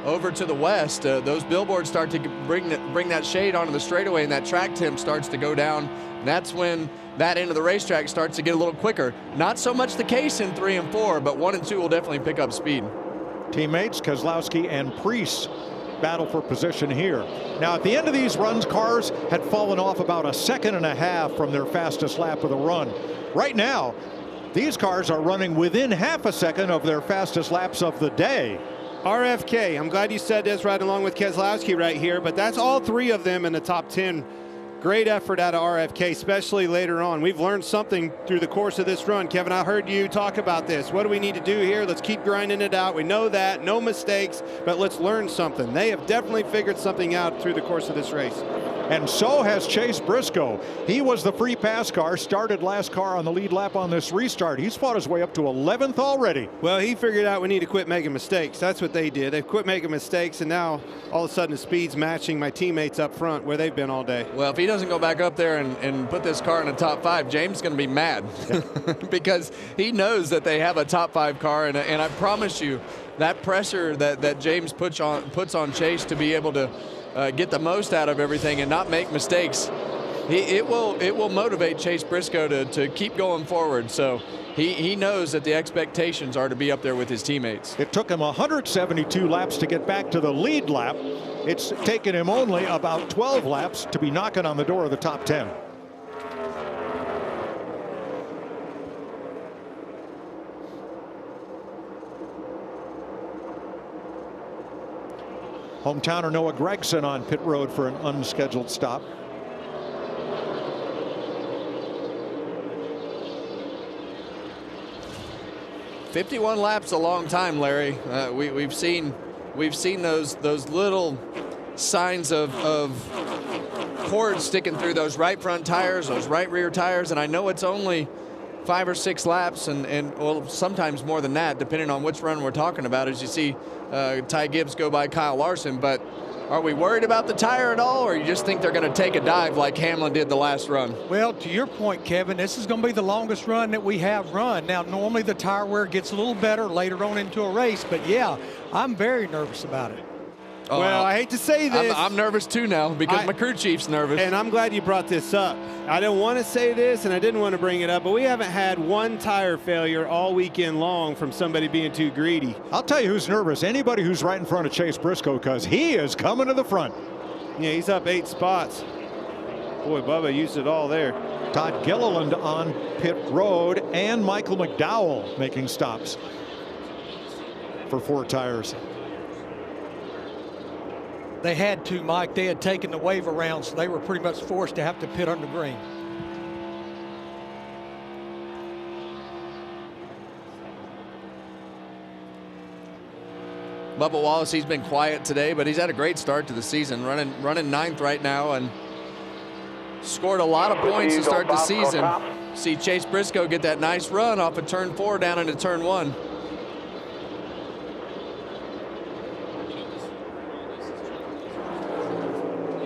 over to the west, those billboards start to bring that shade onto the straightaway, and that track temp starts to go down. And that's when that end of the racetrack starts to get a little quicker. Not so much the case in 3 and 4, but 1 and 2 will definitely pick up speed. Teammates Keselowski and Preece battle for position here. Now at the end of these runs, cars had fallen off about 1.5 seconds from their fastest lap of the run. Right now, these cars are running within 0.5 seconds of their fastest laps of the day. RFK, I'm glad you said this right along with Keselowski right here, but that's all 3 of them in the top 10. Great effort out of RFK, especially later on. We've learned something through the course of this run. Kevin, I heard you talk about this. What do we need to do here? Let's keep grinding it out. We know that, no mistakes, but let's learn something. They have definitely figured something out through the course of this race. And so has Chase Briscoe. He was the free pass car, started last car on the lead lap on this restart. He's fought his way up to 11th already. Well, he figured out we need to quit making mistakes. That's what they did. They've quit making mistakes, and now all of a sudden the speed's matching my teammates up front where they've been all day. Well, if he doesn't go back up there and put this car in the top 5, James is going to be mad because he knows that they have a top 5 car, and I promise you that pressure that James puts on Chase to be able to get the most out of everything and not make mistakes, it will motivate Chase Briscoe to keep going forward. So he knows that the expectations are to be up there with his teammates. It took him 172 laps to get back to the lead lap. It's taken him only about 12 laps to be knocking on the door of the top 10. Hometowner Noah Gragson on pit road for an unscheduled stop. $51 laps a long time, Larry. We've seen those little signs of cords sticking through those right front tires, those right rear tires, and I know it's only 5 or 6 laps, and well, sometimes more than that, depending on which run we're talking about, as you see Ty Gibbs go by Kyle Larson. But are we worried about the tire at all, or you just think they're going to take a dive like Hamlin did the last run? Well, to your point, Kevin, this is going to be the longest run that we have run. Now, normally the tire wear gets a little better later on into a race, but yeah, I'm very nervous about it. Well, I hate to say this. I'm nervous too now because my crew chief's nervous. And I'm glad you brought this up. I don't want to say this, and I didn't want to bring it up, but we haven't had one tire failure all weekend long from somebody being too greedy. I'll tell you who's nervous. Anybody who's right in front of Chase Briscoe, because he is coming to the front. Yeah, he's up 8 spots. Boy, Bubba used it all there. Todd Gilliland on pit road, and Michael McDowell making stops for 4 tires. They had to, Mike. They had taken the wave around, so they were pretty much forced to have to pit under green. Bubba Wallace, he's been quiet today, but he's had a great start to the season, running 9th right now, and scored a lot of points to start the season. See Chase Briscoe get that nice run off of turn 4 down into turn 1.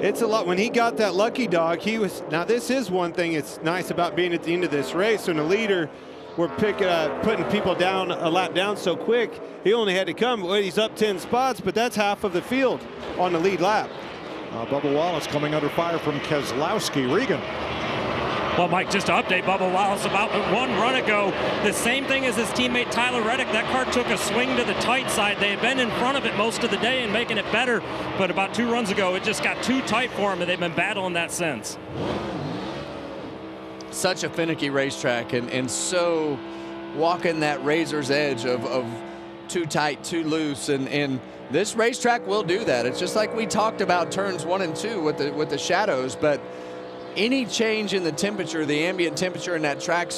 It's a lot. When he got that lucky dog, he was. Now this is one thing that's nice about being at the end of this race. When the leader were putting people down a lap down so quick, he only had to come. Well, he's up 10 spots, but that's half of the field on the lead lap. Bubba Wallace coming under fire from Keselowski. Regan. Well, Mike, just to update Bubba Wallace, about 1 run ago, the same thing as his teammate Tyler Reddick. That car took a swing to the tight side. They had been in front of it most of the day and making it better, but about 2 runs ago, it just got too tight for them, and they've been battling that since. Such a finicky racetrack, and so walking that razor's edge of too tight, too loose, and this racetrack will do that. It's just like we talked about turns 1 and 2 with the shadows, but any change in the temperature, the ambient temperature and that track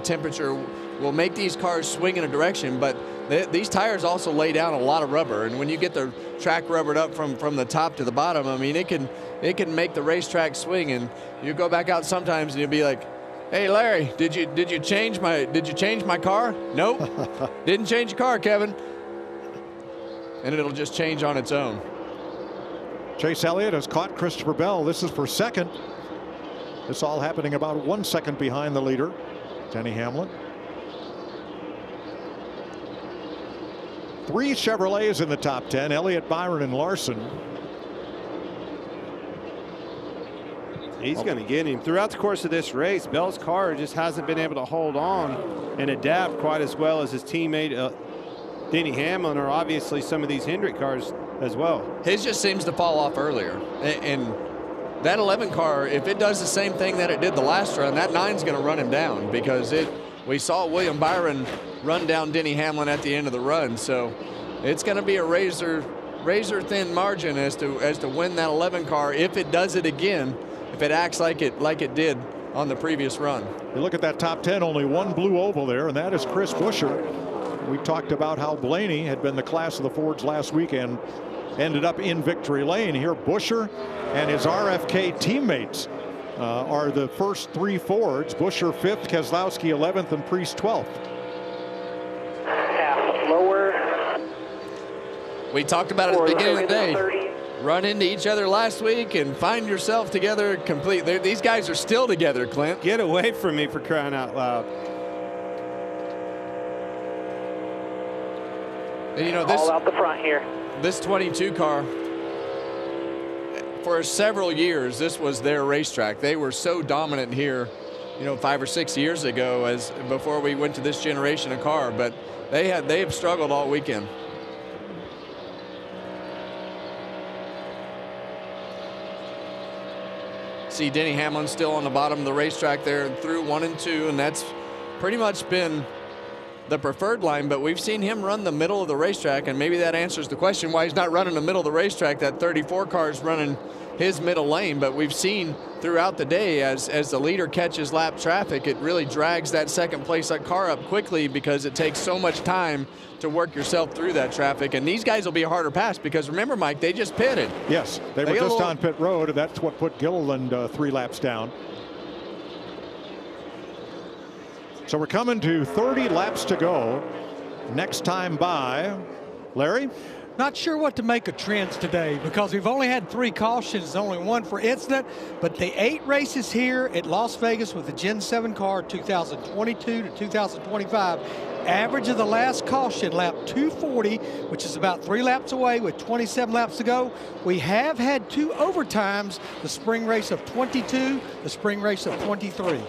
temperature will make these cars swing in a direction, but these tires also lay down a lot of rubber, and when you get the track rubbered up from the top to the bottom, I mean, it can make the racetrack swing. And you go back out sometimes and you'll be like, "Hey Larry, did you change my car?" Nope. Didn't change your car, Kevin. And it'll just change on its own. Chase Elliott has caught Christopher Bell. This is for 2nd. This all happening about 1 second behind the leader, Denny Hamlin. 3 Chevrolets in the top 10, Elliott, Byron, and Larson. He's going to get him. Throughout the course of this race, Bell's car just hasn't been able to hold on and adapt quite as well as his teammate Denny Hamlin, or obviously some of these Hendrick cars as well. His just seems to fall off earlier. And that 11 car, if it does the same thing that it did the last run, that 9's going to run him down, because we saw William Byron run down Denny Hamlin at the end of the run. So it's going to be a razor thin margin as to win that 11 car if it does it again, if it acts like it did on the previous run. You look at that top 10, only one blue oval there, and that is Chris Buescher. We talked about how Blaney had been the class of the Fords last weekend, ended up in victory lane. Here Buescher and his RFK teammates are the first 3 Fords. Buescher 5th, Keselowski 11th, and Priest 12th. Half lower. We talked about it at the beginning of the day. Run into each other last week and find yourself together complete. These guys are still together, Clint. Get away from me, for crying out loud. And you know, all out the front here. This 22 car, for several years, this was their racetrack. They were so dominant here, you know, 5 or 6 years ago, as before we went to this generation of car. But they have struggled all weekend. See Denny Hamlin still on the bottom of the racetrack there through 1 and 2, and that's pretty much been the preferred line, but we've seen him run the middle of the racetrack, and maybe that answers the question why he's not running the middle of the racetrack. That 34 car is running his middle lane, but we've seen throughout the day as the leader catches lap traffic, it really drags that second place car up quickly, because it takes so much time to work yourself through that traffic. And these guys will be a harder pass, because remember, Mike, they just pitted. Yes, they were just on pit road, and that's what put Gilliland 3 laps down. So we're coming to 30 laps to go. Next time by, Larry? Not sure what to make of trends today, because we've only had 3 cautions, only 1 for incident, but the 8 races here at Las Vegas with the Gen 7 car 2022 to 2025, average of the last caution, lap 240, which is about 3 laps away with 27 laps to go. We have had 2 overtimes, the spring race of 22, the spring race of 23.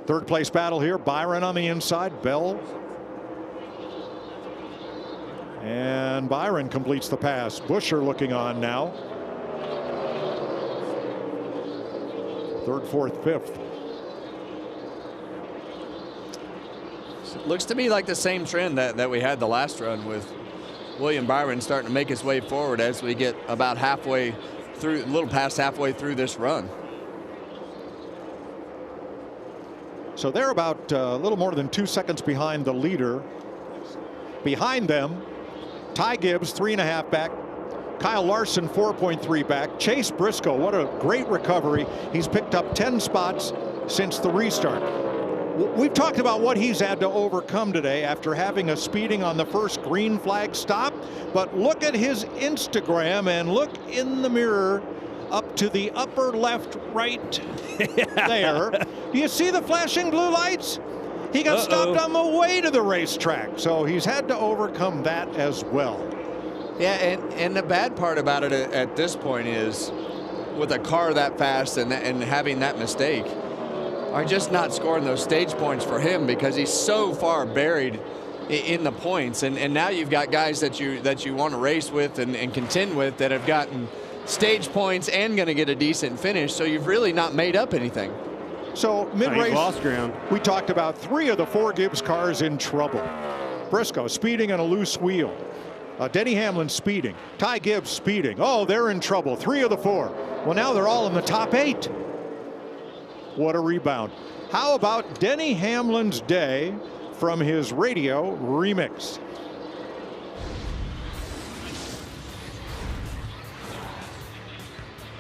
Third place battle here. Byron on the inside, Bell. And Byron completes the pass. Buescher looking on now. 3rd, 4th, 5th. It looks to me like the same trend that we had the last run, with William Byron starting to make his way forward as we get about halfway through, a little past halfway through this run. So they're about a little more than 2 seconds behind the leader. Behind them, Ty Gibbs 3.5 back. Kyle Larson 4.3 back. Chase Briscoe, what a great recovery. He's picked up 10 spots since the restart. We've talked about what he's had to overcome today after having a speeding on the first green flag stop. But look at his Instagram and look in the mirror up to the upper left, right there. Do you see the flashing blue lights? He got stopped on the way to the racetrack, so he's had to overcome that as well. Yeah, and the bad part about it at this point is, with a car that fast and having that mistake, are just not scoring those stage points for him, because he's so far buried in the points. And now you've got guys that you want to race with and contend with that have gotten stage points and going to get a decent finish, so you've really not made up anything. So mid-race, lost ground. We talked about 3 of the 4 Gibbs cars in trouble. Briscoe speeding on a loose wheel. Denny Hamlin speeding. Ty Gibbs speeding. Oh, they're in trouble. 3 of the 4. Well, now they're all in the top 8. What a rebound. How about Denny Hamlin's day from his radio remix?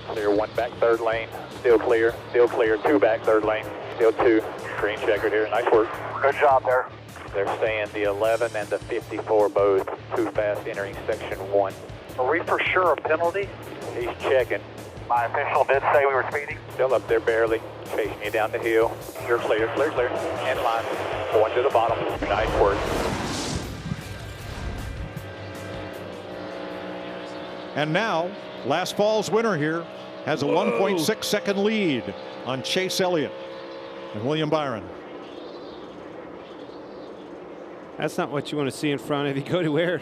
Clear 1 back 3rd lane, still clear, 2 back 3rd lane, still 2. Green checkered here, nice work. Good job there. They're saying the 11 and the 54 both too fast entering section 1. Are we for sure a penalty? He's checking. My official did say we were speeding. Still up there barely, chasing you down the hill. You're clear, clear, clear. In line, going to the bottom. Nice work. And now, last fall's winner here has a 1.6 second lead on Chase Elliott and William Byron. That's not what you want to see in front of you. Cody Ware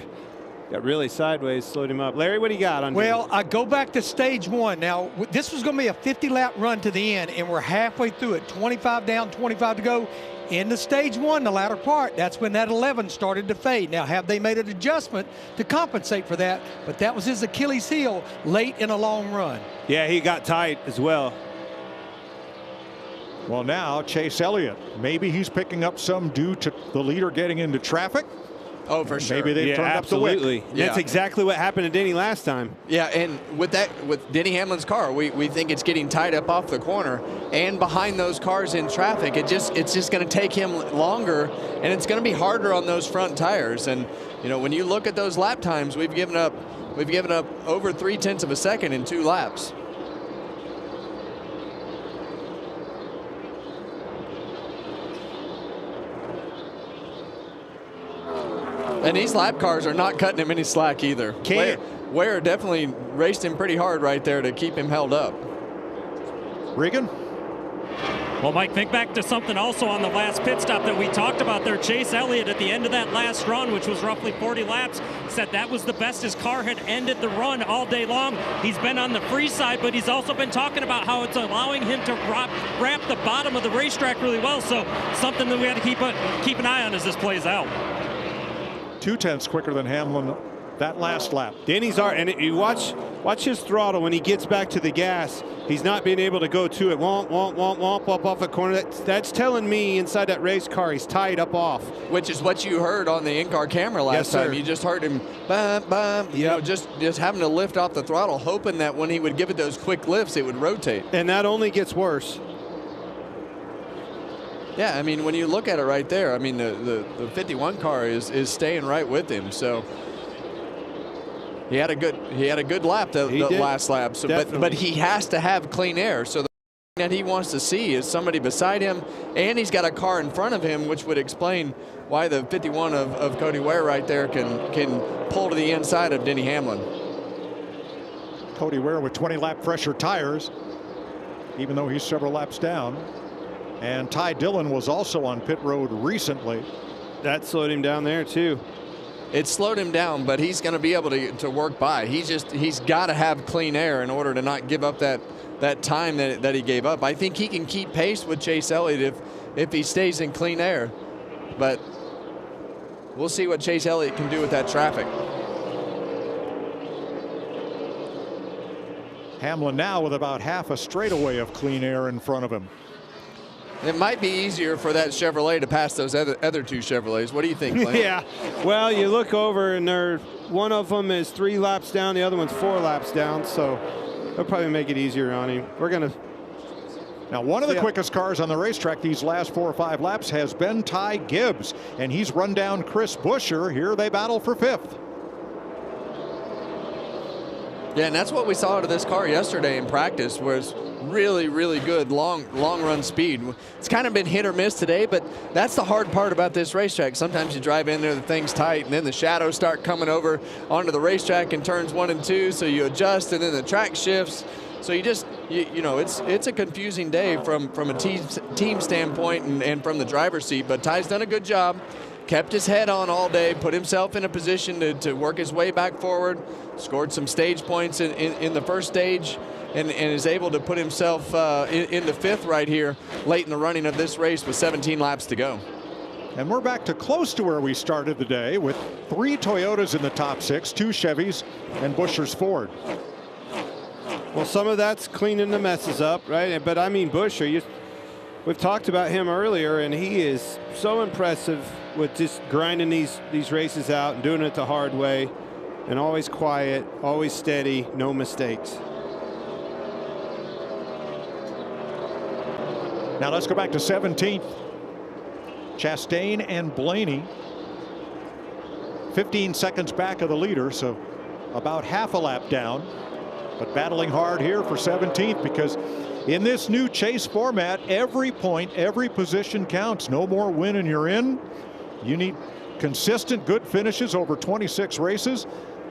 got really sideways, slowed him up. Larry, what do you got on? Well, I go back to stage one. Now, this was going to be a 50-lap run to the end, and we're halfway through it. 25 down, 25 to go. In the stage one, the latter part, that's when that 11 started to fade. Now, have they made an adjustment to compensate for that? But that was his Achilles heel late in a long run. Yeah, he got tight as well. Well, now Chase Elliott, maybe he's picking up some due to the leader getting into traffic. Oh, for sure. Maybe they've turned absolutely. up the wick. Yeah. That's exactly what happened to Denny last time. Yeah, and with Denny Hamlin's car, we think it's getting tied up off the corner and behind those cars in traffic. It's just going to take him longer, and it's going to be harder on those front tires. And you know, when you look at those lap times, we've given up over 0.3 of a second in 2 laps. And these lap cars are not cutting him any slack either. Ware definitely raced him pretty hard right there to keep him held up. Regan? Well, Mike, think back to something also on the last pit stop that we talked about there. Chase Elliott at the end of that last run, which was roughly 40 laps, said that was the best his car had ended the run all day long. He's been on the free side, but he's also been talking about how it's allowing him to wrap the bottom of the racetrack really well. So something that we have to keep an eye on as this plays out. 0.2 quicker than Hamlin that last lap. Denny's and you watch his throttle when he gets back to the gas. He's not being able to go to it. Womp, womp, womp, womp, up off the corner. That's telling me inside that race car he's tied up off. Which is what you heard on the in-car camera last time. You just heard him bum, bum, you know, just having to lift off the throttle, hoping that when he would give it those quick lifts, it would rotate. And that only gets worse. Yeah, I mean, when you look at it right there, I mean, the 51 car is staying right with him. So he had a good lap the last lap. So, but he has to have clean air. So the thing that he wants to see is somebody beside him, and he's got a car in front of him, which would explain why the 51 of Cody Ware right there can pull to the inside of Denny Hamlin. Cody Ware with 20 lap fresher tires, even though he's several laps down. And Ty Dillon was also on pit road recently. That slowed him down there too. It slowed him down, but he's going to be able to work by. He's got to have clean air in order to not give up that time that he gave up. I think he can keep pace with Chase Elliott if he stays in clean air. But we'll see what Chase Elliott can do with that traffic. Hamlin now with about half a straightaway of clean air in front of him. It might be easier for that Chevrolet to pass those other 2 Chevrolets. What do you think, Glenn? Yeah. Well, you look over and one of them is 3 laps down, the other one's 4 laps down, so they'll probably make it easier on him. Now, one of the quickest cars on the racetrack these last 4 or 5 laps has been Ty Gibbs, and he's run down Chris Buescher. Here they battle for 5th. Yeah, and that's what we saw out of this car yesterday in practice, was really, really good long run speed. It's kind of been hit or miss today, but that's the hard part about this racetrack. Sometimes you drive in there, the thing's tight, and then the shadows start coming over onto the racetrack in turns 1 and 2, so you adjust, and then the track shifts. So you know, it's a confusing day from a team standpoint and from the driver's seat, but Ty's done a good job. Kept his head on all day, put himself in a position to work his way back forward, scored some stage points in the first stage, and is able to put himself in the 5th right here late in the running of this race with 17 laps to go. And we're back to close to where we started the day with 3 Toyotas in the top 6, 2 Chevys, and Buescher's Ford. Well, some of that's cleaning the messes up, right? But I mean, Buescher, we've talked about him earlier, and he is so impressive with just grinding these races out and doing it the hard way, and always quiet, always steady, no mistakes. Now let's go back to 17th. Chastain and Blaney 15 seconds back of the leader, so about half a lap down. but battling hard here for 17th, because in this new chase format, every point, every position counts. No more win and you're in. You need consistent good finishes over 26 races.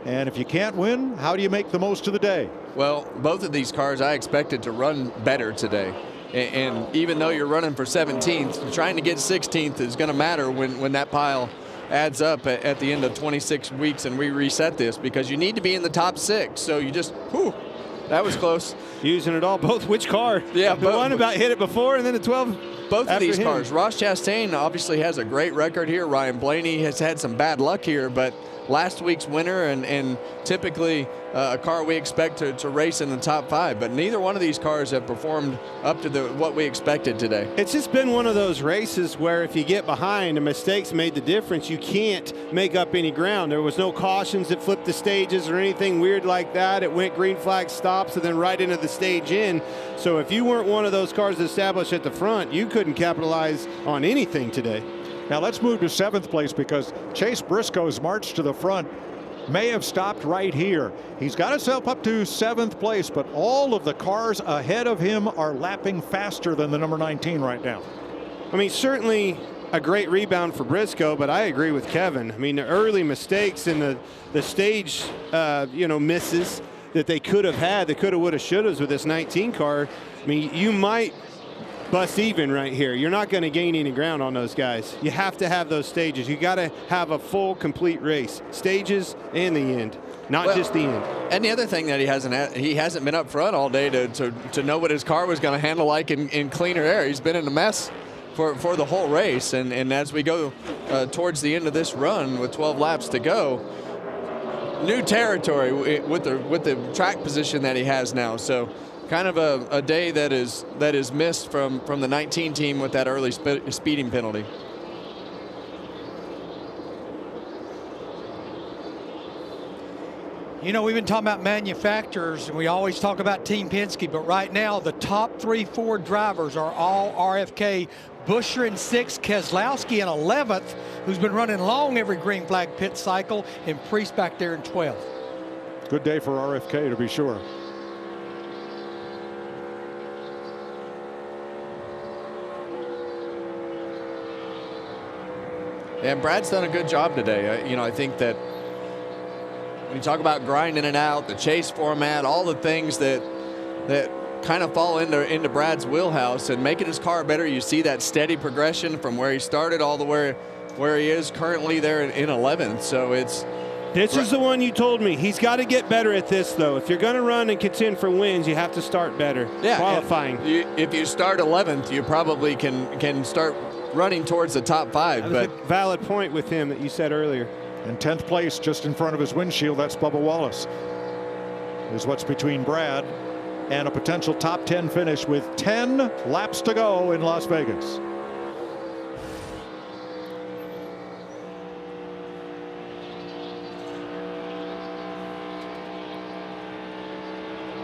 And if you can't win, how do you make the most of the day? Well, both of these cars I expected to run better today. And even though you're running for 17th, trying to get 16th is going to matter when that pile adds up at the end of 26 weeks and we reset this, because you need to be in the top 6. So you just, whew, that was close. Using it all. Both which car? Yeah, the one about hit it before and then the 12. Both of these cars. Ross Chastain obviously has a great record here. Ryan Blaney has had some bad luck here, but last week's winner and typically a car we expect to race in the top 5, but neither one of these cars have performed up to what we expected today. It's just been one of those races where if you get behind, the mistakes made the difference. You can't make up any ground. There was no cautions that flipped the stages or anything weird like that. It went green flag stops and then right into the stage in. So if you weren't one of those cars established at the front, you couldn't capitalize on anything today. Now let's move to 7th place, because Chase Briscoe's march to the front may have stopped right here. He's got himself up to 7th place, but all of the cars ahead of him are lapping faster than the number 19 right now. I mean, certainly a great rebound for Briscoe, but I agree with Kevin. I mean, the early mistakes and the stage, misses that they could have had, they could have, would have, should have with this 19 car. I mean, you might bust even right here. You're not going to gain any ground on those guys. You have to have those stages. You got to have a full, complete race, stages and the end, not just the end. And the other thing that he hasn't been up front all day to know what his car was going to handle like in cleaner air. He's been in a mess for the whole race, and as we go towards the end of this run with 12 laps to go, new territory with the track position that he has now. So kind of a day that is missed from the 19 team with that early speeding penalty. You know, we've been talking about manufacturers, and we always talk about Team Penske, but right now the top 3 Ford drivers are all RFK. Buescher in 6th, Keselowski in 11th, who's been running long every green flag pit cycle, and Priest back there in 12th. Good day for RFK, to be sure. And Brad's done a good job today. I think that when you talk about grinding it out, the chase format, all the things that kind of fall into Brad's wheelhouse and making his car better, you see that steady progression from where he started all the way where he is currently there in 11th. So this is the one you told me. He's got to get better at this, though. If you're going to run and contend for wins, you have to start better. Yeah, qualifying. If you start 11th, you probably can start running towards the top 5. But a valid point with him that you said earlier. In 10th place, just in front of his windshield, that's Bubba Wallace. Is what's between Brad and a potential top 10 finish with 10 laps to go in Las Vegas.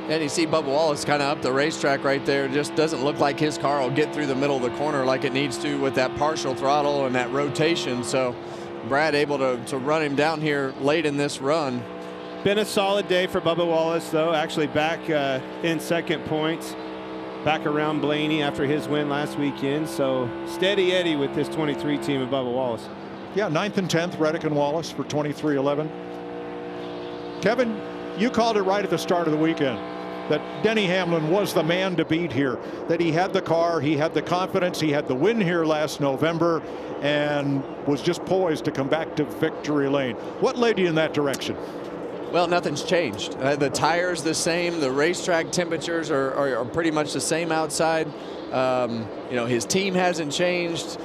And you see Bubba Wallace kind of up the racetrack right there. Just doesn't look like his car will get through the middle of the corner like it needs to with that partial throttle and that rotation. So Brad able to run him down here late in this run. Been a solid day for Bubba Wallace, though. Actually back in second points, back around Blaney after his win last weekend. So steady Eddie with this 23 team of Bubba Wallace. Yeah, 9th and 10th, Reddick and Wallace for 23-11. Kevin, you called it right at the start of the weekend that Denny Hamlin was the man to beat here, that he had the car, he had the confidence, he had the win here last November, and was just poised to come back to victory lane. What led you in that direction? Well, nothing's changed. The tires the same. The racetrack temperatures are pretty much the same outside. His team hasn't changed.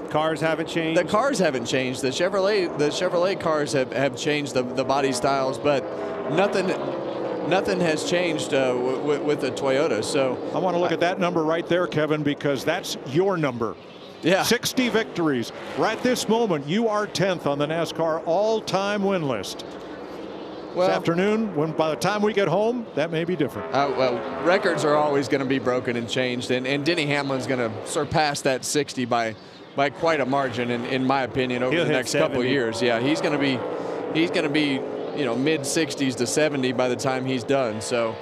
Cars haven't changed. The cars haven't changed. The Chevrolet cars have changed the body styles, but nothing has changed with the Toyota. So I want to look at that number right there, Kevin, because that's your number. Yeah. 60 victories. Right this moment, you are 10th on the NASCAR all-time win list. This afternoon, by the time we get home, that may be different. Well, records are always going to be broken and changed, and Denny Hamlin's going to surpass that 60 by quite a margin, in my opinion, over the next couple of years. Yeah, he's going to be mid 60s to 70 by the time he's done. So,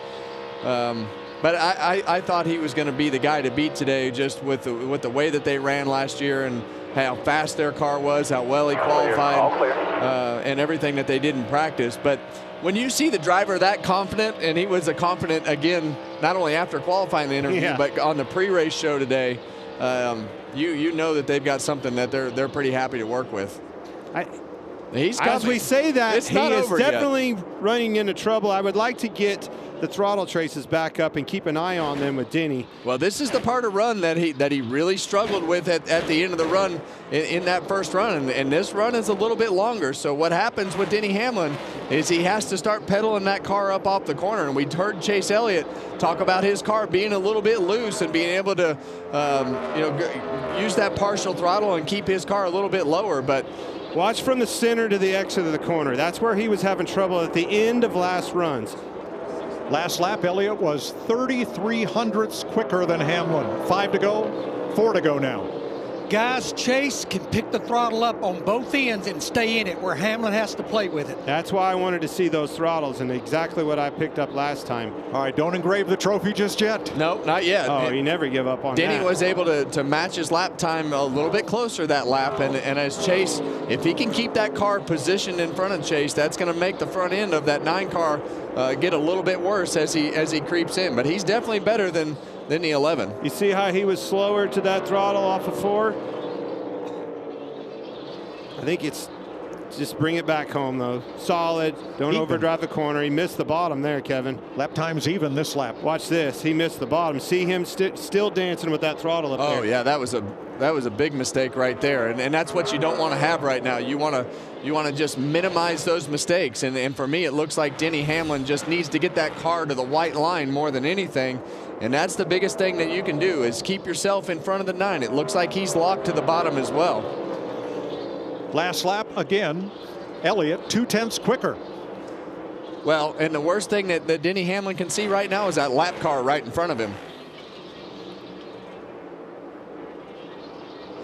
but I thought he was going to be the guy to beat today, just with the way that they ran last year and how fast their car was, how well he qualified, and everything that they did in practice. But when you see the driver that confident, and he was confident again, not only after qualifying the interview, but on the pre-race show today, you know that they've got something that they're pretty happy to work with. He's coming. As we say that, it's he not is over definitely yet. running into trouble. I would like to get the throttle traces back up and keep an eye on them with Denny. Well, this is the part of run that he really struggled with at the end of the run in that first run, and this run is a little bit longer. So what happens with Denny Hamlin is he has to start pedaling that car up off the corner, and we heard Chase Elliott talk about his car being a little bit loose and being able to use that partial throttle and keep his car a little bit lower. But watch from the center to the exit of the corner. That's where he was having trouble at the end of last runs. Last lap, Elliott was 33 hundredths quicker than Hamlin. 5 to go, 4 to go now. Guys, Chase can pick the throttle up on both ends and stay in it, where Hamlin has to play with it. That's why I wanted to see those throttles, and exactly what I picked up last time. All right, don't engrave the trophy just yet. No, not yet. Oh, you never give up on Denny that. was able to match his lap time a little bit closer that lap, and as Chase, if he can keep that car positioned in front of Chase, that's going to make the front end of that 9 car get a little bit worse as he creeps in. But he's definitely better than the 11. You see how he was slower to that throttle off of 4? I think it's just bring it back home, though. Solid. Don't overdrive the corner. He missed the bottom there, Kevin. Lap time's even this lap. Watch this. He missed the bottom. See him still dancing with that throttle up there. Oh yeah, that was a big mistake right there, and that's what you don't want to have right now. You want to just minimize those mistakes, and for me, it looks like Denny Hamlin just needs to get that car to the white line more than anything, and that's the biggest thing that you can do is keep yourself in front of the 9. It looks like he's locked to the bottom as well. Last lap again, Elliott 0.2 quicker. Well, and the worst thing that Denny Hamlin can see right now is that lap car right in front of him.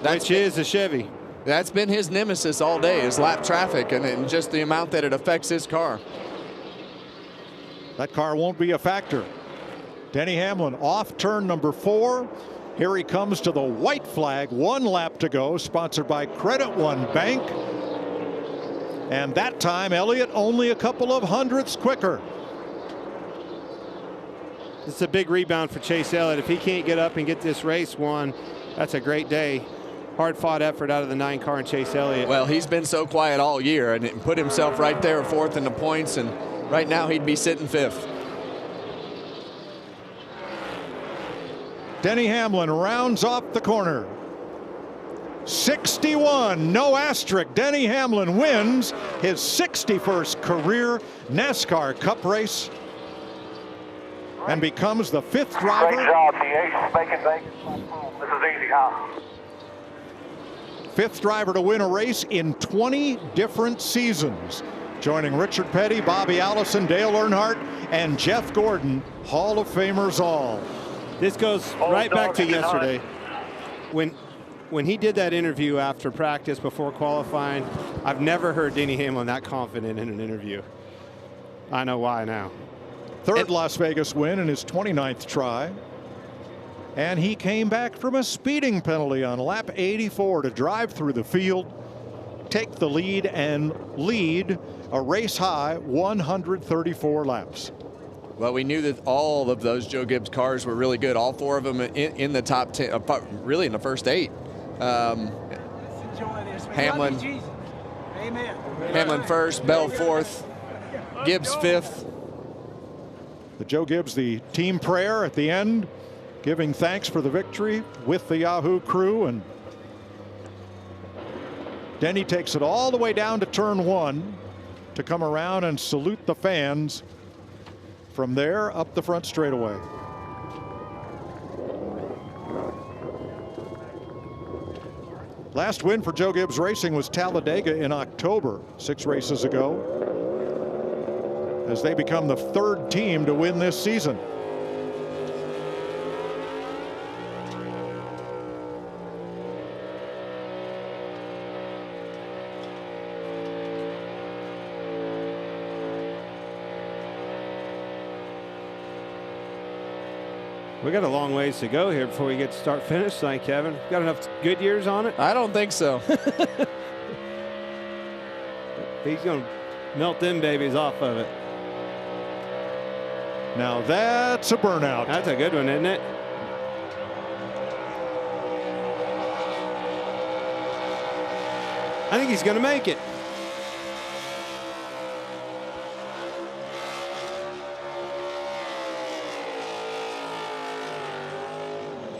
Which is a Chevy. That's been his nemesis all day, is lap traffic and just the amount that it affects his car. That car won't be a factor. Denny Hamlin off turn number 4. Here he comes to the white flag. 1 lap to go, sponsored by Credit One Bank. And that time, Elliott only a couple of hundredths quicker. It's a big rebound for Chase Elliott. If he can't get up and get this race won, that's a great day. Hard-fought effort out of the 9 car and Chase Elliott. Well, he's been so quiet all year and put himself right there 4th in the points, and right now he'd be sitting 5th. Denny Hamlin rounds off the corner. 61, no asterisk. Denny Hamlin wins his 61st career NASCAR Cup race and becomes the 5th driver. Great job, TH. Making things. This is easy, huh? 5th driver to win a race in 20 different seasons. Joining Richard Petty, Bobby Allison, Dale Earnhardt, and Jeff Gordon, Hall of Famers all. This goes right back to yesterday. When he did that interview after practice before qualifying, I've never heard Denny Hamlin that confident in an interview. I know why now. 3rd Las Vegas win in his 29th try. And he came back from a speeding penalty on lap 84 to drive through the field, take the lead, and lead a race high 134 laps. Well, we knew that all of those Joe Gibbs cars were really good. All 4 of them in the top 10, really in the first 8. Hamlin, Hamlin 1st, Bell 4th, Gibbs 5th. The Joe Gibbs, the team prayer at the end, giving thanks for the victory with the Yahoo crew, and Denny takes it all the way down to turn 1 to come around and salute the fans from there up the front straightaway. Last win for Joe Gibbs Racing was Talladega in October, 6 races ago, as they become the 3rd team to win this season. We got a long ways to go here before we get to start finish line, Kevin. Got enough good years on it? I don't think so. He's going to melt them babies off of it. Now that's a burnout. That's a good one, isn't it? I think he's going to make it.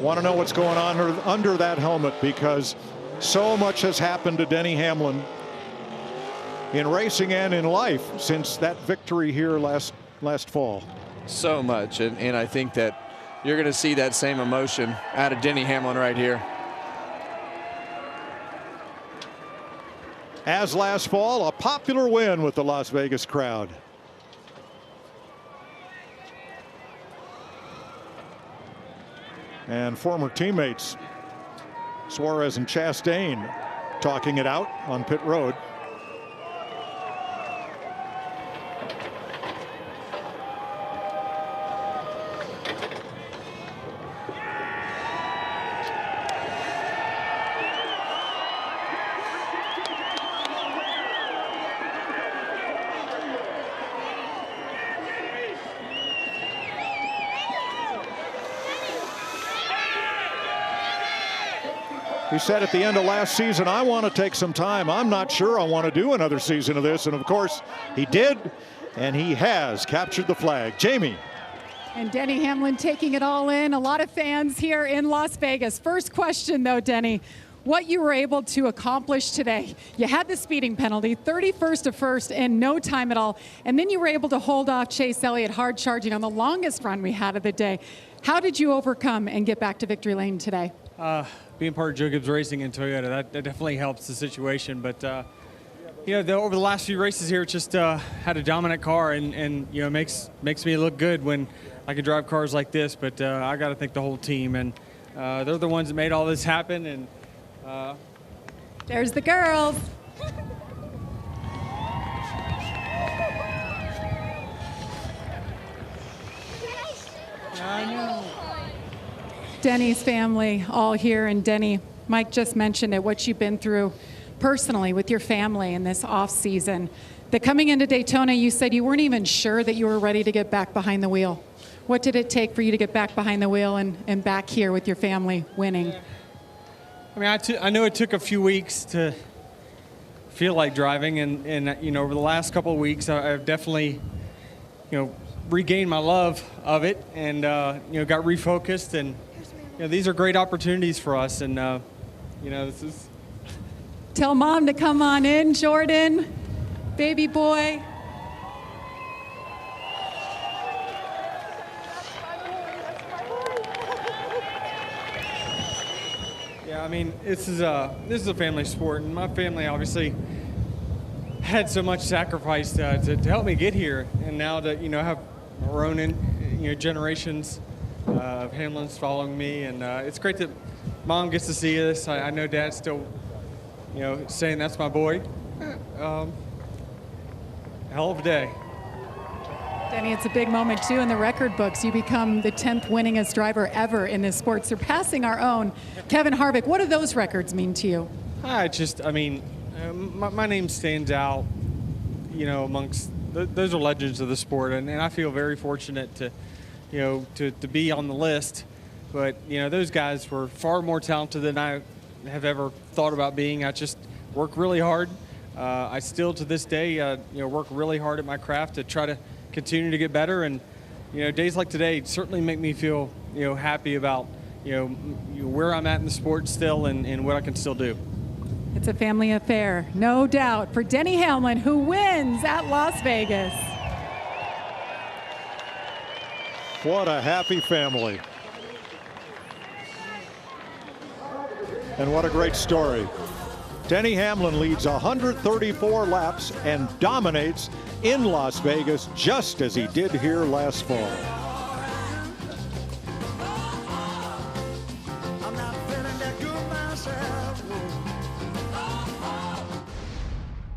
Want to know what's going on under that helmet, because so much has happened to Denny Hamlin in racing and in life since that victory here last fall. So much, and I think that you're going to see that same emotion out of Denny Hamlin right here. As last fall, a popular win with the Las Vegas crowd. And former teammates Suarez and Chastain talking it out on pit road. He said at the end of last season, I want to take some time. I'm not sure I want to do another season of this. And of course, he did, and he has captured the flag. Jamie. And Denny Hamlin taking it all in. A lot of fans here in Las Vegas. First question, though, Denny, what you were able to accomplish today. You had the speeding penalty, 31st to first in no time at all. And then you were able to hold off Chase Elliott hard charging on the longest run we had of the day. How did you overcome and get back to victory lane today? Being part of Joe Gibbs Racing and Toyota, that definitely helps the situation. But you know, over the last few races here, it's just had a dominant car, and you know, makes me look good when I can drive cars like this. But I got to thank the whole team, and they're the ones that made all this happen. And there's the girls. I know. Denny's family all here, and Denny, Mike just mentioned it, what you've been through personally with your family in this off season. That coming into Daytona, you said you weren't even sure that you were ready to get back behind the wheel. What did it take for you to get back behind the wheel and back here with your family winning? I mean, I know it took a few weeks to feel like driving, and you know, over the last couple of weeks, I've definitely, you know, regained my love of it, and you know, got refocused, and you know, these are great opportunities for us, and you know, this is. Tell Mom to come on in, Jordan, baby boy. Yeah, I mean, this is a family sport, and my family obviously had so much sacrifice to help me get here, and now to, you know, have our own, you know, generations of Hamlins following me, and it's great that Mom gets to see this. I know Dad's still, you know, saying that's my boy. Hell of a day. Denny, it's a big moment too in the record books. You become the 10th winningest driver ever in this sport, surpassing our own Kevin Harvick. What do those records mean to you? I mean, my name stands out, you know, amongst those are legends of the sport, and I feel very fortunate to, you know, to be on the list. But you know, those guys were far more talented than I have ever thought about being. I just work really hard. I still to this day, you know, work really hard at my craft to try to continue to get better. And you know, days like today certainly make me feel, you know, happy about, you know, where I'm at in the sport still, and what I can still do. It's a family affair, no doubt, for Denny Hamlin, who wins at Las Vegas. What a happy family. And what a great story. Denny Hamlin leads 134 laps and dominates in Las Vegas just as he did here last fall.